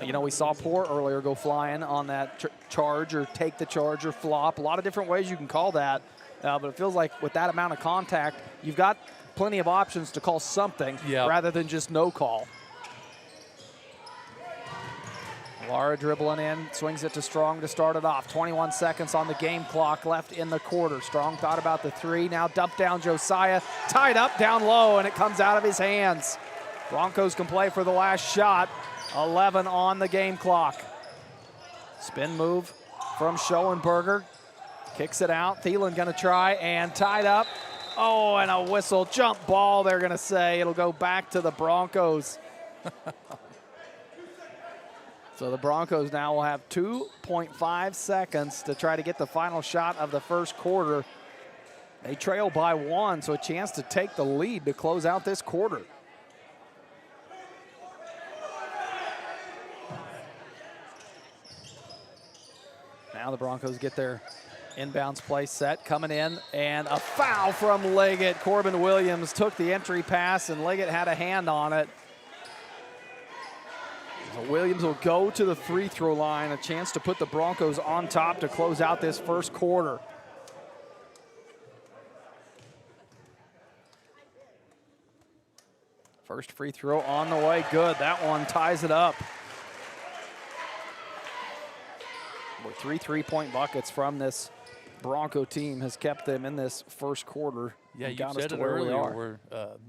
You know, we saw Poor earlier go flying on that charge or take the charge or flop. A lot of different ways you can call that. But it feels like with that amount of contact, you've got plenty of options to call something rather than just no call. Lara dribbling in, swings it to Strong to start it off. 21 seconds on the game clock left in the quarter. Strong thought about the 3, now dumped down Josiah. Tied up down low, and it comes out of his hands. Broncos can play for the last shot. 11 on the game clock. Spin move from Schoenberger. Kicks it out. Thielen going to try and tied up. Oh, and a whistle. Jump ball, they're going to say. It'll go back to the Broncos. So the Broncos now will have 2.5 seconds to try to get the final shot of the first quarter. They trail by 1, so a chance to take the lead to close out this quarter. Now the Broncos get their inbounds play set, coming in, and a foul from Liggett. Corbin Williams took the entry pass, and Liggett had a hand on it. So Williams will go to the free throw line, a chance to put the Broncos on top to close out this first quarter. First free throw on the way, good. That one ties it up. Where 3 3-point buckets from this Bronco team has kept them in this first quarter. Yeah, you said it earlier where,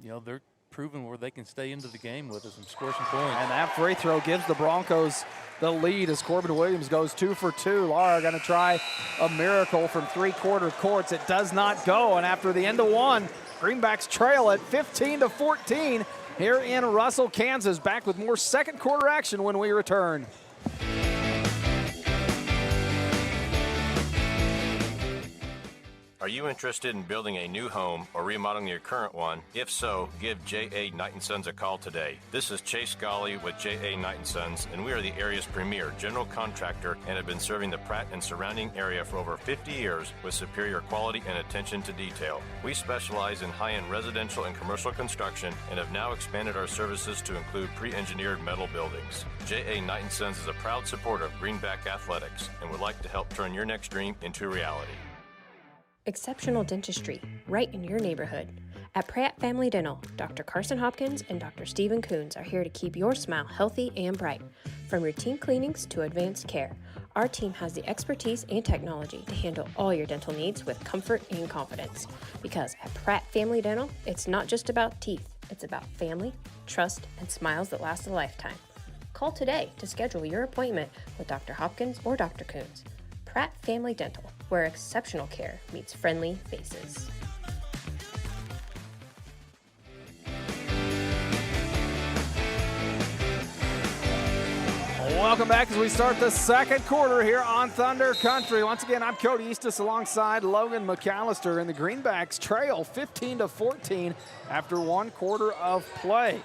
you know, they're proving where they can stay into the game with us and score some points. And that free throw gives the Broncos the lead as Corbin Williams goes 2 for 2. Lara going to try a miracle from 3-quarter courts. It does not go, and after the end of 1, Greenbacks trail it 15-14 here in Russell, Kansas. Back with more second quarter action when we return. Are you interested in building a new home or remodeling your current one? If so, give J.A. Knight & Sons a call today. This is Chase Golly with J.A. Knight & Sons, and we are the area's premier general contractor and have been serving the Pratt and surrounding area for over 50 years with superior quality and attention to detail. We specialize in high-end residential and commercial construction and have now expanded our services to include pre-engineered metal buildings. J.A. Knight & Sons is a proud supporter of Greenback Athletics and would like to help turn your next dream into reality. Exceptional dentistry, right in your neighborhood. At Pratt Family Dental, Dr. Carson Hopkins and Dr. Stephen Coons are here to keep your smile healthy and bright. From routine cleanings to advanced care, our team has the expertise and technology to handle all your dental needs with comfort and confidence. Because at Pratt Family Dental, it's not just about teeth, it's about family, trust, and smiles that last a lifetime. Call today to schedule your appointment with Dr. Hopkins or Dr. Coons. Pratt Family Dental, where exceptional care meets friendly faces. Welcome back as we start the second quarter here on Thunder Country. Once again, I'm Cody Eastis alongside Logan McAllister, and the Greenbacks trail 15-14 after 1 quarter of play.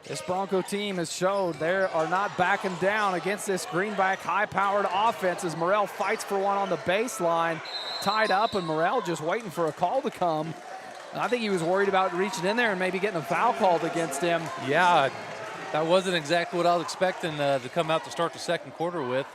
This Bronco team has showed they are not backing down against this Greenback high-powered offense as Morrell fights for one on the baseline. Tied up, and Morrell just waiting for a call to come. And I think he was worried about reaching in there and maybe getting a foul called against him. Yeah, that wasn't exactly what I was expecting to come out to start the second quarter with.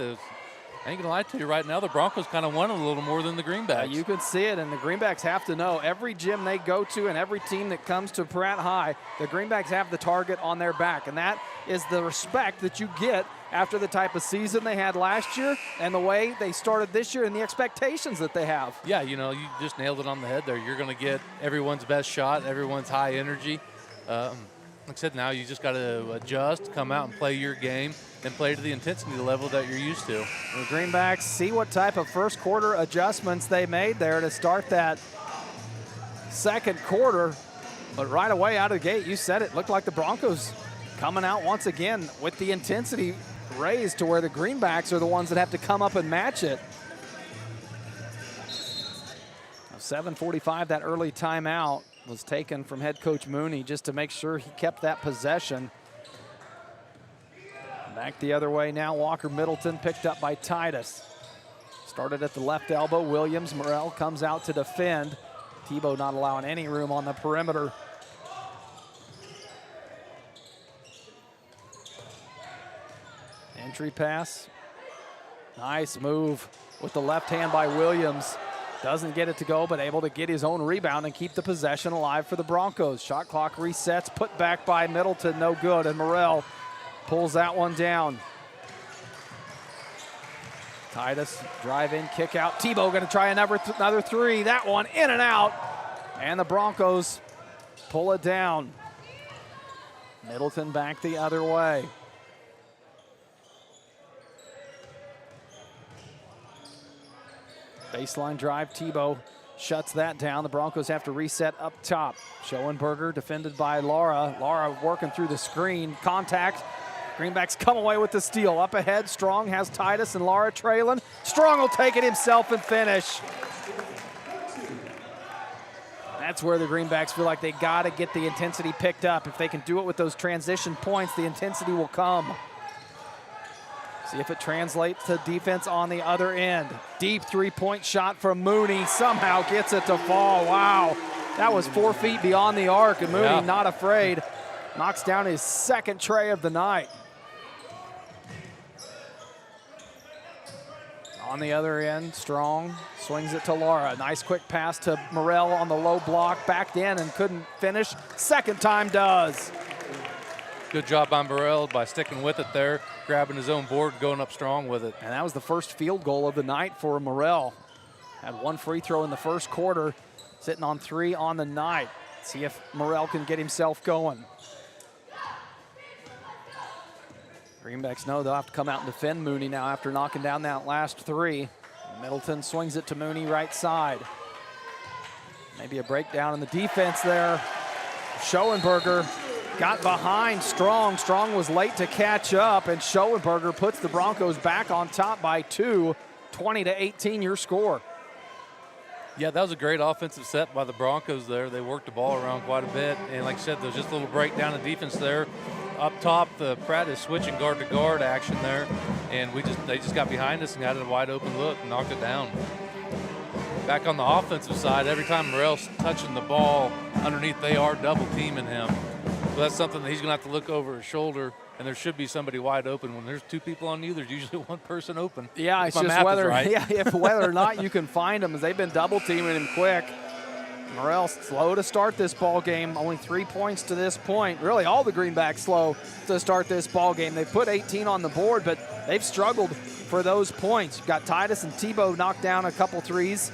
I ain't gonna lie to you, right now the Broncos kind of want it a little more than the Greenbacks. You can see it, and the Greenbacks have to know every gym they go to and every team that comes to Pratt High, the Greenbacks have the target on their back, and that is the respect that you get after the type of season they had last year and the way they started this year and the expectations that they have. Yeah, you know, you just nailed it on the head there. You're going to get everyone's best shot, everyone's high energy. Like I said, now you just got to adjust, come out and play your game, and play to the intensity level that you're used to. The Greenbacks, see what type of first quarter adjustments they made there to start that second quarter. But right away out of the gate, you said it, looked like the Broncos coming out once again with the intensity raised to where the Greenbacks are the ones that have to come up and match it. 7:45, that early timeout was taken from head coach Mooney just to make sure he kept that possession. Back the other way now, Walker Middleton picked up by Titus. Started at the left elbow, Williams. Morrell comes out to defend. Tebow not allowing any room on the perimeter. Entry pass. Nice move with the left hand by Williams. Doesn't get it to go, but able to get his own rebound and keep the possession alive for the Broncos. Shot clock resets, put back by Middleton, no good, and Morrell pulls that one down. Titus, drive in, kick out. Tebow gonna try another three. That one in and out, and the Broncos pull it down. Middleton back the other way. Baseline drive, Tebow shuts that down. The Broncos have to reset up top. Schoenberger defended by Lara. Lara working through the screen. Contact. Greenbacks come away with the steal. Up ahead, Strong has Titus and Lara trailing. Strong will take it himself and finish. That's where the Greenbacks feel like they got to get the intensity picked up. If they can do it with those transition points, the intensity will come. See if it translates to defense on the other end. Deep three-point shot from Mooney. Somehow gets it to fall. Wow. That was 4 feet beyond the arc, and Mooney not afraid. Knocks down his second tray of the night. On the other end, Strong swings it to Lara. Nice quick pass to Morrell on the low block. Backed in and couldn't finish. Second time does. Good job by Morrell by sticking with it there, grabbing his own board, going up strong with it. And that was the first field goal of the night for Morrell. Had one free throw in the first quarter, sitting on 3 on the night. See if Morrell can get himself going. Greenbacks know they'll have to come out and defend Mooney now after knocking down that last 3. Middleton swings it to Mooney right side. Maybe a breakdown in the defense there. Schoenberger got behind Strong. Strong was late to catch up, and Schoenberger puts the Broncos back on top by 2, 20-18 your score. Yeah, that was a great offensive set by the Broncos there. They worked the ball around quite a bit, and like I said, there's just a little breakdown in defense there. Up top, the Pratt is switching guard to guard action there, and they just got behind us and got a wide open look and knocked it down. Back on the offensive side, every time Morrell's touching the ball underneath, they are double teaming him. So that's something that he's going to have to look over his shoulder, and there should be somebody wide open. When there's 2 people on you, there's usually 1 person open. Yeah, it's just whether, if whether or not you can find them, as they've been double teaming him quick. Morrell slow to start this ball game. Only 3 points to this point. Really, all the Greenbacks slow to start this ball game. They've put 18 on the board, but they've struggled for those points. You've got Titus and Tebow knocked down a couple threes,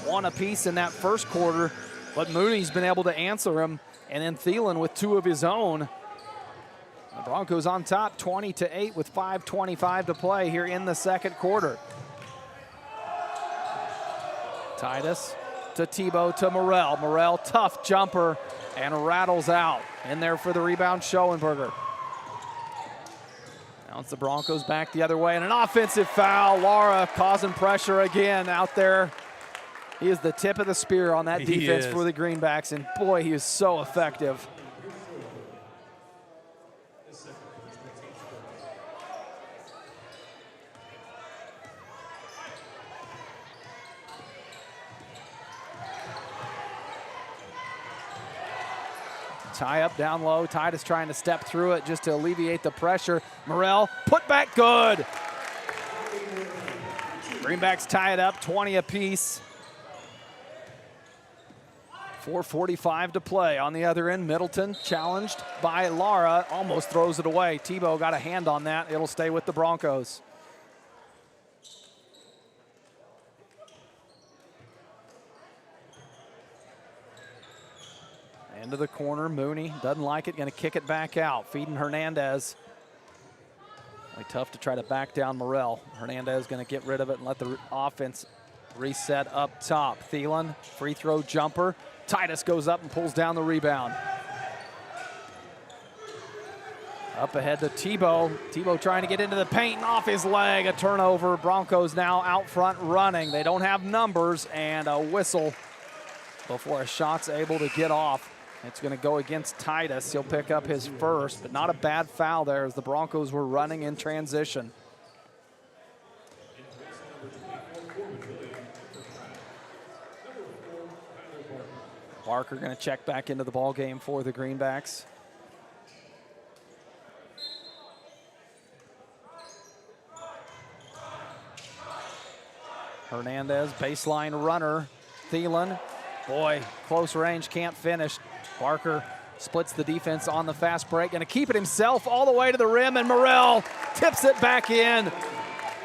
1 apiece in that first quarter, but Mooney's been able to answer him, and then Thielen with 2 of his own. The Broncos on top, 20-8 with 5:25 to play here in the second quarter. Titus to Tebow to Morrell. Morrell, tough jumper, and rattles out. In there for the rebound, Schoenberger. Now it's the Broncos back the other way, and an offensive foul. Lara causing pressure again out there. He is the tip of the spear on that defense for the Greenbacks, and boy, he is so effective. Tie up down low. Titus trying to step through it just to alleviate the pressure. Morrell, put back good. Greenbacks tie it up, 20 apiece. 4:45 to play. On the other end, Middleton challenged by Lara, almost throws it away. Tebow got a hand on that. It'll stay with the Broncos. Into the corner, Mooney doesn't like it, gonna kick it back out. Feeding Hernandez. Really tough to try to back down Morrell. Hernandez gonna get rid of it and let the offense reset up top. Thielen, free throw jumper. Titus goes up and pulls down the rebound. Up ahead to Tebow. Tebow trying to get into the paint and off his leg, a turnover. Broncos now out front running. They don't have numbers, and a whistle before a shot's able to get off. It's going to go against Titus. He'll pick up his first, but not a bad foul there as the Broncos were running in transition. Barker going to check back into the ball game for the Greenbacks. Hernandez, baseline runner. Thielen, boy, close range, can't finish. Barker splits the defense on the fast break. Going to keep it himself all the way to the rim, and Morrell tips it back in.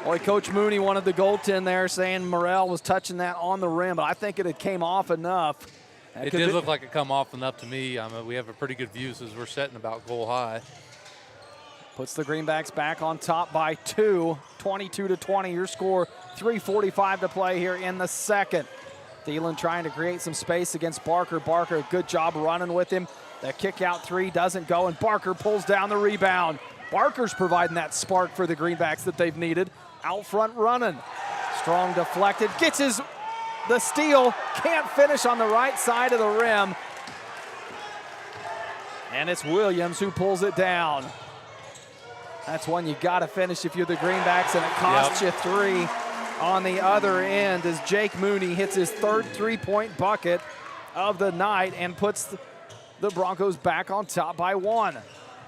Boy, Coach Mooney wanted the goaltend there, saying Morrell was touching that on the rim, but I think it had came off enough. It did look like it come off enough to me. I mean, we have a pretty good view since we're setting about goal high. Puts the Greenbacks back on top by 2, 22-20. Your score, 3:45 to play here in the second. Thielen trying to create some space against Barker. Barker, good job running with him. That kick out three doesn't go, and Barker pulls down the rebound. Barker's providing that spark for the Greenbacks that they've needed. Out front running. Strong deflected, gets the steal, can't finish on the right side of the rim. And it's Williams who pulls it down. That's one you gotta finish if you're the Greenbacks, and it costs you 3 on the other end as Jake Mooney hits his third three-point bucket of the night and puts the Broncos back on top by 1.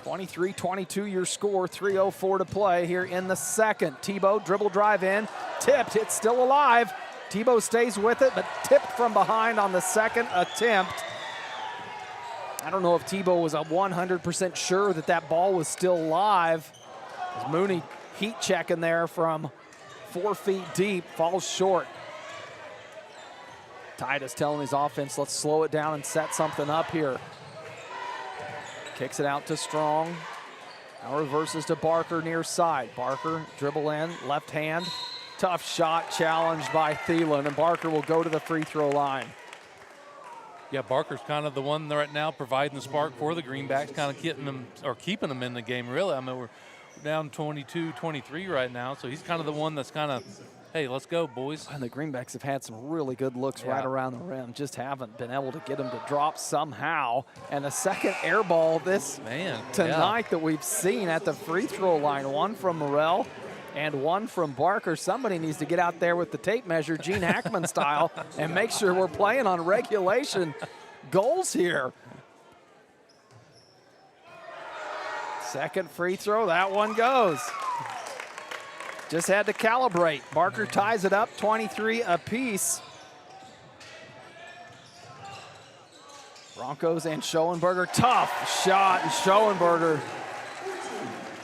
23-22 your score, 3:04 to play here in the second. Tebow dribble drive in, tipped, it's still alive. Tebow stays with it, but tipped from behind on the second attempt. I don't know if Tebow was 100% sure that that ball was still live. As Mooney heat checking there from 4 feet deep, falls short. Titus telling his offense, let's slow it down and set something up here. Kicks it out to Strong. Now reverses to Barker near side. Barker dribble in, left hand. Tough shot challenged by Thielen, and Barker will go to the free throw line. Yeah, Barker's kind of the one right now providing the spark for the Greenbacks, kind of keeping them in the game, really. I mean, we're down 22-23 right now, so he's kind of the one that's kind of, hey, let's go, boys. And the Greenbacks have had some really good looks right around the rim, just haven't been able to get them to drop somehow. And the second air ball tonight that we've seen at the free throw line, one from Morrell and one from Barker. Somebody needs to get out there with the tape measure, Gene Hackman style, and make sure we're playing on regulation goals here. Second free throw, that one goes. Just had to calibrate. Barker ties it up, 23 apiece. Broncos and Schoenberger, tough shot, and Schoenberger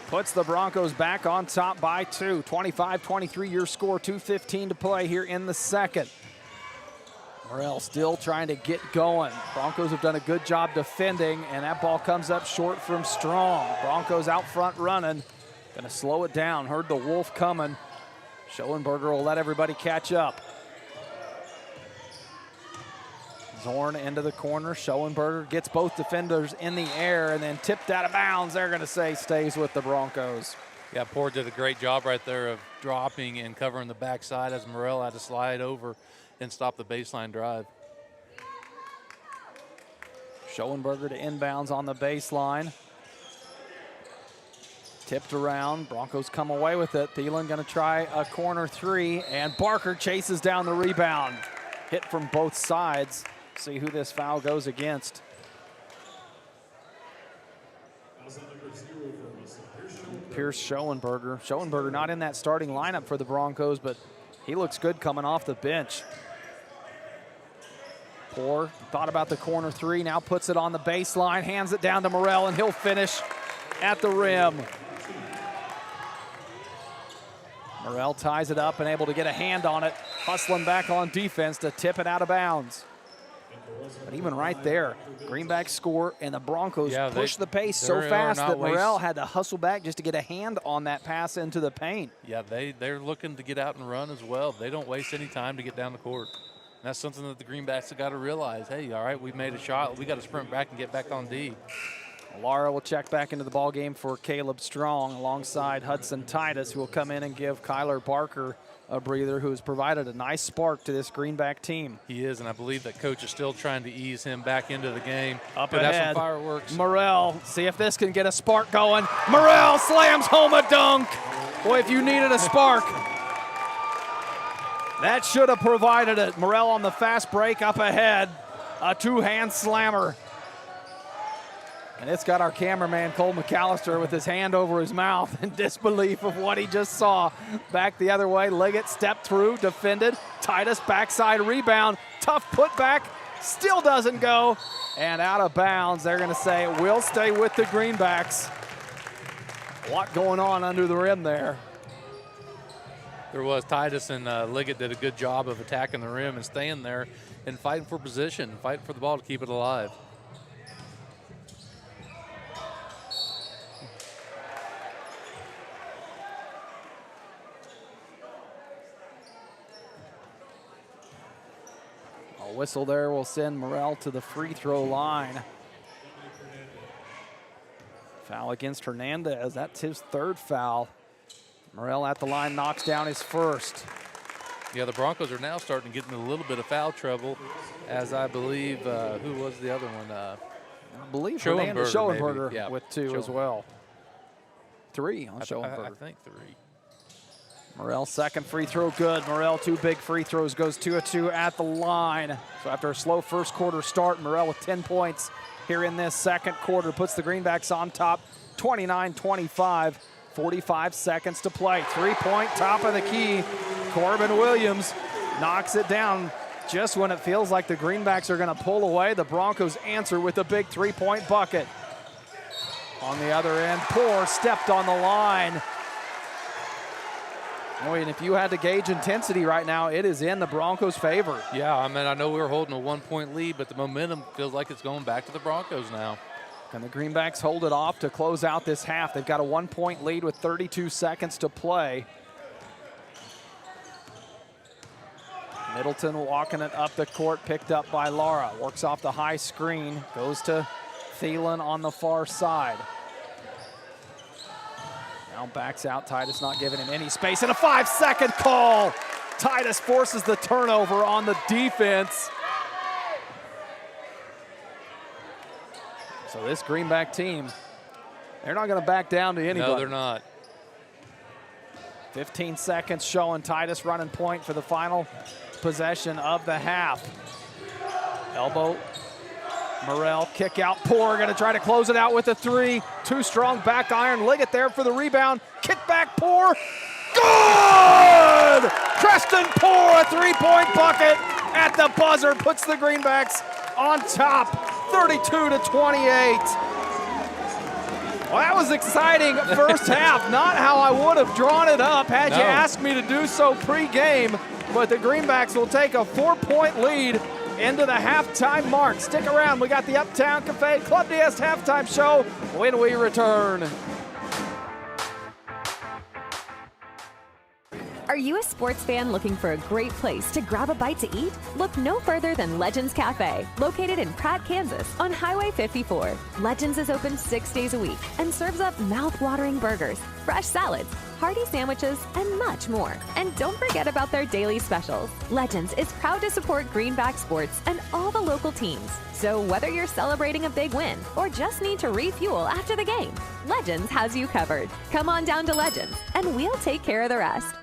puts the Broncos back on top by 2. 25-23 your score, 2:15 to play here in the second. Morrell still trying to get going. Broncos have done a good job defending, and that ball comes up short from Strong. Broncos out front running. Gonna slow it down. Heard the Wolf coming. Schoenberger will let everybody catch up. Zorn into the corner. Schoenberger gets both defenders in the air and then tipped out of bounds. They're gonna say stays with the Broncos. Yeah, Poor did a great job right there of dropping and covering the backside as Morrell had to slide over and stop the baseline drive. Schoenberger to inbounds on the baseline. Tipped around, Broncos come away with it. Thielen gonna try a corner three, and Barker chases down the rebound. Hit from both sides. See who this foul goes against. Pierce Schoenberger. Schoenberger not in that starting lineup for the Broncos, but He looks good coming off the bench. Poor thought about the corner three, now puts it on the baseline, hands it down to Morrell, and he'll finish at the rim. Morrell ties it up and able to get a hand on it, hustling back on defense to tip it out of bounds. But even right there, Greenbacks score, and the Broncos push the pace so fast that Morrell had to hustle back just to get a hand on that pass into the paint. Yeah, they're looking to get out and run as well. They don't waste any time to get down the court. And that's something that the Greenbacks have got to realize. Hey, all right, we've made a shot. We got to sprint back and get back on D. Lara will check back into the ball game for Caleb Strong alongside Hudson Titus, who will come in and give Kyler Barker a breather, who has provided a nice spark to this Greenback team. He is, and I believe that coach is still trying to ease him back into the game. Up Could ahead, have some fireworks. Morrell, see if this can get a spark going. Morrell slams home a dunk. Boy, if you needed a spark, that should have provided it. Morrell on the fast break up ahead, a two-hand slammer. And it's got our cameraman, Cole McAllister, with his hand over his mouth in disbelief of what he just saw. Back the other way, Liggett stepped through, defended. Titus backside rebound, tough putback, still doesn't go. And out of bounds, they're gonna say it will stay with the Greenbacks. A lot going on under the rim there. There was. Titus and Liggett did a good job of attacking the rim and staying there and fighting for position, fighting for the ball to keep it alive. A whistle there will send Morrell to the free throw line. Foul against Hernandez. That's his third foul. Morrell at the line knocks down his first. Yeah, the Broncos are now starting to get in a little bit of foul trouble, as I believe, who was the other one? I believe Schoenberger with two as well. Three on Schoenberger. I think three. Morrell second free throw good. Morrell two big free throws, goes 2 of 2 at the line. So after a slow first quarter start, Morrell with 10 points here in this second quarter puts the Greenbacks on top, 29-25. 45 seconds to play. Three-point, top of the key. Corbin Williams knocks it down just when it feels like the Greenbacks are going to pull away. The Broncos answer with a big three-point bucket. On the other end, Poor stepped on the line. Boy, and if you had to gauge intensity right now, it is in the Broncos' favor. Yeah, I mean, I know we were holding a 1-point lead, but the momentum feels like it's going back to the Broncos now. And the Greenbacks hold it off to close out this half. They've got a 1-point lead with 32 seconds to play. Middleton walking it up the court, picked up by Lara. Works off the high screen, goes to Thielen on the far side. Now backs out, Titus not giving him any space, and a 5-second call. Titus forces the turnover on the defense. So this Greenback team, they're not going to back down to anybody. No, they're not. 15 seconds showing Titus running point for the final possession of the half. Elbow, Morrell, kick out, Poor, going to try to close it out with a three. Too strong, back iron, Liggett there for the rebound. Kick back, Poor, good! Preston Poor, a three-point bucket at the buzzer, puts the Greenbacks on top. 32-28. Well, that was exciting first half. Not how I would have drawn it up had you asked me to do so pre-game. But the Greenbacks will take a 4-point lead into the halftime mark. Stick around. We got the Uptown Cafe Club DS halftime show when we return. Are you a sports fan looking for a great place to grab a bite to eat? Look no further than Legends Cafe, located in Pratt, Kansas, on Highway 54. Legends is open 6 days a week and serves up mouth-watering burgers, fresh salads, hearty sandwiches, and much more. And don't forget about their daily specials. Legends is proud to support Greenback sports and all the local teams. So whether you're celebrating a big win or just need to refuel after the game, Legends has you covered. Come on down to Legends, and we'll take care of the rest.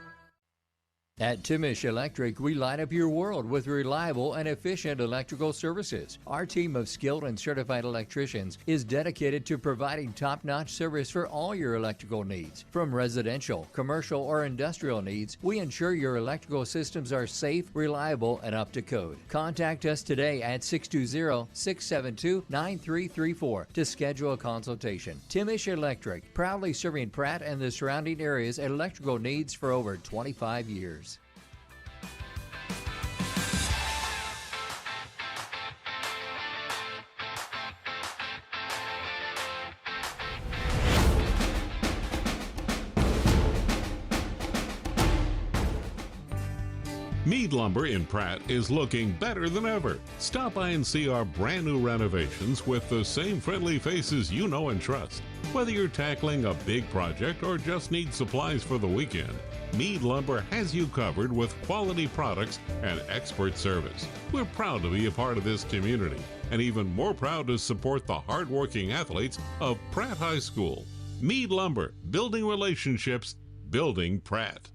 At Timish Electric, we light up your world with reliable and efficient electrical services. Our team of skilled and certified electricians is dedicated to providing top-notch service for all your electrical needs. From residential, commercial, or industrial needs, we ensure your electrical systems are safe, reliable, and up to code. Contact us today at 620-672-9334 to schedule a consultation. Timish Electric, proudly serving Pratt and the surrounding areas electrical needs for over 25 years. Mead Lumber in Pratt is looking better than ever. Stop by and see our brand new renovations with the same friendly faces you know and trust. Whether you're tackling a big project or just need supplies for the weekend, Mead Lumber has you covered with quality products and expert service. We're proud to be a part of this community and even more proud to support the hardworking athletes of Pratt High School. Mead Lumber, building relationships, building Pratt.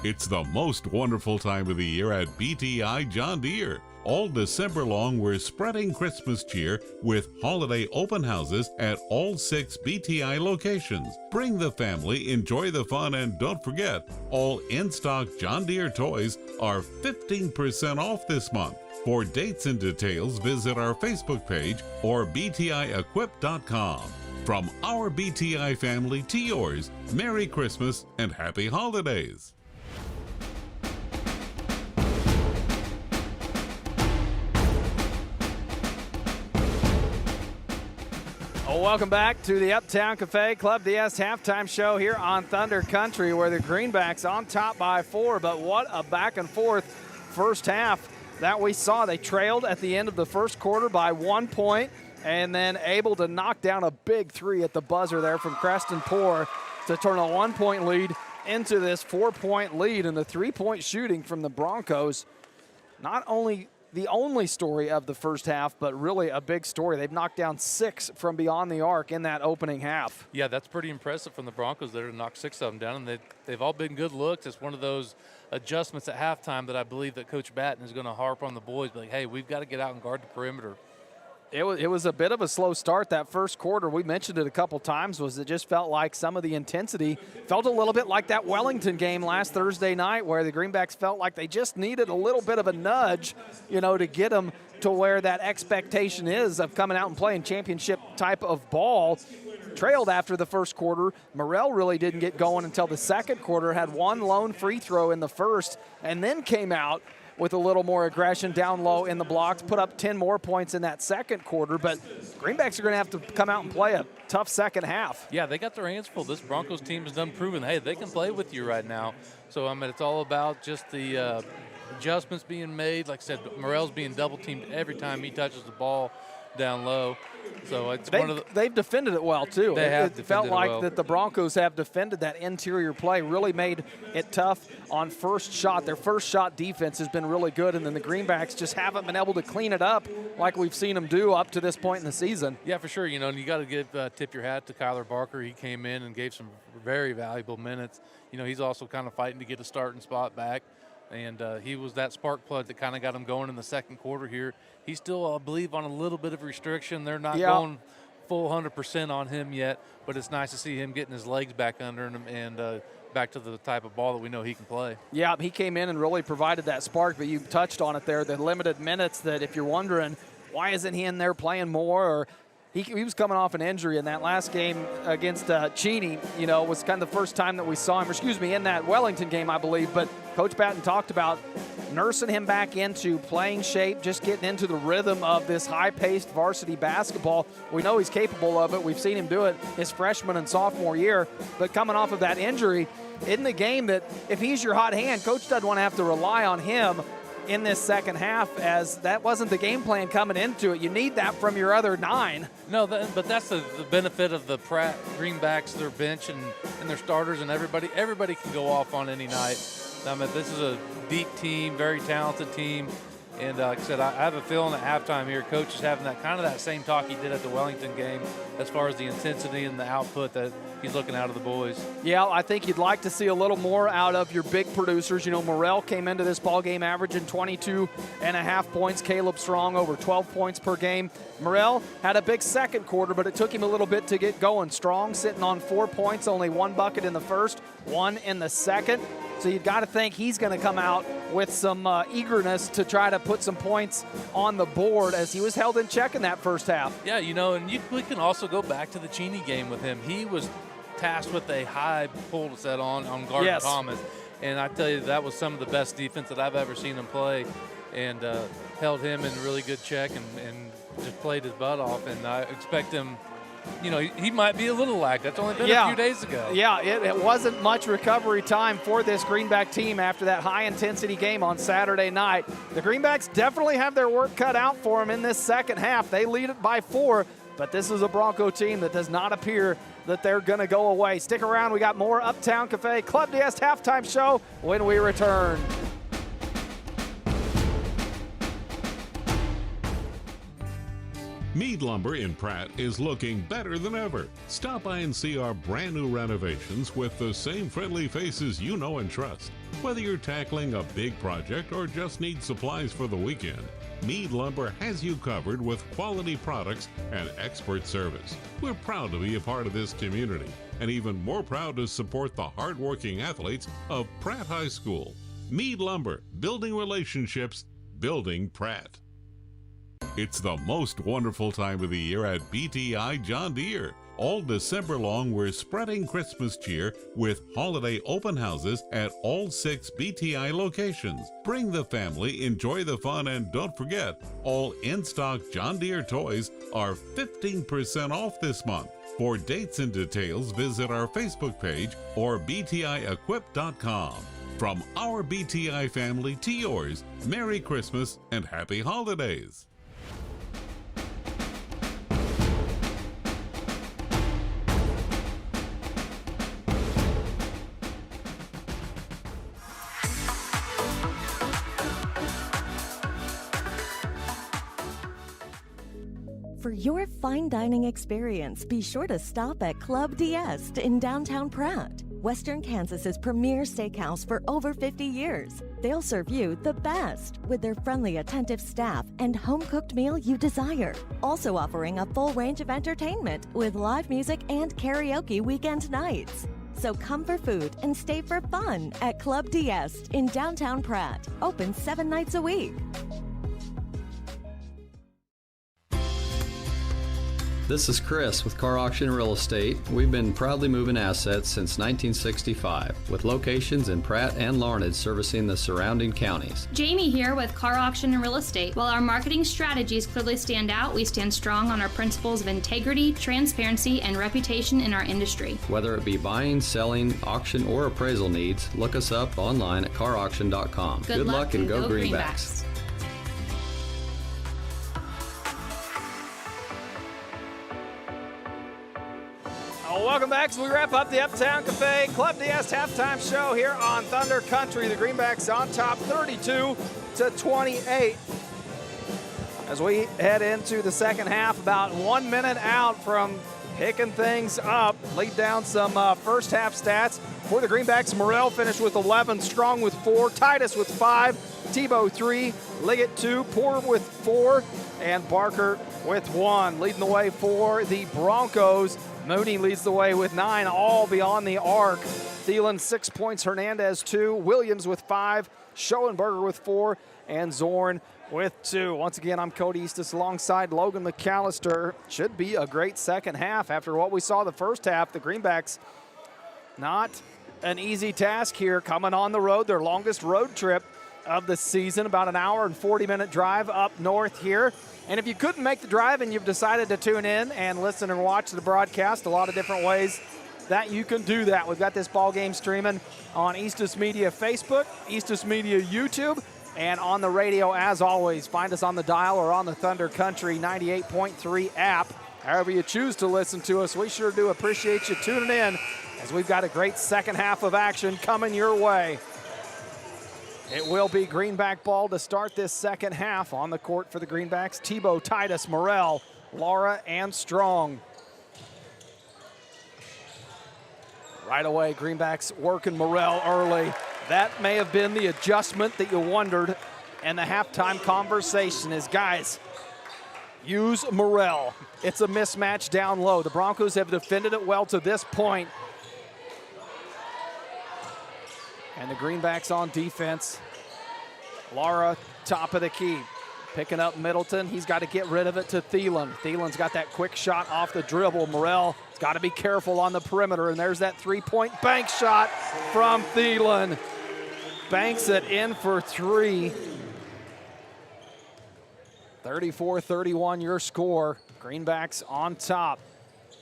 It's the most wonderful time of the year at BTI John Deere. All December long, we're spreading Christmas cheer with holiday open houses at all 6 BTI locations. Bring the family, enjoy the fun, and don't forget, all in-stock John Deere toys are 15% off this month. For dates and details, visit our Facebook page or btiequip.com. From our BTI family to yours, Merry Christmas and Happy Holidays. Welcome back to the Uptown Cafe Club DS halftime show here on Thunder Country, where the Greenbacks on top by 4. But what a back and forth first half that we saw. They trailed at the end of the first quarter by 1 point and then able to knock down a big 3 at the buzzer there from Creston Poor to turn a 1 point lead into this 4 point lead. And the 3-point shooting from the Broncos, not only the only story of the first half, but really a big story. They've knocked down 6 from beyond the arc in that opening half. Yeah, that's pretty impressive from the Broncos there to knock 6 of them down, and they've all been good looks. It's one of those adjustments at halftime that I believe that Coach Batten is going to harp on the boys, like, hey, we've got to get out and guard the perimeter. It was a bit of a slow start that first quarter. We mentioned it a couple times, was it just felt like some of the intensity felt a little bit like that Wellington game last Thursday night, where the Greenbacks felt like they just needed a little bit of a nudge, to get them to where that expectation is of coming out and playing championship type of ball. Trailed after the first quarter. Morrell really didn't get going until the second quarter, had one lone free throw in the first, and then came out with a little more aggression down low in the blocks, put up 10 more points in that second quarter. But Greenbacks are going to have to come out and play a tough second half. Yeah, they got their hands full. This Broncos team has done proven, hey, they can play with you right now. So, it's all about just the adjustments being made. Like I said, Morrell's being double-teamed every time he touches the ball down low. So they've defended it well, too. It felt like that the Broncos have defended that interior play, really made it tough on first shot. Their first shot defense has been really good, and then the Greenbacks just haven't been able to clean it up like we've seen them do up to this point in the season. Yeah, for sure. And you got to tip your hat to Kyler Barker. He came in and gave some very valuable minutes. He's also kind of fighting to get a starting spot back. And he was that spark plug that kind of got him going in the second quarter here. He's still, I believe, on a little bit of restriction. They're not going full 100% on him yet, but it's nice to see him getting his legs back under him and back to the type of ball that we know he can play. Yeah, he came in and really provided that spark, but you touched on it there, the limited minutes that if you're wondering, why isn't he in there playing more? Or he was coming off an injury in that last game against Cheney, was kind of the first time that we saw him, in that Wellington game, I believe. But Coach Batten talked about nursing him back into playing shape, just getting into the rhythm of this high-paced varsity basketball. We know he's capable of it. We've seen him do it his freshman and sophomore year. But coming off of that injury, in the game that if he's your hot hand, Coach doesn't want to have to rely on him in this second half, as that wasn't the game plan coming into it. You need that from your other 9. No, but that's the benefit of the Pratt Greenbacks, their bench and their starters and everybody. Everybody can go off on any night. This is a deep team, very talented team. And like I said, I have a feeling at halftime here, Coach is having that same talk he did at the Wellington game as far as the intensity and the output that he's looking out of the boys. Yeah, I think you'd like to see a little more out of your big producers. You know, Morrell came into this ball game averaging 22.5 points. Caleb Strong over 12 points per game. Morrell had a big second quarter, but it took him a little bit to get going. Strong sitting on 4 points, only 1 bucket in the first, 1 in the second. So you've got to think he's going to come out with some eagerness to try to put some points on the board as he was held in check in that first half. Yeah, you know, and we can also go back to the Cheney game with him. He was tasked with a high pull set on Gardner Thomas. And I tell you, that was some of the best defense that I've ever seen him play, and held him in really good check and just played his butt off. And I expect him, you know, he might be a little lack. That's only been a few days ago. Yeah, it wasn't much recovery time for this Greenback team after that high-intensity game on Saturday night. The Greenbacks definitely have their work cut out for them in this second half. They lead it by 4, but this is a Bronco team that does not appear that they're going to go away. Stick around. We got more Uptown Cafe Club DS halftime show when we return. Mead Lumber in Pratt is looking better than ever. Stop by and see our brand new renovations with the same friendly faces you know and trust. Whether you're tackling a big project or just need supplies for the weekend, Mead Lumber has you covered with quality products and expert service. We're proud to be a part of this community and even more proud to support the hardworking athletes of Pratt High School. Mead Lumber, building relationships, building Pratt. It's the most wonderful time of the year at BTI John Deere. All December long, we're spreading Christmas cheer with holiday open houses at all 6 BTI locations. Bring the family, enjoy the fun, and don't forget, all in-stock John Deere toys are 15% off this month. For dates and details, visit our Facebook page or btiequip.com. From our BTI family to yours, Merry Christmas and Happy Holidays. For your fine dining experience, be sure to stop at Club DS in downtown Pratt. Western Kansas's premier steakhouse for over 50 years. They'll serve you the best with their friendly, attentive staff and home-cooked meal you desire. Also offering a full range of entertainment with live music and karaoke weekend nights. So come for food and stay for fun at Club DS in downtown Pratt. Open 7 nights a week. This is Chris with Car Auction Real Estate. We've been proudly moving assets since 1965, with locations in Pratt and Larned servicing the surrounding counties. Jamie here with Car Auction and Real Estate. While our marketing strategies clearly stand out, we stand strong on our principles of integrity, transparency, and reputation in our industry. Whether it be buying, selling, auction, or appraisal needs, look us up online at carauction.com. Good luck and go Greenbacks. Welcome back as we wrap up the Uptown Cafe Club DS halftime show here on Thunder Country. The Greenbacks on top 32-28. As we head into the second half, about 1 minute out from picking things up. Laid down some first half stats for the Greenbacks. Morrell finished with 11, Strong with 4, Titus with 5, Tebow 3, Liggett 2, Poor with 4, and Barker with 1. Leading the way for the Broncos. Mooney leads the way with 9, all beyond the arc. Thielen 6 points, Hernandez 2, Williams with 5, Schoenberger with 4, and Zorn with 2. Once again, I'm Cody Eastis alongside Logan McAllister. Should be a great second half after what we saw the first half. The Greenbacks, not an easy task here, coming on the road, their longest road trip of the season, about an hour and 40-minute drive up north here. And if you couldn't make the drive and you've decided to tune in and listen and watch the broadcast, a lot of different ways that you can do that. We've got this ball game streaming on Eastis Media Facebook, Eastis Media YouTube, and on the radio as always. Find us on the dial or on the Thunder Country 98.3 app. However you choose to listen to us, we sure do appreciate you tuning in as we've got a great second half of action coming your way. It will be Greenback ball to start this second half. On the court for the Greenbacks, Tebow, Titus, Morrell, Laura, and Strong. Right away, Greenbacks working Morrell early. That may have been the adjustment that you wondered. And the halftime conversation is, guys, use Morrell. It's a mismatch down low. The Broncos have defended it well to this point. And the Greenbacks on defense. Laura, top of the key. Picking up Middleton. He's got to get rid of it to Thielen. Thielen's got that quick shot off the dribble. Morrell's got to be careful on the perimeter. And there's that three-point bank shot from Thielen. Banks it in for three. 34-31 your score. Greenbacks on top.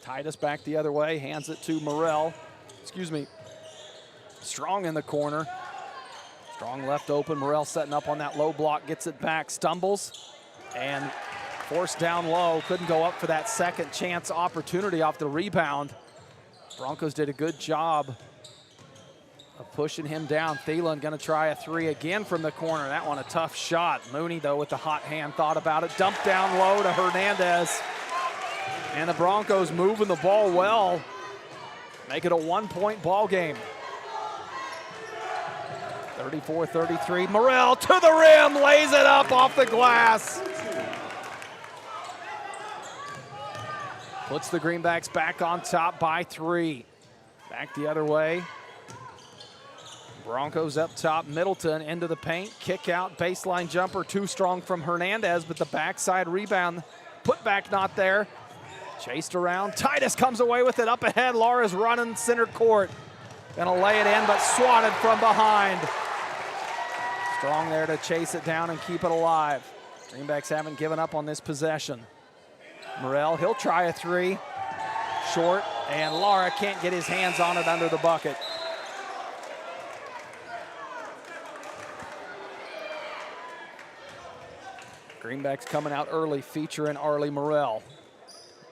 Titus back the other way. Hands it to Morrell. Strong in the corner. Strong left open. Morrell setting up on that low block. Gets it back. Stumbles. And forced down low. Couldn't go up for that second chance opportunity off the rebound. Broncos did a good job of pushing him down. Thielen going to try a three again from the corner. That one a tough shot. Mooney, though, with the hot hand, thought about it. Dumped down low to Hernandez. And the Broncos moving the ball well. Make it a one-point ball game. 34-33. Morrell to the rim, lays it up off the glass. Puts the Greenbacks back on top by three. Back the other way. Broncos up top. Middleton into the paint. Kick out, baseline jumper, too strong from Hernandez, but the backside rebound, put back not there. Chased around. Titus comes away with it up ahead. Laura's running center court. Gonna lay it in, but swatted from behind. Strong there to chase it down and keep it alive. Greenbacks haven't given up on this possession. Morrell, he'll try a three. Short, and Laura can't get his hands on it under the bucket. Greenbacks coming out early, featuring Arlie Morrell.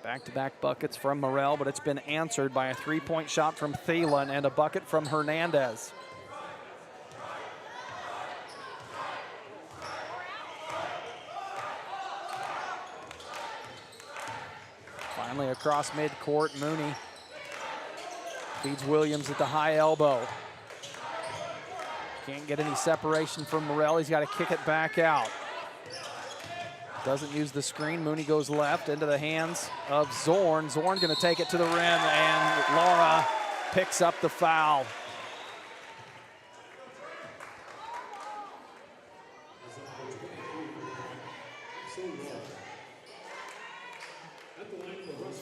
Back-to-back buckets from Morrell, but it's been answered by a three-point shot from Thielen and a bucket from Hernandez. Finally across midcourt, Mooney feeds Williams at the high elbow. Can't get any separation from Morrell. He's got to kick it back out. Doesn't use the screen. Mooney goes left into the hands of Zorn. Zorn going to take it to the rim, and Laura picks up the foul.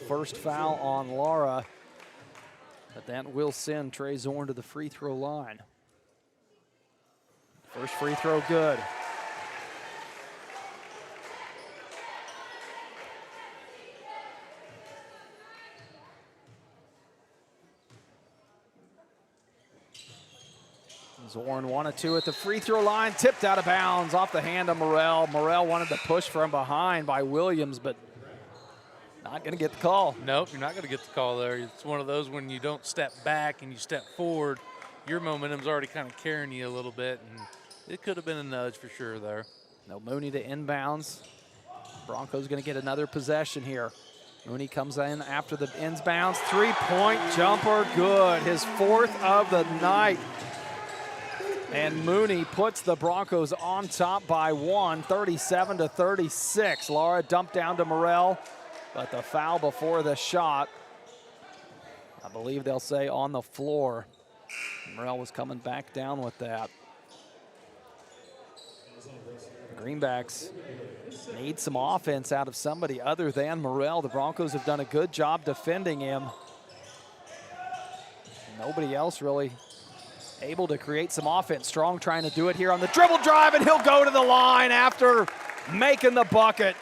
First foul on Laura, but that will send Trey Zorn to the free throw line. First free throw good. Zorn 1 of 2 at the free throw line, tipped out of bounds off the hand of Morrell. Morrell wanted to push from behind by Williams, but not going to get the call. Nope, you're not going to get the call there. It's one of those when you don't step back and you step forward, your momentum's already kind of carrying you a little bit, and it could have been a nudge for sure there. No Mooney to inbounds. Broncos going to get another possession here. Mooney comes in after the inbounds. Three-point jumper, good. His fourth of the night. And Mooney puts the Broncos on top by one, 37-36. Laura dumped down to Morrell, but the foul before the shot, I believe they'll say on the floor. Morrell was coming back down with that. Greenbacks need some offense out of somebody other than Morrell. The Broncos have done a good job defending him. Nobody else really able to create some offense. Strong trying to do it here on the dribble drive, and he'll go to the line after making the bucket.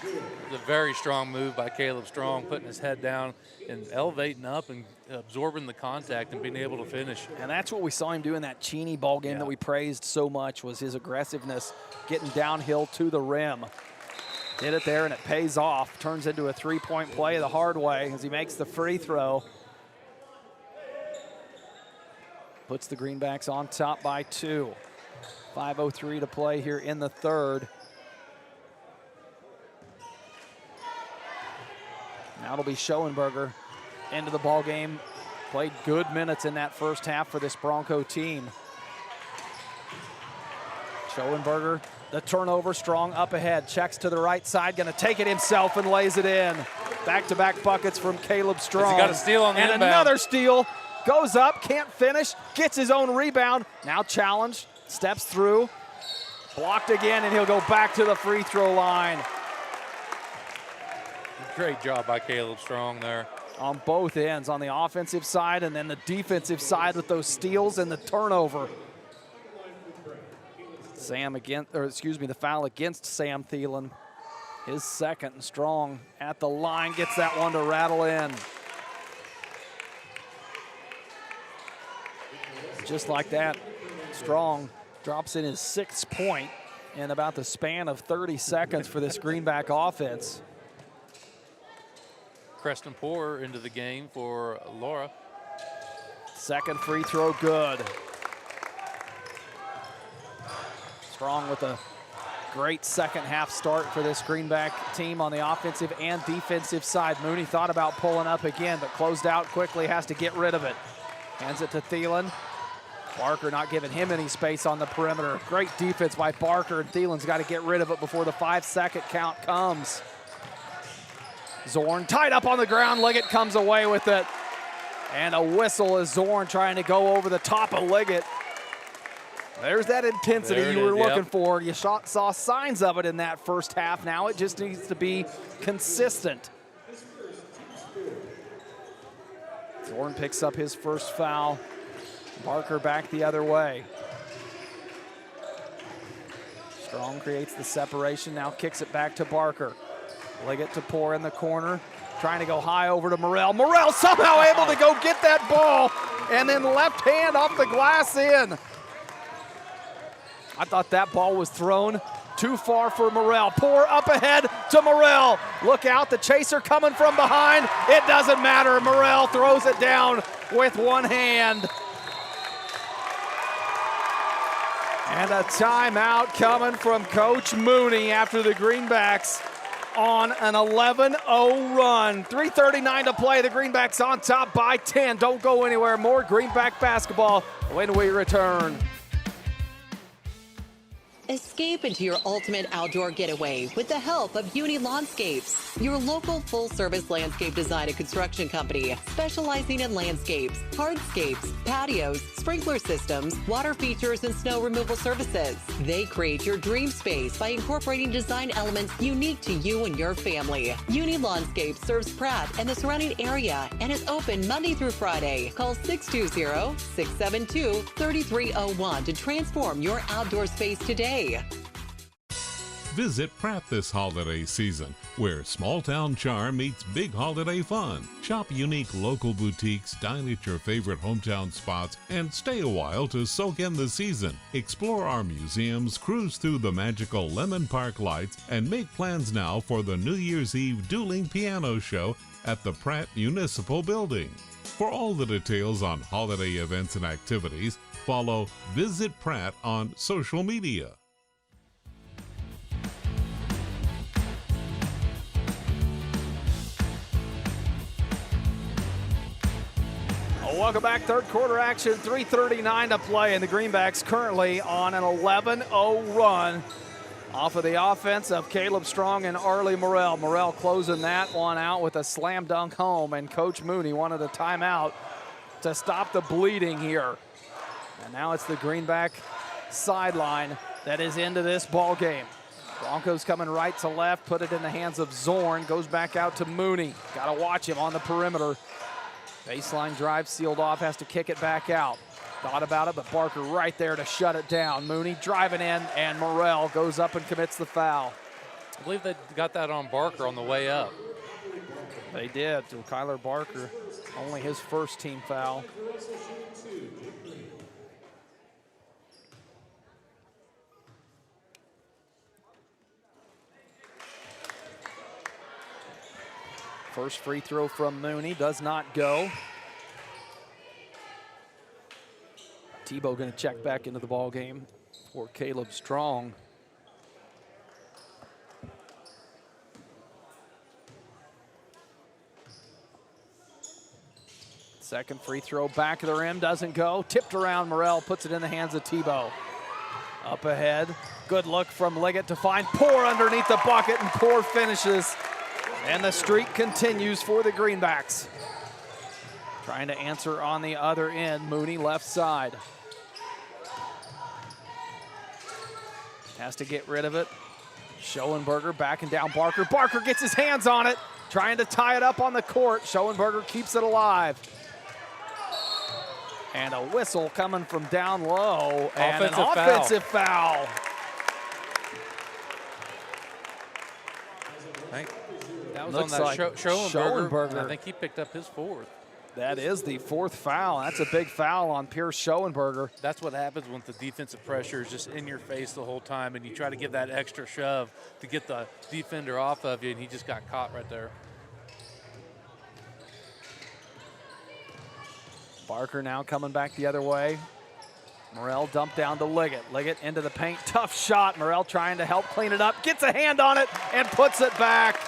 It's a very strong move by Caleb Strong, putting his head down and elevating up and absorbing the contact and being able to finish. And that's what we saw him do in that Cheney ball game that we praised so much, was his aggressiveness, getting downhill to the rim. Did it there, and it pays off. Turns into a three-point play the hard way as he makes the free throw. Puts the Greenbacks on top by two. 5:03 to play here in the third. Now it'll be Schoenberger into the ball game. Played good minutes in that first half for this Bronco team. Schoenberger, the turnover, Strong up ahead, checks to the right side, gonna take it himself and lays it in. Back-to-back buckets from Caleb Strong. He got a steal on the and inbound. Another steal, goes up, can't finish, gets his own rebound, now challenged, steps through, blocked again, and he'll go back to the free throw line. Great job by Caleb Strong there. On both ends, on the offensive side and then the defensive side with those steals and the turnover. The foul against Sam Thielen. His second. Strong at the line, gets that one to rattle in. Just like that, Strong drops in his 6th point in about the span of 30 seconds for this Greenback offense. Creston Poor into the game for Laura. Second free throw good. Strong with a great second half start for this Greenback team on the offensive and defensive side. Mooney thought about pulling up again, but closed out quickly, has to get rid of it. Hands it to Thielen. Barker not giving him any space on the perimeter. Great defense by Barker, and Thielen's got to get rid of it before the 5-second count comes. Zorn tied up on the ground, Liggett comes away with it. And a whistle as Zorn trying to go over the top of Liggett. There's that intensity you were looking for. You saw signs of it in that first half. Now it just needs to be consistent. Zorn picks up his first foul. Barker back the other way. Strong creates the separation, now kicks it back to Barker. Liggett to Poor in the corner, trying to go high over to Morrell. Morrell somehow able to go get that ball, and then left hand off the glass in. I thought that ball was thrown too far for Morrell. Poor up ahead to Morrell. Look out, the chaser coming from behind. It doesn't matter, Morrell throws it down with one hand. And a timeout coming from Coach Mooney after the Greenbacks on an 11-0 run. 3:39 to play. The Greenbacks on top by 10. Don't go anywhere. More Greenback basketball when we return. Escape into your ultimate outdoor getaway with the help of Uni Landscapes, your local full-service landscape design and construction company specializing in landscapes, hardscapes, patios, sprinkler systems, water features, and snow removal services. They create your dream space by incorporating design elements unique to you and your family. Uni Landscapes serves Pratt and the surrounding area and is open Monday through Friday. Call 620-672-3301 to transform your outdoor space today. Visit Pratt this holiday season, where small-town charm meets big holiday fun. Shop unique local boutiques, dine at your favorite hometown spots, and stay a while to soak in the season. Explore our museums, cruise through the magical Lemon Park lights, and make plans now for the New Year's Eve dueling piano show at the Pratt Municipal Building. For all the details on holiday events and activities, follow Visit Pratt on social media. Welcome back, third quarter action, 3:39 to play, and the Greenbacks currently on an 11-0 run off of the offense of Caleb Strong and Arlie Morrell. Morrell closing that one out with a slam dunk home, and Coach Mooney wanted a timeout to stop the bleeding here. And now it's the Greenback sideline that is into this ball game. Broncos coming right to left, put it in the hands of Zorn, goes back out to Mooney. Got to watch him on the perimeter. Baseline drive sealed off, has to kick it back out. Thought about it, but Barker right there to shut it down. Mooney driving in, and Morrell goes up and commits the foul. I believe they got that on Barker on the way up. They did, to Kyler Barker. Only his first team foul. First free throw from Mooney does not go. Tebow going to check back into the ball game. for Caleb Strong. Second free throw, back of the rim, doesn't go. Tipped around, Morrell puts it in the hands of Tebow. Up ahead, good look from Liggett to find Poor underneath the bucket, and Poor finishes. And the streak continues for the Greenbacks. Trying to answer on the other end, Mooney left side. Has to get rid of it. Schoenberger backing down Barker. Barker gets his hands on it, trying to tie it up on the court. Schoenberger keeps it alive. And a whistle coming from down low, and an offensive foul. That was Looks on that like Schoenberger. I think he picked up his fourth. That is the fourth foul. That's a big foul on Pierce Schoenberger. That's what happens when the defensive pressure is just in your face the whole time, and you try to give that extra shove to get the defender off of you, and he just got caught right there. Barker now coming back the other way. Morrell dumped down to Liggett. Liggett into the paint, tough shot. Morrell trying to help clean it up, gets a hand on it and puts it back.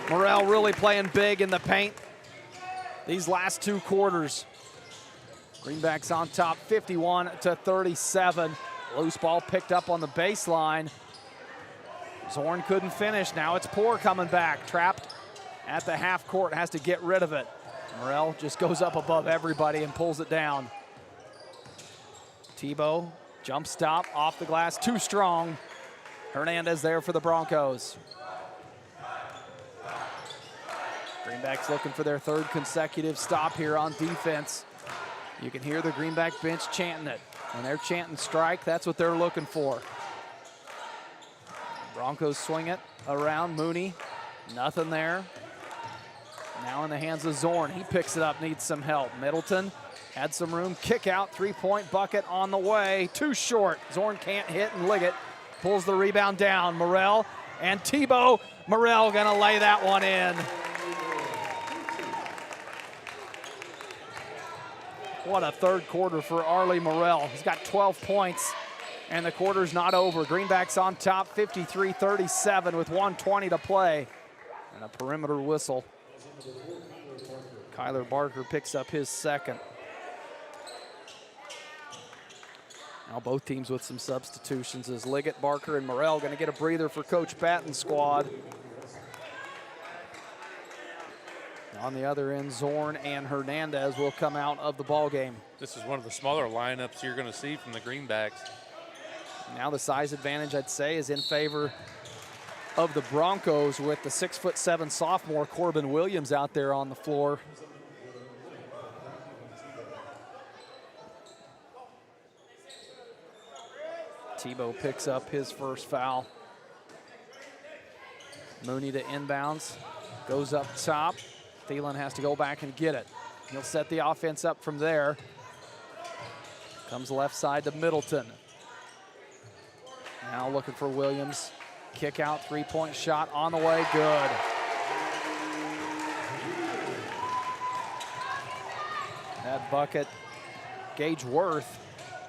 Morrell really playing big in the paint these last two quarters. Greenbacks on top, 51-37. Loose ball picked up on the baseline. Zorn couldn't finish. Now it's Poor coming back, trapped at the half court, has to get rid of it. Morrell just goes up above everybody and pulls it down. Tebow, jump stop, off the glass, too strong. Hernandez there for the Broncos. Greenbacks looking for their third consecutive stop here on defense. You can hear the Greenback bench chanting it. When they're chanting strike, that's what they're looking for. Broncos swing it around Mooney. Nothing there. Now in the hands of Zorn. He picks it up, needs some help. Middleton had some room. Kick out, three-point bucket on the way. Too short. Zorn can't hit, and Liggett pulls the rebound down. Morrell and Tebow. Morrell gonna lay that one in. What a third quarter for Arlie Morrell. He's got 12 points, and the quarter's not over. Greenbacks on top, 53-37 with 1:20 to play. And a perimeter whistle. Kyler Barker picks up his second. Now both teams with some substitutions as Liggett, Barker, and Morrell going to get a breather for Coach Batten's squad. On the other end, Zorn and Hernandez will come out of the ball game. This is one of the smaller lineups you're going to see from the Greenbacks. Now the size advantage, I'd say, is in favor of the Broncos with the 6'7" sophomore Corbin Williams out there on the floor. Tebow picks up his first foul. Mooney to inbounds, goes up top. Thielen has to go back and get it. He'll set the offense up from there. Comes left side to Middleton. Now looking for Williams. Kick out, three-point shot on the way, good. That bucket, Gage Worth,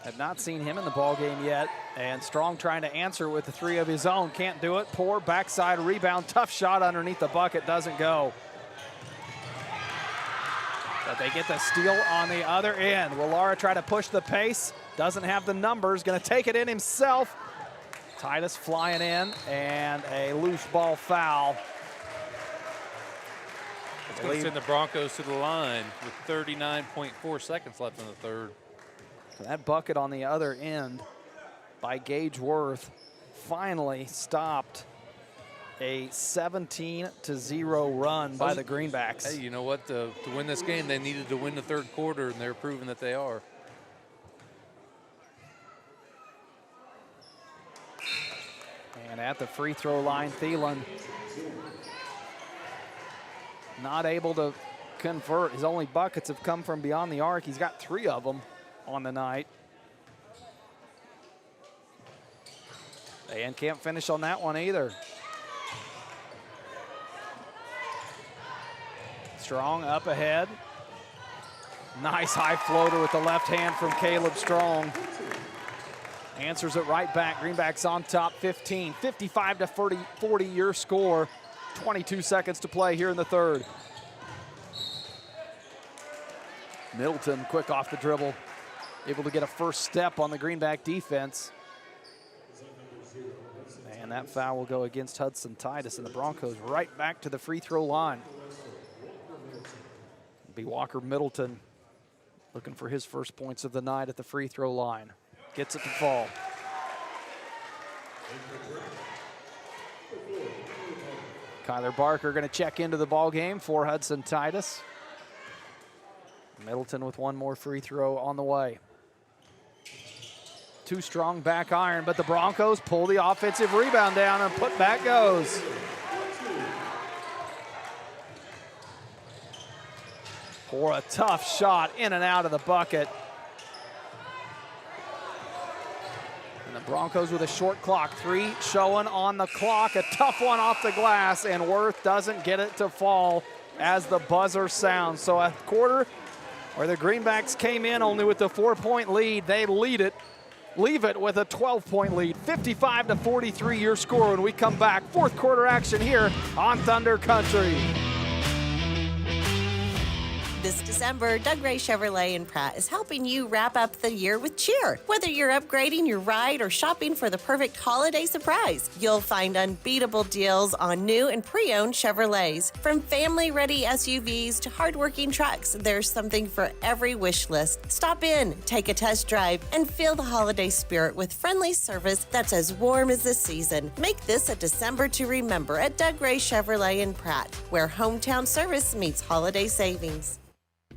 had not seen him in the ball game yet, and Strong trying to answer with the three of his own, can't do it. Poor backside rebound, tough shot underneath the bucket, doesn't go. But they get the steal on the other end. Will Lara try to push the pace? Doesn't have the numbers, gonna take it in himself. Titus flying in, and a loose ball foul. It's going to send the Broncos to the line with 39.4 seconds left in the third. That bucket on the other end by Gage Worth finally stopped a 17-0 run by the Greenbacks. Hey, you know what? To win this game, they needed to win the third quarter, and they're proving that they are. And at the free throw line, Thielen not able to convert. His only buckets have come from beyond the arc. He's got 3 of them on the night. And can't finish on that one either. Strong up ahead. Nice high floater with the left hand from Caleb Strong. answers it right back. Greenbacks on top 15, 55 to 40 your score. 22 seconds to play here in the third. Middleton quick off the dribble, able to get a first step on the Greenback defense. And that foul will go against Hudson Titus, and the Broncos right back to the free throw line. It'll be Walker Middleton looking for his first points of the night at the free throw line. Gets it to fall. Kyler Barker going to check into the ball game for Hudson Titus. Middleton with one more free throw on the way. Too strong back iron, but the Broncos pull the offensive rebound down and put back goes. For a tough shot in and out of the bucket. And the Broncos with a short clock, 3 showing on the clock. A tough one off the glass, and Worth doesn't get it to fall as the buzzer sounds. So a quarter where the Greenbacks came in only with the 4-point lead, they leave it with a 12-point lead. 55 to 43 your score when we come back. Fourth quarter action here on Thunder Country. This December, Doug Ray Chevrolet in Pratt is helping you wrap up the year with cheer. Whether you're upgrading your ride or shopping for the perfect holiday surprise, you'll find unbeatable deals on new and pre-owned Chevrolets. From family-ready SUVs to hardworking trucks, there's something for every wish list. Stop in, take a test drive, and feel the holiday spirit with friendly service that's as warm as the season. Make this a December to remember at Doug Ray Chevrolet in Pratt, where hometown service meets holiday savings.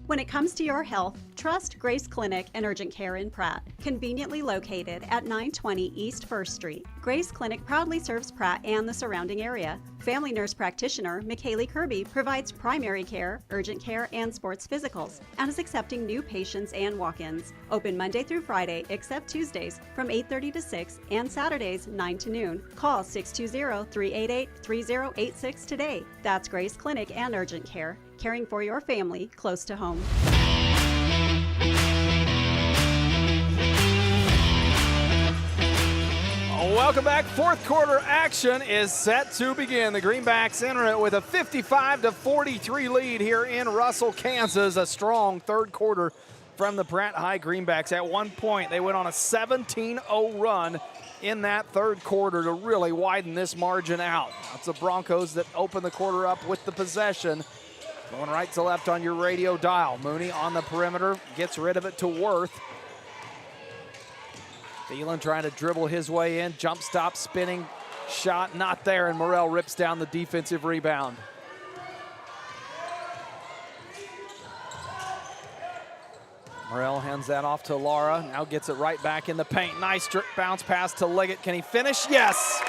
When it comes to your health, trust Grace Clinic and Urgent Care in Pratt, conveniently located at 920 East 1st Street. Grace Clinic proudly serves Pratt and the surrounding area. Family nurse practitioner McKaylee Kirby provides primary care, urgent care, and sports physicals, and is accepting new patients and walk-ins. Open Monday through Friday, except Tuesdays, from 8:30 to 6, and Saturdays, 9 to noon. Call 620-388-3086 today. That's Grace Clinic and Urgent Care, caring for your family close to home. Welcome back. Fourth quarter action is set to begin. The Greenbacks enter it with a 55 to 43 lead here in Russell, Kansas. A strong third quarter from the Pratt High Greenbacks. At one point, they went on a 17-0 run in that third quarter to really widen this margin out. It's the Broncos that open the quarter up with the possession. Going right to left on your radio dial. Mooney on the perimeter, gets rid of it to Worth. Thielen trying to dribble his way in, jump stop, spinning shot, not there, and Morrell rips down the defensive rebound. Morrell hands that off to Lara, now gets it right back in the paint. Nice bounce pass to Liggett. Can he finish? Yes!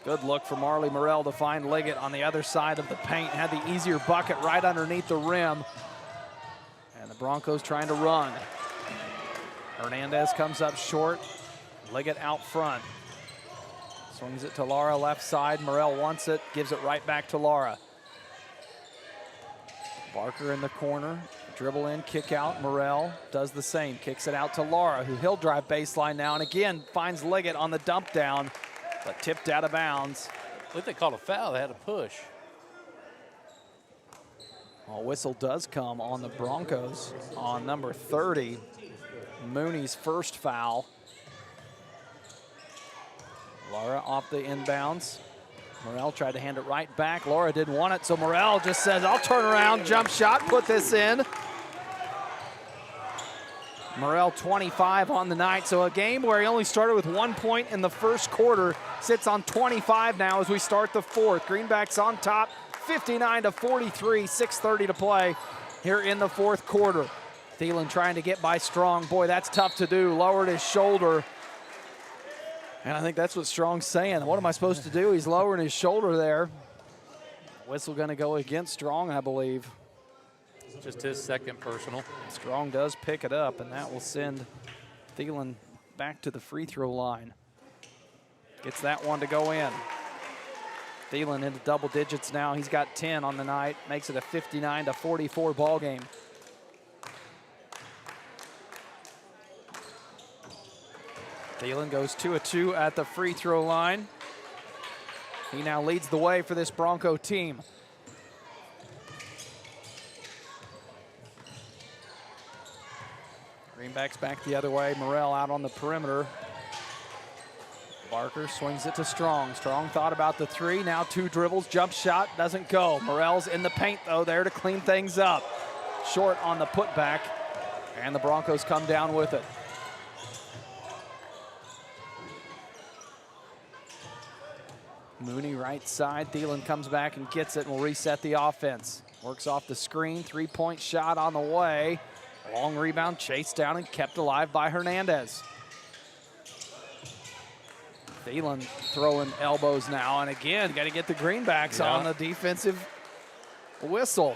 Good look for Marley Morrell to find Liggett on the other side of the paint. Had the easier bucket right underneath the rim. And the Broncos trying to run. Hernandez comes up short. Liggett out front. Swings it to Lara left side. Morrell wants it, gives it right back to Lara. Barker in the corner. Dribble in, kick out. Morrell does the same. Kicks it out to Lara, who he'll drive baseline now. And again, finds Liggett on the dump down, but tipped out of bounds. I think they called a foul. They had a push. Well, whistle does come on the Broncos on number 30. Mooney's first foul. Lara off the inbounds. Morrell tried to hand it right back. Lara didn't want it, so Morrell just says, I'll turn around, jump shot, put this in. Morrell 25 on the night, so a game where he only started with 1 point in the first quarter sits on 25 now as we start the fourth. Greenbacks on top, 59 to 43, 6:30 to play here in the fourth quarter. Thielen trying to get by Strong. Boy, that's tough to do. Lowered his shoulder. And I think that's what Strong's saying. What am I supposed to do? He's lowering his shoulder there. Whistle going to go against Strong, I believe. Just his second personal. Strong does pick it up, and that will send Thielen back to the free throw line. Gets that one to go in. Thielen into double digits now. He's got 10 on the night. Makes it a 59 to 44 ball game. Thielen goes 2 of 2 at the free throw line. He now leads the way for this Bronco team. Greenbacks back the other way. Morrell out on the perimeter. Barker swings it to Strong. Strong thought about the three. Now 2 dribbles. Jump shot doesn't go. Morrell's in the paint, though, there to clean things up. Short on the putback. And the Broncos come down with it. Mooney right side. Thielen comes back and gets it and will reset the offense. Works off the screen. 3-point shot on the way. Long rebound, chased down and kept alive by Hernandez. Thielen throwing elbows now, and again, got to get the Greenbacks on the defensive whistle.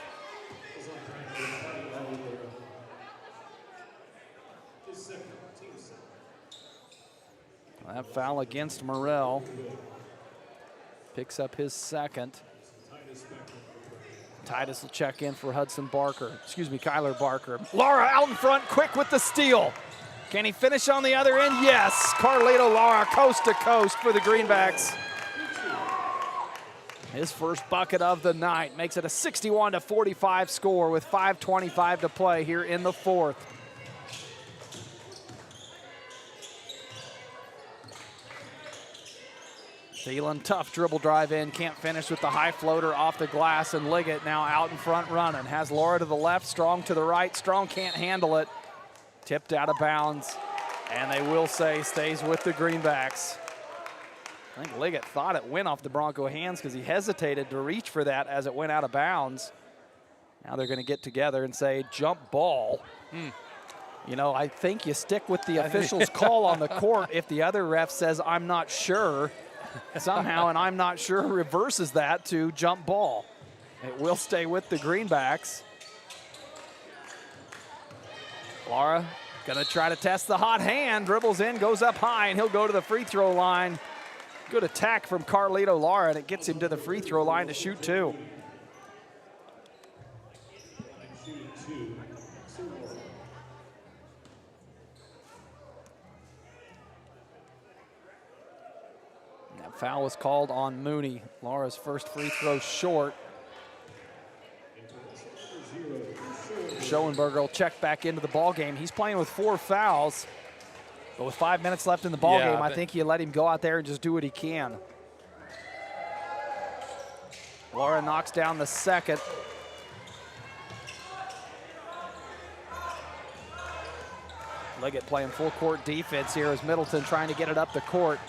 That foul against Morrell. Picks up his second. Titus will check in for Kyler Barker. Lara out in front, quick with the steal. Can he finish on the other end? Yes, Carlito Lara coast to coast for the Greenbacks. His first bucket of the night makes it a 61-45 score with 5:25 to play here in the fourth. Thielen, tough dribble drive in, can't finish with the high floater off the glass, and Liggett now out in front running. Has Laura to the left, Strong to the right. Strong can't handle it. Tipped out of bounds, and they will say stays with the Greenbacks. I think Liggett thought it went off the Bronco hands because he hesitated to reach for that as it went out of bounds. Now they're going to get together and say jump ball. You know, I think you stick with the official's call on the court if the other ref says I'm not sure. Somehow, and I'm not sure, reverses that to jump ball. It will stay with the Greenbacks. Lara gonna try to test the hot hand, dribbles in, goes up high, and he'll go to the free throw line. Good attack from Carlito Lara, and it gets him to the free throw line to shoot 2. Foul was called on Mooney. Lara's first free throw short. Schoenberger will check back into the ball game. He's playing with 4 fouls, but with 5 minutes left in the ball game, I think you let him go out there and just do what he can. Lara knocks down the second. Liggett playing full court defense here as Middleton trying to get it up the court.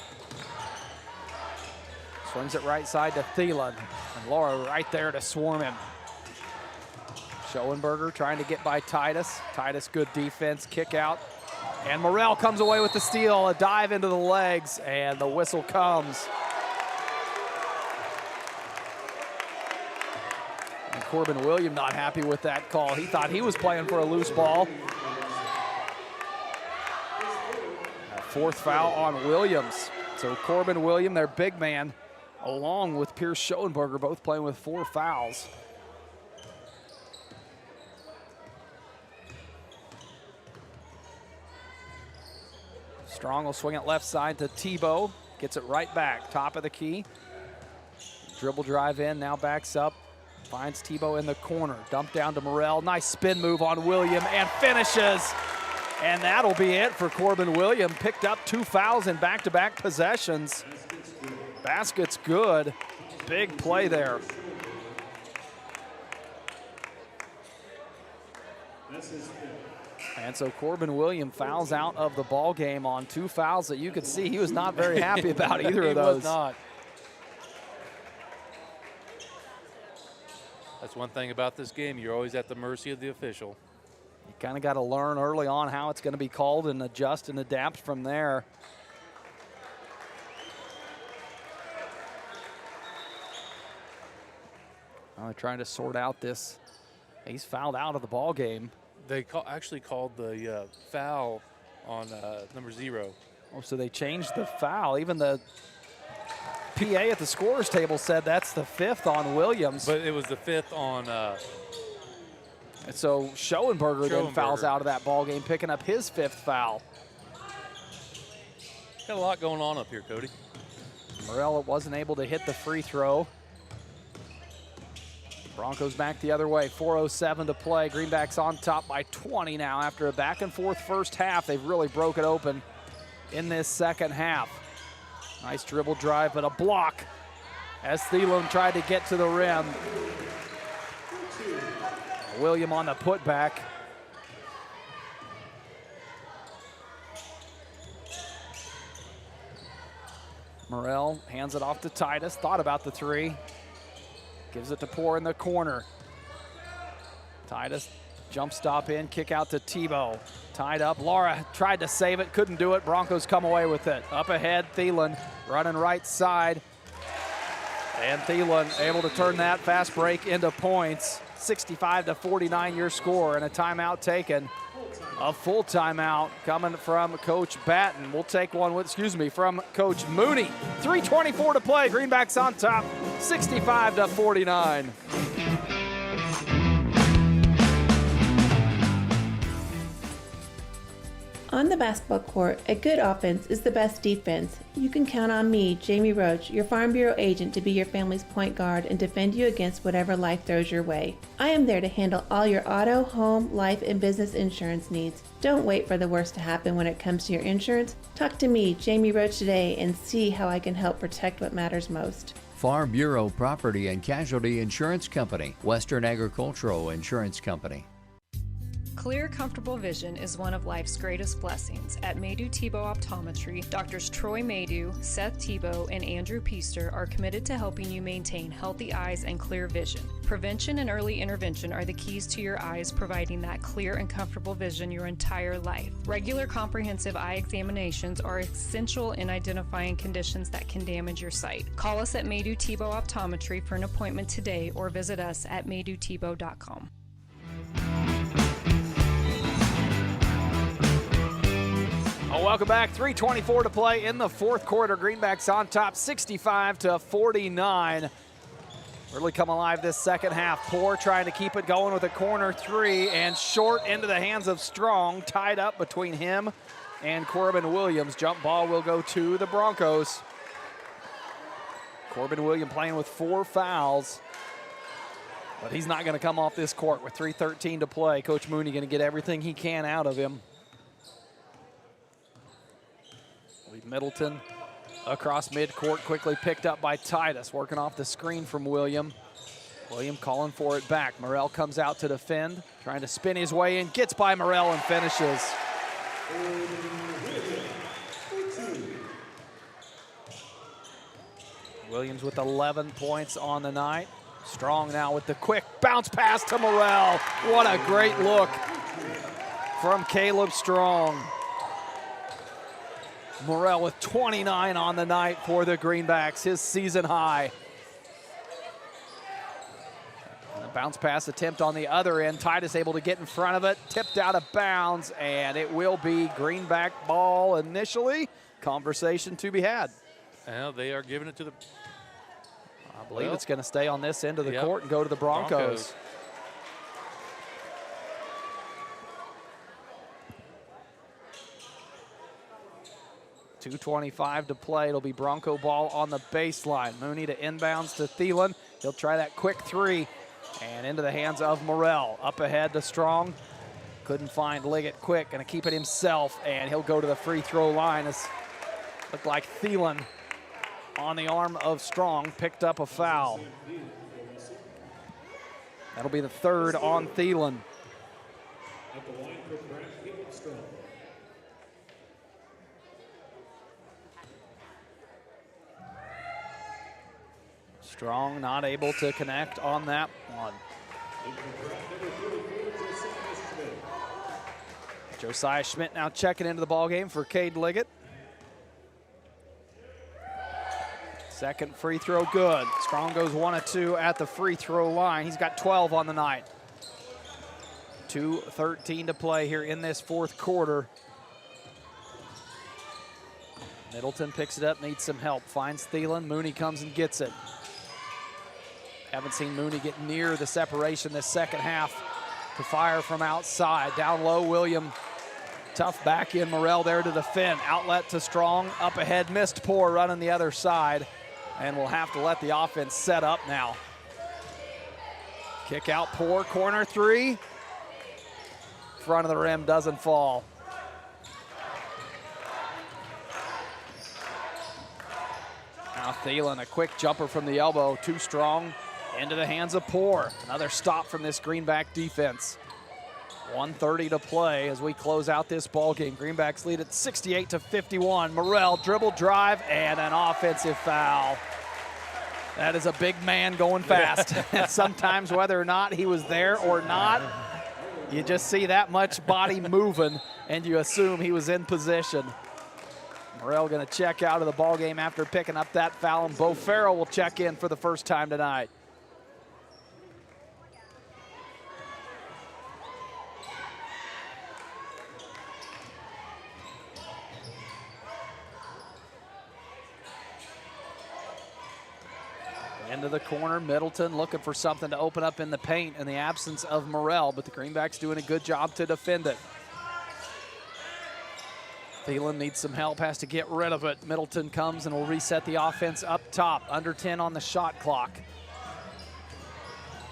Swings it right side to Thielen, and Lara right there to swarm him. Schoenberger trying to get by Titus. Titus, good defense, kick out. And Morrell comes away with the steal, a dive into the legs, and the whistle comes. And Corbin Williams not happy with that call. He thought he was playing for a loose ball. A 4th foul on Williams. So Corbin Williams, their big man, along with Pierce Schoenberger, both playing with 4 fouls. Strong will swing it left side to Tebow. Gets it right back, top of the key. Dribble drive in, now backs up. Finds Tebow in the corner. Dump down to Morrell. Nice spin move on William and finishes. And that'll be it for Corbin Williams. Picked up 2 fouls in back-to-back possessions. Basket's good. Big play there. And so Corbin Williams fouls out of the ball game on 2 fouls that you could see he was not very happy about either of those. He was not. That's one thing about this game. You're always at the mercy of the official. You kind of got to learn early on how it's going to be called and adjust and adapt from there. They're trying to sort out this. He's fouled out of the ball game. They actually called the foul on number 0. Oh, so they changed the foul. Even the PA at the scorer's table said that's the 5th on Williams. But it was the 5th on. And so Schoenberger then fouls out of that ball game, picking up his 5th foul. Got a lot going on up here, Cody. Morel wasn't able to hit the free throw. Broncos back the other way, 4:07 to play. Greenbacks on top by 20 now. After a back and forth first half, they've really broken open in this second half. Nice dribble drive, but a block as Thielen tried to get to the rim. William on the putback. Morel hands it off to Titus, thought about the three. Gives it to Poor in the corner. Titus, jump stop in, kick out to Tebow. Tied up, Laura tried to save it, couldn't do it. Broncos come away with it. Up ahead, Thielen running right side. And Thielen able to turn that fast break into points. 65-49 your score, and a timeout taken. A full timeout coming from Coach Batten. We'll take one with, from Coach Mooney. 3:24 to play. Greenbacks on top, 65-49. On the basketball court, a good offense is the best defense. You can count on me, Jamie Roach, your Farm Bureau agent, to be your family's point guard and defend you against whatever life throws your way. I am there to handle all your auto, home, life, and business insurance needs. Don't wait for the worst to happen when it comes to your insurance. Talk to me, Jamie Roach, today and see how I can help protect what matters most. Farm Bureau Property and Casualty Insurance Company, Western Agricultural Insurance Company. Clear, comfortable vision is one of life's greatest blessings. At Maydew Tebow Optometry, Doctors Troy Maydew, Seth Tebow, and Andrew Piester are committed to helping you maintain healthy eyes and clear vision. Prevention and early intervention are the keys to your eyes, providing that clear and comfortable vision your entire life. Regular comprehensive eye examinations are essential in identifying conditions that can damage your sight. Call us at Maydew Tebow Optometry for an appointment today or visit us at maydewtebow.com. Welcome back. 3:24 to play in the fourth quarter. Greenbacks on top, 65-49. Really come alive this second half. Poor trying to keep it going with a corner three, and short into the hands of Strong. Tied up between him and Corbin Williams. Jump ball will go to the Broncos. Corbin Williams playing with 4 fouls. But he's not going to come off this court with 3:13 to play. Coach Mooney going to get everything he can out of him. Middleton across midcourt, quickly picked up by Titus, working off the screen from William. William calling for it back. Morel comes out to defend, trying to spin his way in, gets by Morel and finishes. Williams with 11 points on the night. Strong now with the quick bounce pass to Morel. What a great look from Caleb Strong. Morel with 29 on the night for the Greenbacks, his season high. And a bounce pass attempt on the other end. Titus able to get in front of it, tipped out of bounds, and it will be Greenback ball initially. Conversation to be had. Well, they are giving it to the... I believe it's going to stay on this end of the court and go to the Broncos. 2:25 to play. It'll be Bronco ball on the baseline. Mooney to inbounds to Thielen. He'll try that quick three and into the hands of Morel. Up ahead to Strong. Couldn't find Liggett quick. Going to keep it himself, and he'll go to the free throw line. It's looked like Thielen on the arm of Strong picked up a foul. That'll be the third on Thielen. Strong not able to connect on that one. Josiah Schmidt now checking into the ballgame for Cade Liggett. Second free throw good. Strong goes 1 of 2 at the free throw line. He's got 12 on the night. 2:13 to play here in this fourth quarter. Middleton picks it up, needs some help. Finds Thielen. Mooney comes and gets it. Haven't seen Mooney get near the separation this second half to fire from outside. Down low, William Tough back in. Morrell there to defend. Outlet to Strong. Up ahead. Missed Poor running the other side. And we'll have to let the offense set up now. Kick out Poor. Corner three. Front of the rim doesn't fall. Now Thielen, a quick jumper from the elbow. Too Strong. Into the hands of Poor. Another stop from this Greenback defense. 1:30 to play as we close out this ball game. Greenbacks lead at 68-51. Morrell dribble drive and an offensive foul. That is a big man going fast. Sometimes whether or not he was there or not, you just see that much body moving and you assume he was in position. Morrell going to check out of the ball game after picking up that foul, and Bo Farrell will check in for the first time tonight. Into the corner, Middleton looking for something to open up in the paint in the absence of Morrell, but the Greenbacks doing a good job to defend it. Thielen needs some help, has to get rid of it. Middleton comes and will reset the offense up top. Under 10 on the shot clock.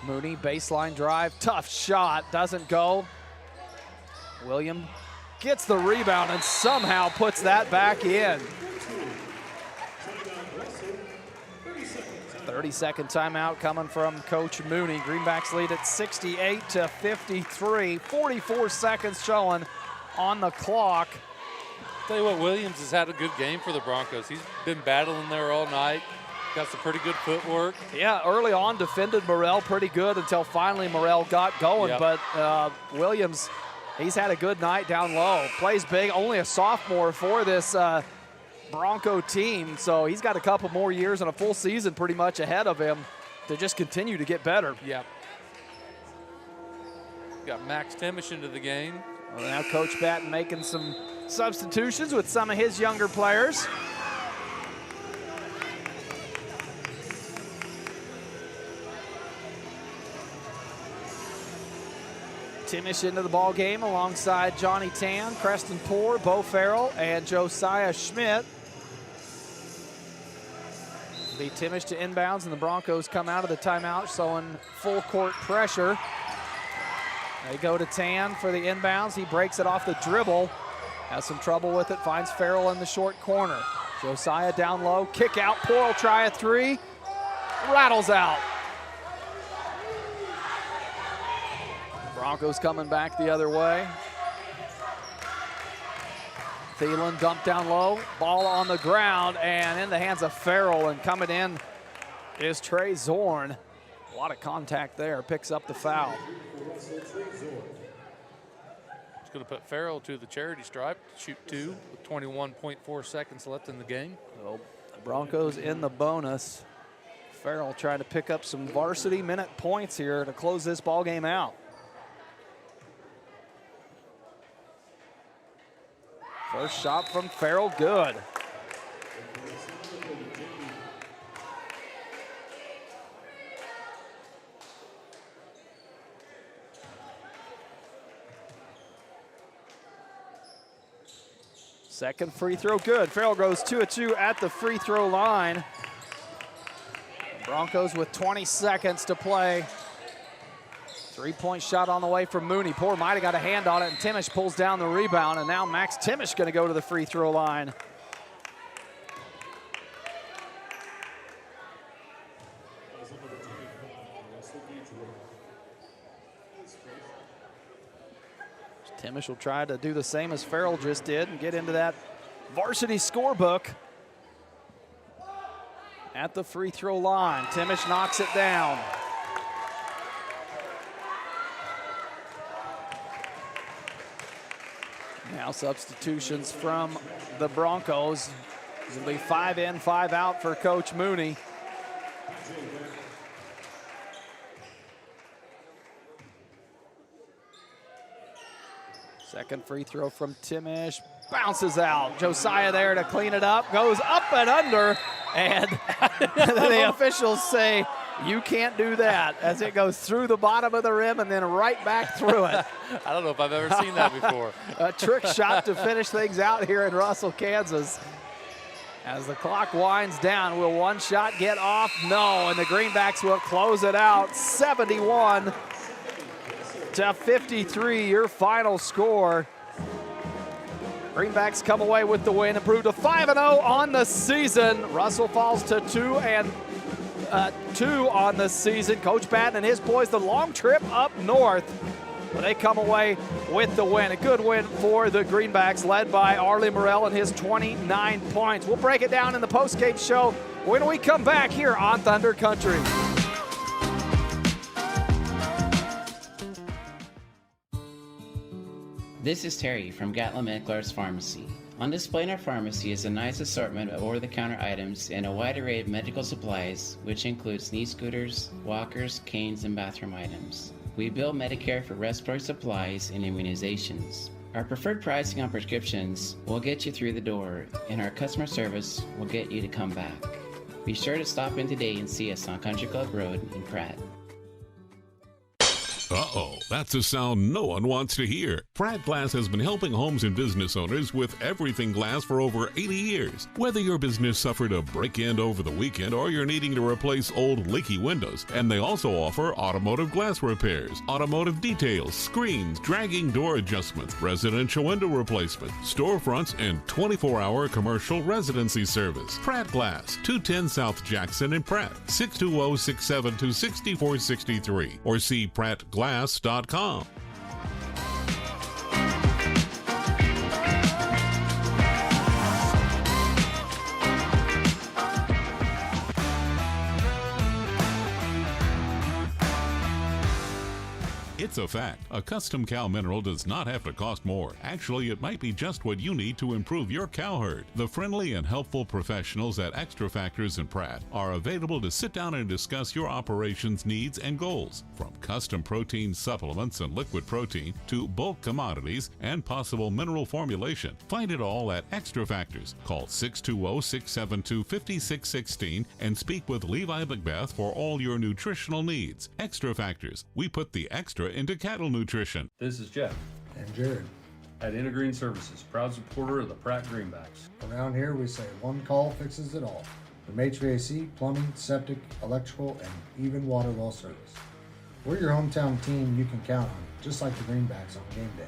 Mooney, baseline drive, tough shot, doesn't go. William gets the rebound and somehow puts that back in. 30-second timeout coming from Coach Mooney. Greenbacks lead at 68-53. 44 seconds showing on the clock. Tell you what, Williams has had a good game for the Broncos. He's been battling there all night. Got some pretty good footwork. Yeah, early on defended Morrell pretty good until finally Morrell got going. Yep. But Williams, he's had a good night down low. Plays big, only a sophomore for this Bronco team, so he's got a couple more years and a full season pretty much ahead of him to just continue to get better. Yeah. Got Max Timish into the game. Well, now Coach Batten making some substitutions with some of his younger players. Timish into the ball game alongside Johnny Tan, Preston Poor, Bo Farrell, and Josiah Schmidt. Be Timish to inbounds, and the Broncos come out of the timeout showing full court pressure. They go to Tan for the inbounds. He breaks it off the dribble. Has some trouble with it, finds Farrell in the short corner. Josiah down low, kick out, Poor will try a three. Rattles out. Broncos coming back the other way. Thielen dumped down low, ball on the ground and in the hands of Farrell, and coming in is Trey Zorn. A lot of contact there, picks up the foul. It's going to put Farrell to the charity stripe, shoot two with 21.4 seconds left in the game. So the Broncos in the bonus. Farrell trying to pick up some varsity minute points here to close this ball game out. First shot from Farrell, good. Second free throw, good. Farrell goes 2 of 2 at the free throw line. Broncos with 20 seconds to play. Three-point shot on the way from Mooney. Poor might have got a hand on it, and Timish pulls down the rebound, and now Max Timish going to go to the free throw line. Timish will try to do the same as Farrell just did and get into that varsity scorebook. At the free throw line, Timish knocks it down. Now substitutions from the Broncos. It'll be 5 in, 5 out for Coach Mooney. Second free throw from Timish, bounces out. Josiah there to clean it up, goes up and under, and the officials say You can't do that as it goes through the bottom of the rim and then right back through it. I don't know if I've ever seen that before. A trick shot to finish things out here in Russell, Kansas. As the clock winds down, will one shot get off? No, and the Greenbacks will close it out. 71-53, your final score. Greenbacks come away with the win, improved to 5-0 on the season. Russell falls to 2-2 on the season. Coach Patton and his boys, the long trip up north, but they come away with the win. A good win for the Greenbacks, led by Arlie Morrell and his 29 points. We'll break it down in the postgame show when we come back here on Thunder Country. This is Terry from Gatlin Meckler's Pharmacy. On display in our pharmacy is a nice assortment of over-the-counter items and a wide array of medical supplies, which includes knee scooters, walkers, canes, and bathroom items. We bill Medicare for respiratory supplies and immunizations. Our preferred pricing on prescriptions will get you through the door, and our customer service will get you to come back. Be sure to stop in today and see us on Country Club Road in Pratt. Uh-oh, that's a sound no one wants to hear. Pratt Glass has been helping homes and business owners with everything glass for over 80 years. Whether your business suffered a break-in over the weekend or you're needing to replace old leaky windows, and they also offer automotive glass repairs, automotive details, screens, dragging door adjustments, residential window replacement, storefronts, and 24-hour commercial residency service. Pratt Glass, 210 South Jackson in Pratt, 620-672-6463, or see prattglass.com. It's a fact. A custom cow mineral does not have to cost more. Actually, it might be just what you need to improve your cow herd. The friendly and helpful professionals at Extra Factors and Pratt are available to sit down and discuss your operations needs and goals. From custom protein supplements and liquid protein to bulk commodities and possible mineral formulation. Find it all at Extra Factors. Call 620-672-5616 and speak with Levi Macbeth for all your nutritional needs. Extra Factors. We put the extra into cattle nutrition. This is Jeff. And Jared. At Intergreen Services, proud supporter of the Pratt Greenbacks. Around here we say one call fixes it all. From HVAC, plumbing, septic, electrical, and even water well service. We're your hometown team you can count on, just like the Greenbacks on game day.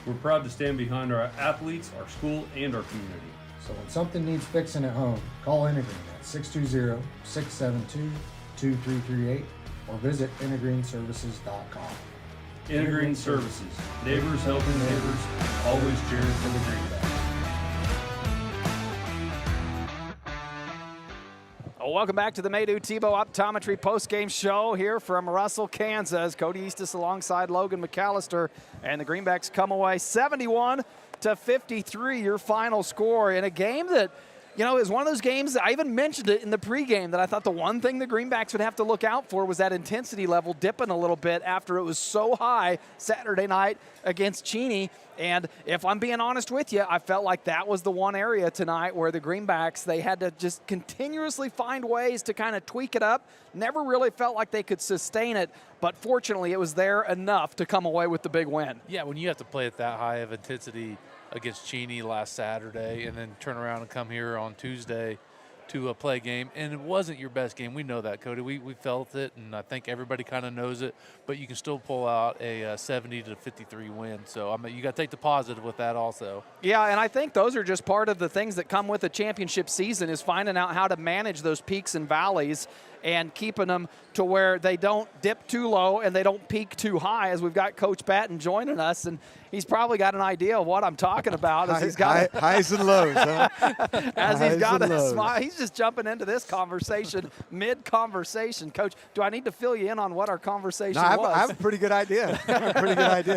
We're proud to stand behind our athletes, our school, and our community. So when something needs fixing at home, call Intergreen at 620-672-2338 or visit intergreenservices.com. Intergreen Services, neighbors helping neighbors, always cheering for the Greenbacks. Welcome back to the Maydew Tebow Optometry postgame show here from Russell, Kansas. Cody Eastis alongside Logan McAllister, and the Greenbacks come away 71-53, your final score in a game that, you know, is one of those games that I even mentioned it in the pregame that I thought the one thing the Greenbacks would have to look out for was that intensity level dipping a little bit after it was so high Saturday night against Cheney. And if I'm being honest with you, I felt like that was the one area tonight where the Greenbacks, they had to just continuously find ways to kind of tweak it up. Never really felt like they could sustain it, but fortunately it was there enough to come away with the big win. Yeah, when you have to play at that high of intensity against Cheney last Saturday and then turn around and come here on Tuesday to play a game, and it wasn't your best game. We know that, Cody. We felt it, and I think everybody kind of knows it, but you can still pull out a 70-53 win. So, I mean, you got to take the positive with that also. Yeah, and I think those are just part of the things that come with a championship season is finding out how to manage those peaks and valleys and keeping them to where they don't dip too low and they don't peak too high, as we've got Coach Patton joining us, and he's probably got an idea of what I'm talking about. As he's got highs and lows, huh? As he's got a smile. He's just jumping into this conversation, mid-conversation. Coach, do I need to fill you in on what our conversation was? I have a pretty good idea.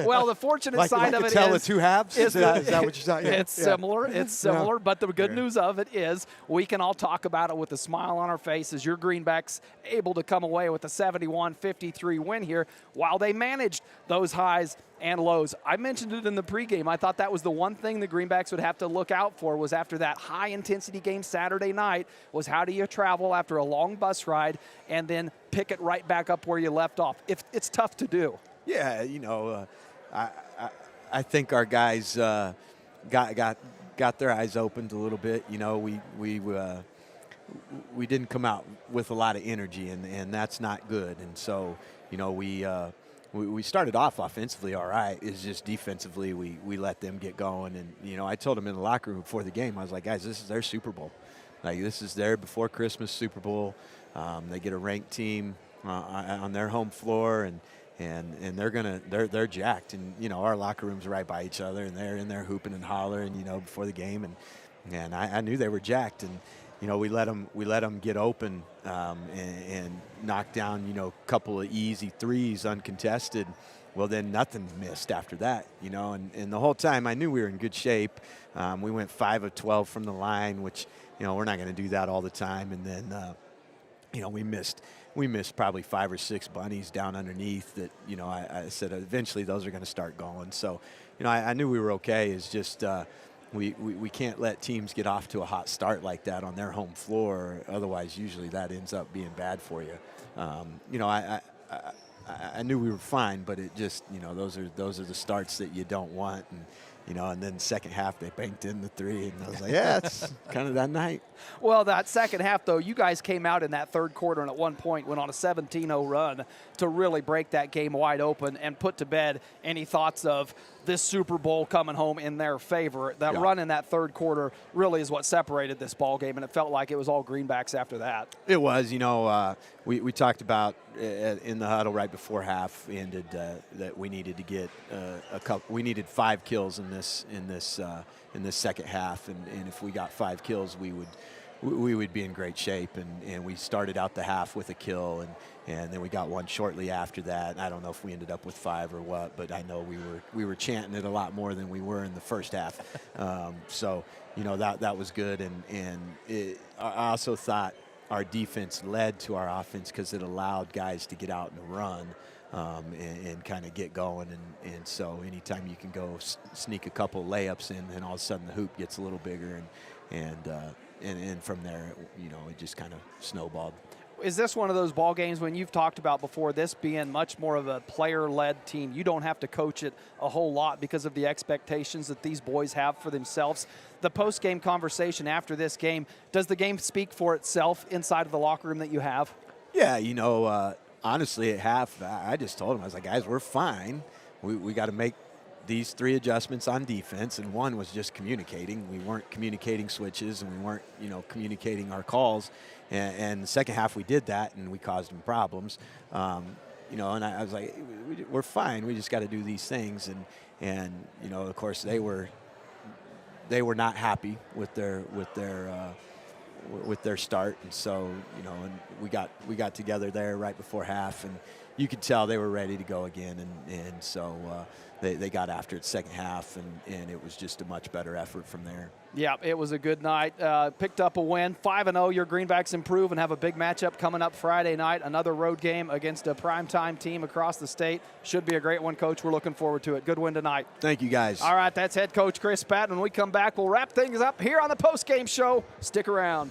Well, the fortunate side of it tell the two halves? Is that what you're talking about? It's similar. It's similar, but the good news of it is we can all talk about it with a smile on our faces. Your Greenbacks Greenbacks able to come away with a 71-53 win here while they managed those highs and lows. I mentioned it in the pregame. I thought that was the one thing the Greenbacks would have to look out for was after that high-intensity game Saturday night was how do you travel after a long bus ride and then pick it right back up where you left off. It's tough to do. Yeah, I think our guys got their eyes opened a little bit. We didn't come out with a lot of energy, and that's not good. And so, we started off offensively all right. It's just defensively we let them get going. And, I told them in the locker room before the game, I was like, guys, this is their Super Bowl. Like, this is their before Christmas Super Bowl. They get a ranked team on their home floor, and they're jacked. And, our locker room's right by each other, and they're in there hooping and hollering, before the game. And I knew they were jacked. And, we let them get open and knock down, a couple of easy threes uncontested. Well, then nothing missed after that, and the whole time I knew we were in good shape. We went 5 of 12 from the line, which, we're not going to do that all the time. And then, we missed probably 5 or 6 bunnies down underneath that, I said eventually those are going to start going. So, I knew we were okay. It's just we can't let teams get off to a hot start like that on their home floor. Otherwise, usually that ends up being bad for you. I knew we were fine, but it just, those are the starts that you don't want. And then second half they banked in the 3, and I was like, yeah, it's kind of that night. Well, that second half, though, you guys came out in that third quarter and at one point went on a 17-0 run to really break that game wide open and put to bed any thoughts of this Super Bowl coming home in their favor. That run in that third quarter really is what separated this ball game, and it felt like it was all Greenbacks after that. It was. We talked about in the huddle right before half ended that we needed to get a couple. We needed 5 kills in this second half, and if we got 5 kills, we would be in great shape. And we started out the half with a kill, and then we got one shortly after that. I don't know if we ended up with 5 or what, but I know we were chanting it a lot more than we were in the first half. So that was good, and I also thought our defense led to our offense because it allowed guys to get out and run and kind of get going. And so anytime you can go sneak a couple layups in, and all of a sudden the hoop gets a little bigger, and from there, it just kind of snowballed. Is this one of those ball games when you've talked about before this being much more of a player-led team? You don't have to coach it a whole lot because of the expectations that these boys have for themselves. The post-game conversation after this game, does the game speak for itself inside of the locker room that you have? Yeah, honestly, at half, I just told them, I was like, guys, we're fine. We got to make these 3 adjustments on defense, and one was just communicating. We weren't communicating switches, and we weren't, communicating our calls. And the second half we did that, and we caused them problems. And I was like, we're fine. We just got to do these things. And of course, they were not happy with their start, and so and we got together there right before half, and you could tell they were ready to go again, and so they got after it second half, and it was just a much better effort from there. Yeah, it was a good night. Picked up a win, 5-0. Your Greenbacks improve and have a big matchup coming up Friday night. Another road game against a primetime team across the state. Should be a great one, Coach. We're looking forward to it. Good win tonight. Thank you, guys. All right, that's head coach Chris Pratt. When we come back, we'll wrap things up here on the post-game show. Stick around.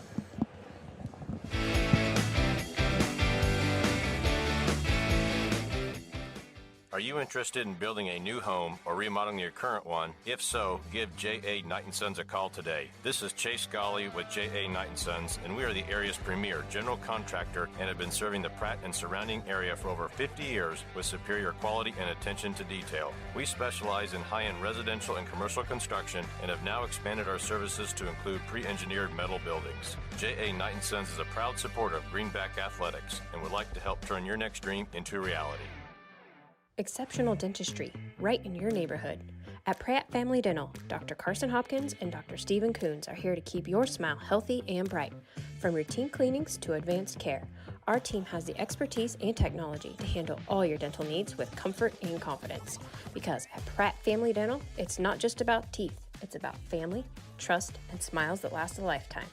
Are you interested in building a new home or remodeling your current one? If so, give J.A. Knight & Sons a call today. This is Chase Golly with J.A. Knight & Sons, and we are the area's premier general contractor and have been serving the Pratt and surrounding area for over 50 years with superior quality and attention to detail. We specialize in high-end residential and commercial construction and have now expanded our services to include pre-engineered metal buildings. J.A. Knight & Sons is a proud supporter of Greenback Athletics and would like to help turn your next dream into reality. Exceptional dentistry, right in your neighborhood. At Pratt Family Dental, Dr. Carson Hopkins and Dr. Stephen Coons are here to keep your smile healthy and bright. From routine cleanings to advanced care, our team has the expertise and technology to handle all your dental needs with comfort and confidence. Because at Pratt Family Dental, it's not just about teeth, it's about family, trust, and smiles that last a lifetime.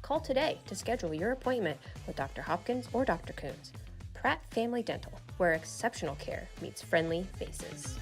Call today to schedule your appointment with Dr. Hopkins or Dr. Coons. Pratt Family Dental, where exceptional care meets friendly faces.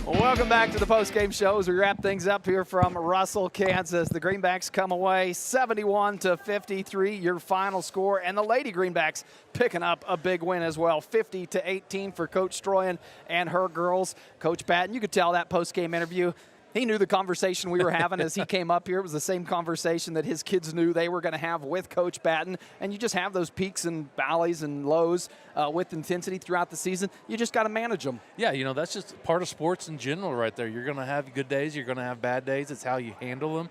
Welcome back to the postgame show as we wrap things up here from Russell, Kansas. The Greenbacks come away 71-53, your final score, and the Lady Greenbacks picking up a big win as well, 50-18 for Coach Stroyan and her girls. Coach Patton, you could tell that postgame interview, he knew the conversation we were having as he came up here. It was the same conversation that his kids knew they were going to have with Coach Patton. And you just have those peaks and valleys and lows with intensity throughout the season. You just got to manage them. Yeah, that's just part of sports in general right there. You're going to have good days. You're going to have bad days. It's how you handle them.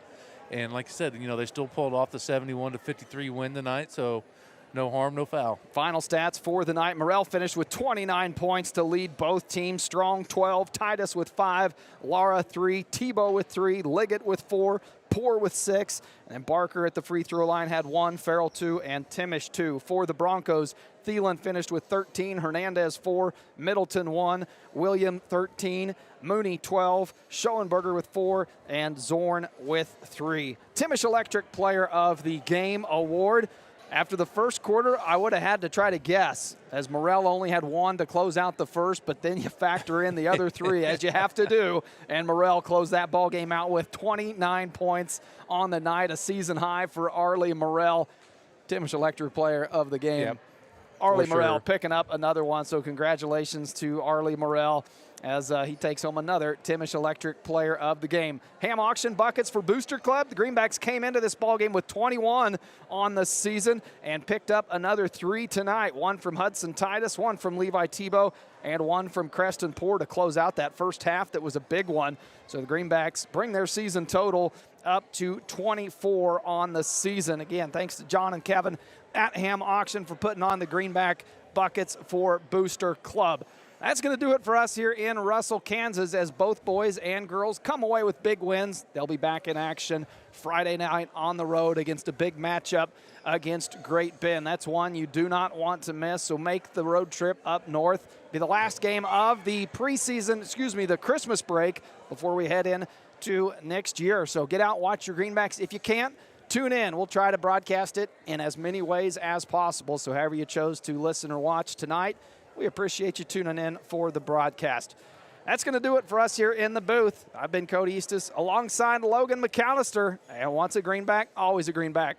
And like I said, they still pulled off the 71-53 win tonight. So no harm, no foul. Final stats for the night. Morrell finished with 29 points to lead both teams. Strong 12, Titus with 5, Laura 3, Tebow with 3, Liggett with 4, Poor with 6, and Barker at the free throw line had 1, Farrell 2, and Timish 2. For the Broncos, Thielen finished with 13, Hernandez 4, Middleton 1, William 13, Mooney 12, Schoenberger with 4, and Zorn with 3. Timish Electric Player of the Game award. After the first quarter, I would have had to try to guess, as Morrell only had 1 to close out the first, but then you factor in the other 3, as you have to do, and Morrell closed that ball game out with 29 points on the night, a season high for Arlie Morrell, Timish Electric Player of the Game. Yep. Arlie For Morrell sure. picking up another one, so congratulations to Arlie Morrell as he takes home another Timish Electric Player of the Game. Ham auction buckets for Booster Club. The Greenbacks came into this ballgame with 21 on the season and picked up another 3 tonight. 1 from Hudson Titus, 1 from Levi Tebow, and 1 from Creston Poor to close out that first half. That was a big one. So the Greenbacks bring their season total up to 24 on the season. Again, thanks to John and Kevin at Ham Auction for putting on the Greenback buckets for Booster Club. That's going to do it for us here in Russell, Kansas, as both boys and girls come away with big wins. They'll be back in action Friday night on the road against a big matchup against Great Bend. That's one you do not want to miss, so make the road trip up north. Be the last game of the the Christmas break before we head in to next year. So get out, watch your Greenbacks. If you can't, tune in. We'll try to broadcast it in as many ways as possible. So however you chose to listen or watch tonight, we appreciate you tuning in for the broadcast. That's going to do it for us here in the booth. I've been Cody Eastis alongside Logan McAllister. And once a Greenback, always a Greenback.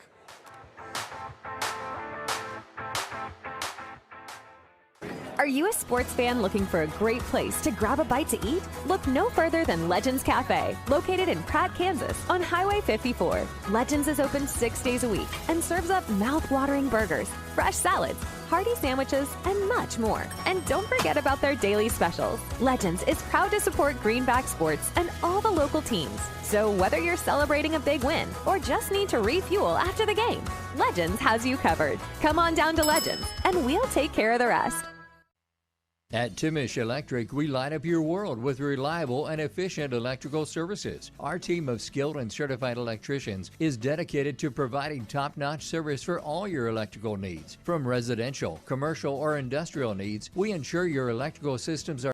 Are you a sports fan looking for a great place to grab a bite to eat? Look no further than Legends Cafe, located in Pratt, Kansas, on Highway 54. Legends is open 6 days a week and serves up mouth-watering burgers, fresh salads, hearty sandwiches, and much more. And don't forget about their daily specials. Legends is proud to support Greenback sports and all the local teams. So whether you're celebrating a big win or just need to refuel after the game, Legends has you covered. Come on down to Legends, and we'll take care of the rest. At Timish Electric, we light up your world with reliable and efficient electrical services. Our team of skilled and certified electricians is dedicated to providing top-notch service for all your electrical needs. From residential, commercial, or industrial needs, we ensure your electrical systems are